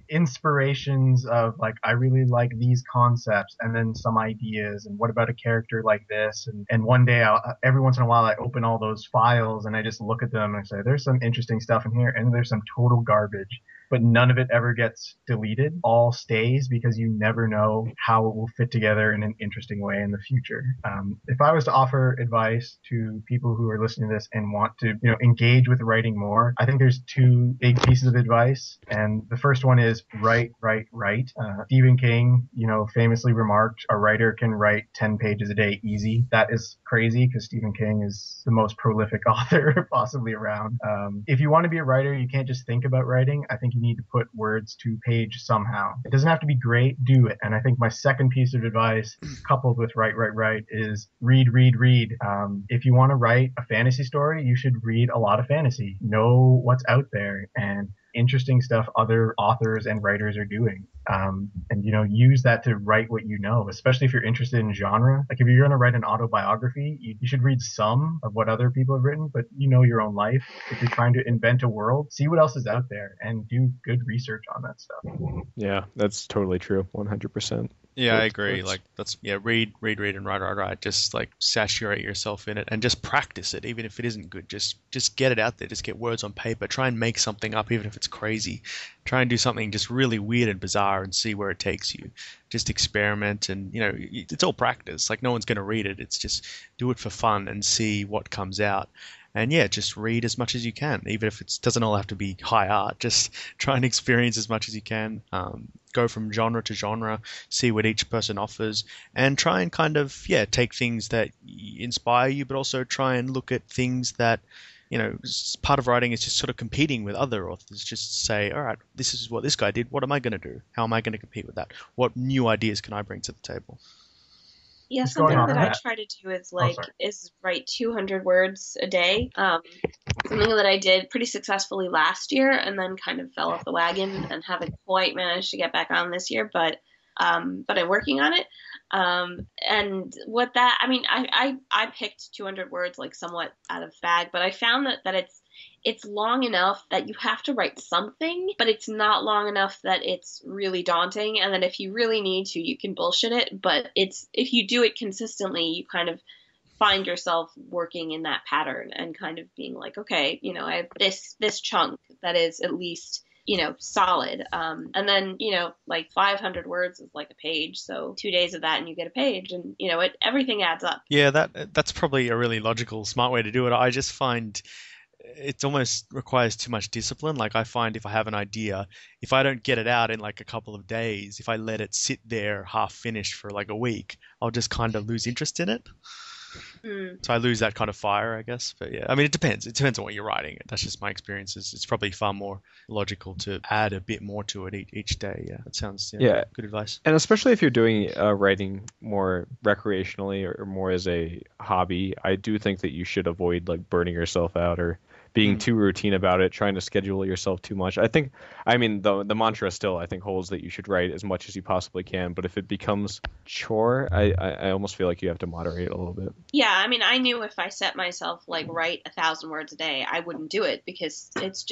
inspirations of I really like these concepts, and then some ideas, and what about a character like this, and one day every once in a while I open all those files and I just look at them and I say, there's some interesting stuff in here, and there's some total garbage. But none of it ever gets deleted. All stays, because you never know how it will fit together in an interesting way in the future. If I was to offer advice to people who are listening to this and want to, engage with writing more, I think there's two big pieces of advice. And the first one is write. Stephen King, famously remarked, a writer can write 10 pages a day easy. That is crazy, because Stephen King is the most prolific author possibly around. If you want to be a writer, you can't just think about writing. I think you need to put words to page somehow. It doesn't have to be great, do it. And I think my second piece of advice, coupled with write, is read. If you want to write a fantasy story, you should read a lot of fantasy. Know what's out there and interesting stuff other authors and writers are doing. And use that to write what you know, especially if you're interested in genre. If you're going to write an autobiography, you should read some of what other people have written, but your own life. If you're trying to invent a world, see what else is out there and do good research on that stuff. Yeah, that's totally true. 100%. Yeah, I agree. Read and write. Just saturate yourself in it and just practice it, even if it isn't good. Just get it out there. Just get words on paper. Try and make something up, even if it's crazy. Try and do something just really weird and bizarre and see where it takes you. Just experiment, and it's all practice. No one's going to read it. It's just do it for fun and see what comes out. And yeah, just read as much as you can, even if it doesn't all have to be high art. Just try and experience as much as you can. Go from genre to genre, see what each person offers, and try and kind of, take things that inspire you, but also try and look at things that, part of writing is just sort of competing with other authors. Just say, all right, this is what this guy did. What am I going to do? How am I going to compete with that? What new ideas can I bring to the table? Yeah, Just going something off that I that- try to do is sorry. is write 200 words a day. Something that I did pretty successfully last year, and then kind of fell off the wagon and haven't quite managed to get back on this year. But I'm working on it. And what that, I mean, I picked 200 words like somewhat out of bag, but I found that it's long enough that you have to write something, but it's not long enough that it's really daunting. And then if you really need to, you can bullshit it. But if you do it consistently, you kind of find yourself working in that pattern and kind of being like, okay, I have this chunk that is at least, solid. And then, like 500 words is like a page. So 2 days of that and you get a page, and, everything adds up. Yeah, that's probably a really logical, smart way to do it. I just find it almost requires too much discipline. Like, I find if I have an idea, if I don't get it out in like a couple of days, if I let it sit there half finished for like a week, I'll just kind of lose interest in it. So I lose that kind of fire, I guess. But yeah, I mean, it depends. It depends on what you're writing. That's just my experiences. It's probably far more logical to add a bit more to it each day. Yeah, that sounds good advice. And especially if you're doing writing more recreationally or more as a hobby, I do think that you should avoid like burning yourself out or being too routine about it, trying to schedule yourself too much. The mantra still, I think, holds that you should write as much as you possibly can. But if it becomes chore, I almost feel like you have to moderate a little bit. Yeah, I mean, I knew if I set myself like write 1,000 words a day, I wouldn't do it because it's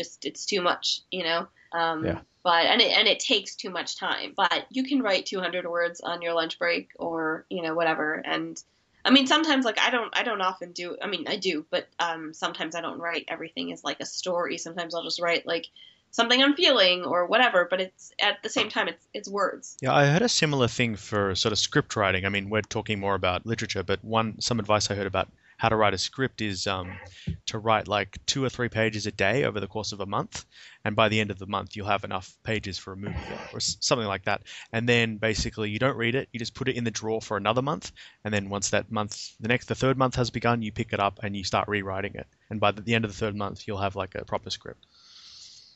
too much, But it takes too much time. But you can write 200 words on your lunch break or whatever. And I mean, sometimes like I don't often do. I mean, I do, but sometimes I don't write everything as like a story. Sometimes I'll just write like something I'm feeling or whatever. But it's at the same time it's words. Yeah, I heard a similar thing for sort of script writing. I mean, we're talking more about literature, but some advice I heard about how to write a script is to write like 2 or 3 pages a day over the course of a month, and by the end of the month you'll have enough pages for a movie or something like that. And then basically you don't read it, you just put it in the drawer for another month, and then once that month, the 3rd month has begun, you pick it up and you start rewriting it, and by the end of the 3rd month you'll have like a proper script.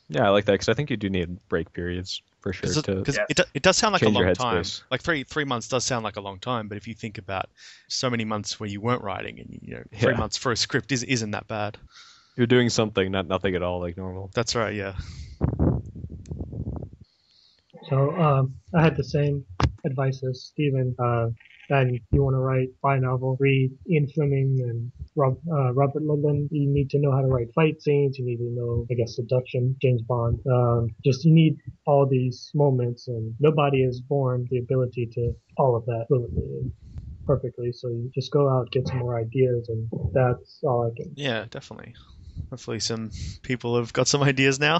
Yeah, I like that because I think you do need break periods for sure. Because it does sound like a change your long time. headspace. Like 3 months does sound like a long time, but if you think about so many months where you weren't writing, and 3 months for a script isn't that bad. You're doing something, not nothing at all, like normal. That's right, yeah. So I had the same advice as Stephen. And you want to write spy novel, read Ian Fleming and Robert Ludlum. You need to know how to write fight scenes. You need to know, I guess, seduction, James Bond. You need all these moments, and nobody is born the ability to all of that fluently and perfectly. So you just go out, get some more ideas, and that's all I can. Yeah, definitely. Hopefully some people have got some ideas now.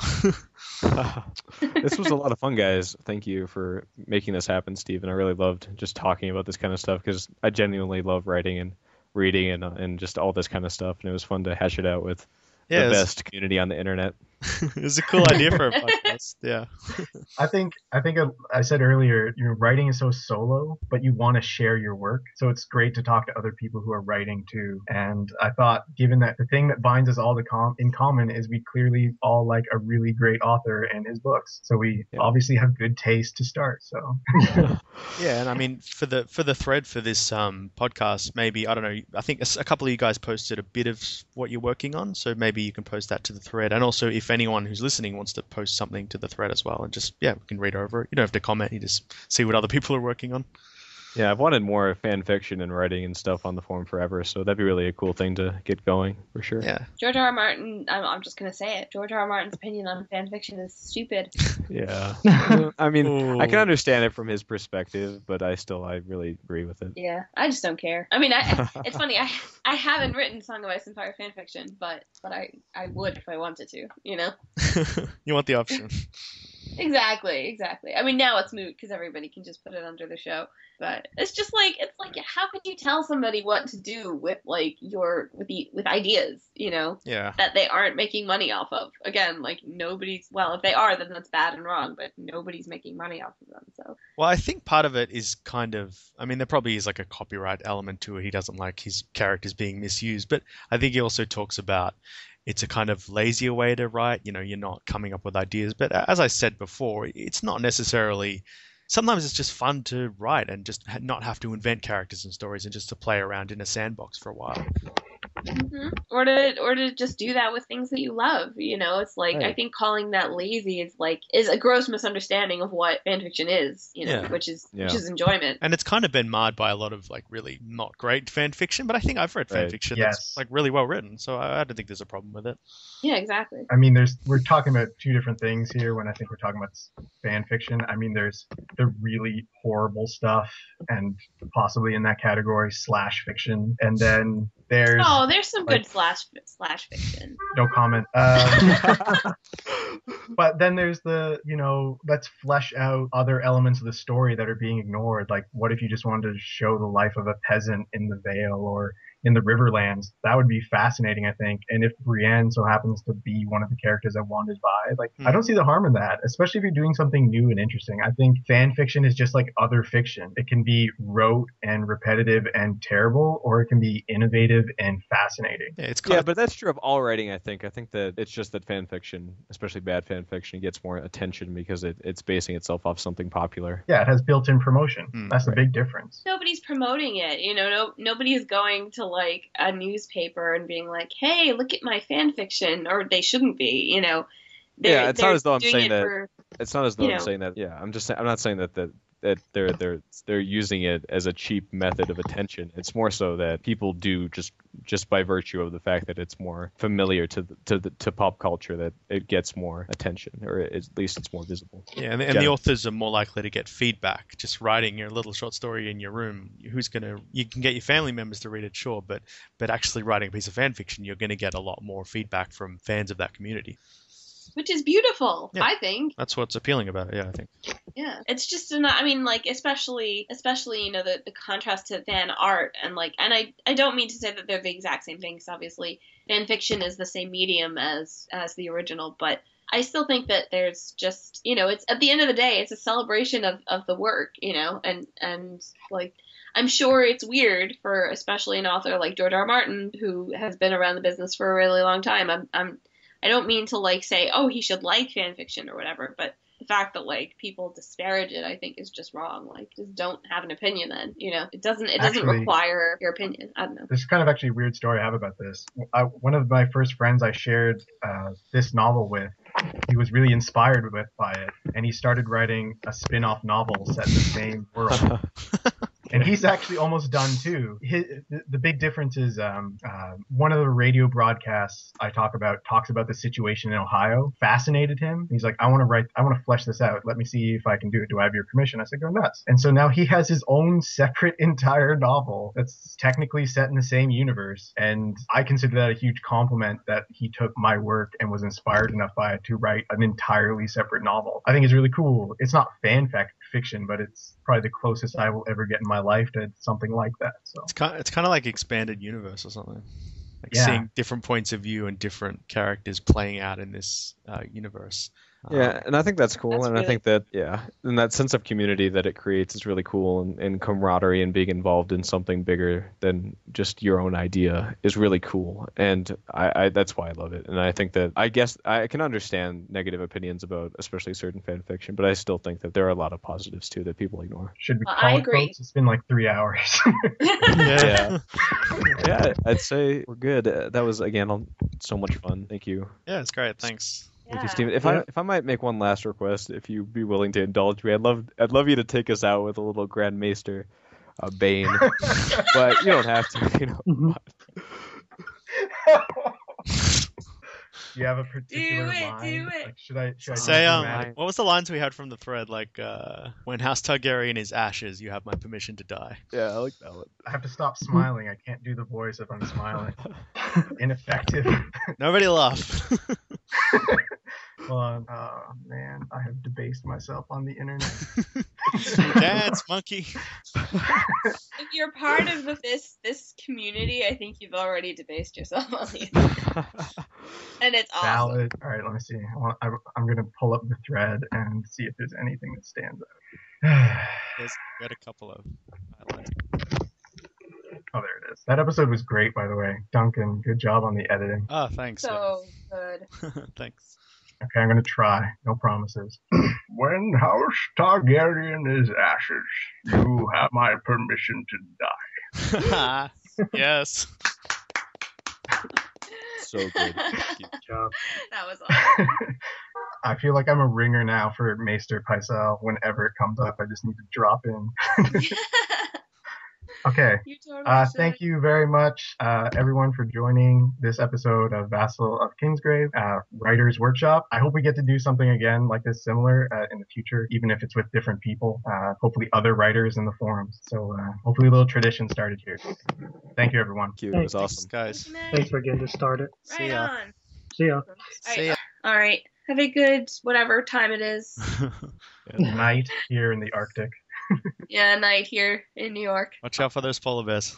This was a lot of fun, guys. Thank you for making this happen, Stephen. I really loved just talking about this kind of stuff because I genuinely love writing and reading and just all this kind of stuff. And it was fun to hash it out with the best community on the internet. It was a cool idea for a podcast. Yeah. I think I said earlier, writing is so solo, but you want to share your work. So it's great to talk to other people who are writing too. And I thought, given that the thing that binds us all in common is we clearly all like a really great author and his books. So we obviously have good taste to start. So yeah, and I mean for the thread for this podcast, maybe, I don't know, I think a couple of you guys posted a bit of what you're working on, so maybe you can post that to the thread. And also if anyone who's listening wants to post something to the thread as well, and just we can read over it. You don't have to comment, you just see what other people are working on. Yeah, I've wanted more fan fiction and writing and stuff on the forum forever, so that'd be really a cool thing to get going for sure. Yeah. George R. R. Martin, I'm just gonna say it. George R. R. Martin's opinion on fan fiction is stupid. Yeah. I mean, I can understand it from his perspective, but I really agree with it. Yeah, I just don't care. I mean, it's funny. I haven't written Song of Ice and Fire fan fiction, but I would if I wanted to. You want the option. Exactly. I mean, now it's moot because everybody can just put it under the show. But it's just like how could you tell somebody what to do with like with ideas, Yeah. that they aren't making money off of? Again, like nobody's, well, if they are, then that's bad and wrong, but nobody's making money off of them. So Well, I think part of it is kind of, I mean, there probably is like a copyright element to it. He doesn't like his characters being misused, but I think he also talks about it's a kind of lazier way to write. You're not coming up with ideas. But as I said before, it's not necessarily. Sometimes it's just fun to write and just not have to invent characters and stories and just to play around in a sandbox for a while. Mm-hmm. Or to just do that with things that you love. It's like, Right. I think calling that lazy is a gross misunderstanding of what fanfiction is. Yeah. Which is enjoyment. And it's kind of been marred by a lot of like really not great fan fiction, but I think I've read fan Right. fiction Yes. that's like really well written, so I don't think there's a problem with it. Yeah, exactly. I mean, we're talking about two different things here when I think we're talking about fan fiction. I mean, there's the really horrible stuff, and possibly in that category slash fiction, and then there's There's some good slash fiction. no comment. But then there's the, let's flesh out other elements of the story that are being ignored. Like, what if you just wanted to show the life of a peasant in the Vale or in the Riverlands? That would be fascinating, I think. And if Brienne so happens to be one of the characters I wanted by, I don't see the harm in that, especially if you're doing something new and interesting. I think fan fiction is just like other fiction. It can be rote and repetitive and terrible, or it can be innovative and fascinating. Yeah, it's kind Yeah, of, but that's true of all writing, I think. I think that it's just that fan fiction, especially bad fan fiction, gets more attention because it's basing itself off something popular. Yeah, it has built-in promotion. That's the big difference. Nobody's promoting it. Nobody is going to like a newspaper and being like, "Hey, look at my fan fiction," or they shouldn't be. Yeah, it's not as though I'm doing saying it that. for, It's not as though I'm saying that. Yeah, I'm not saying that they're using it as a cheap method of attention. It's more so that people do just by virtue of the fact that it's more familiar to pop culture, that it gets more attention, or at least it's more visible. Yeah, and the authors are more likely to get feedback. Just writing your little short story in your room, you can get your family members to read it, sure, but actually writing a piece of fan fiction, you're going to get a lot more feedback from fans of that community. which is beautiful. Yeah. I think. That's what's appealing about it. Yeah, I think. Yeah, it's just especially the contrast to fan art and I don't mean to say that they're the exact same thing, because obviously fan fiction is the same medium as the original, but I still think that there's just it's, at the end of the day, it's a celebration of the work, and like I'm sure it's weird for especially an author like George R. R. Martin, who has been around the business for a really long time. I don't mean to say, oh, he should like fan fiction or whatever, but the fact that people disparage it, I think, is just wrong. Just don't have an opinion then. It doesn't require your opinion. I don't know. There's kind of actually a weird story I have about this. One of my first friends I shared this novel with, he was really inspired by it, and he started writing a spin-off novel set in the same world. And he's actually almost done too. The big difference is one of the radio broadcasts I talks about the situation in Ohio. Fascinated him. He's like, I want to flesh this out. Let me see if I can do it. Do I have your permission? I said, go nuts. And so now he has his own separate entire novel that's technically set in the same universe. And I consider that a huge compliment that he took my work and was inspired enough by it to write an entirely separate novel. I think it's really cool. It's not fan fiction, but it's probably the closest I will ever get in my life to something like that. So it's kind of like expanded universe or something. Yeah. Seeing different points of view and different characters playing out in this universe. Yeah, and I think that's cool, That's and really- I think that, and that sense of community that it creates is really cool, and camaraderie and being involved in something bigger than just your own idea is really cool, and I that's why I love it. And I think that, I guess, I can understand negative opinions about especially certain fan fiction, but I still think that there are a lot of positives too that people ignore. should we Well, call I it, agree. folks? It's been like 3 hours. Yeah. Yeah, I'd say we're good. That was, again, so much fun. Thank you. Yeah, it's great. Thanks. Thank you, Steven. If I might make one last request, if you'd be willing to indulge me, I'd love you to take us out with a little Grand Maester, Bane, but you don't have to. Do you have a particular Do it, line? do it. Like, should I Say, do dramatic? what was the lines we had from the thread? When House Targaryen is ashes, you have my permission to die. Yeah, I like that one. I have to stop smiling. I can't do the voice if I'm smiling. Ineffective. Nobody laugh. Hold on. Oh, man, I have debased myself on the internet. Dance, monkey. If you're part of this community, I think you've already debased yourself on the internet. And it's awesome. Valid. All right, let me see. I'm going to pull up the thread and see if there's anything that stands out. There's got a couple of highlights. Oh, there it is. That episode was great, by the way. Duncan, good job on the editing. Oh, thanks. So good. Thanks. Okay, I'm going to try. No promises. When House Targaryen is ashes, you have my permission to die. Yes. So good. Good job. That was awesome. I feel like I'm a ringer now for Maester Pycelle. Whenever it comes up, I just need to drop in. Okay. You totally should. Thank you very much, everyone, for joining this episode of Vassal of Kingsgrave, Writers Workshop. I hope we get to do something again like this similar in the future, even if it's with different people, hopefully other writers in the forums. So hopefully a little tradition started here. Thank you, everyone. Thank you. It was Thanks, awesome. guys. Thanks for getting us started. Right See ya. on. See ya. See ya. All right. Have a good whatever time it is. Night here in the Arctic. Yeah, night here in New York. Watch out for those polar bears.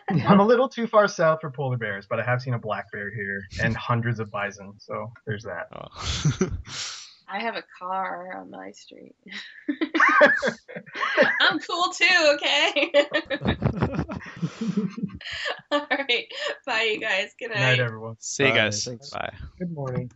I'm a little too far south for polar bears, but I have seen a black bear here and hundreds of bison, so there's that. Oh. I have a car on my street. I'm cool too, okay? All right. Bye, you guys. Good Good night, night. everyone. See you Bye. guys. Thanks. Bye. Good morning.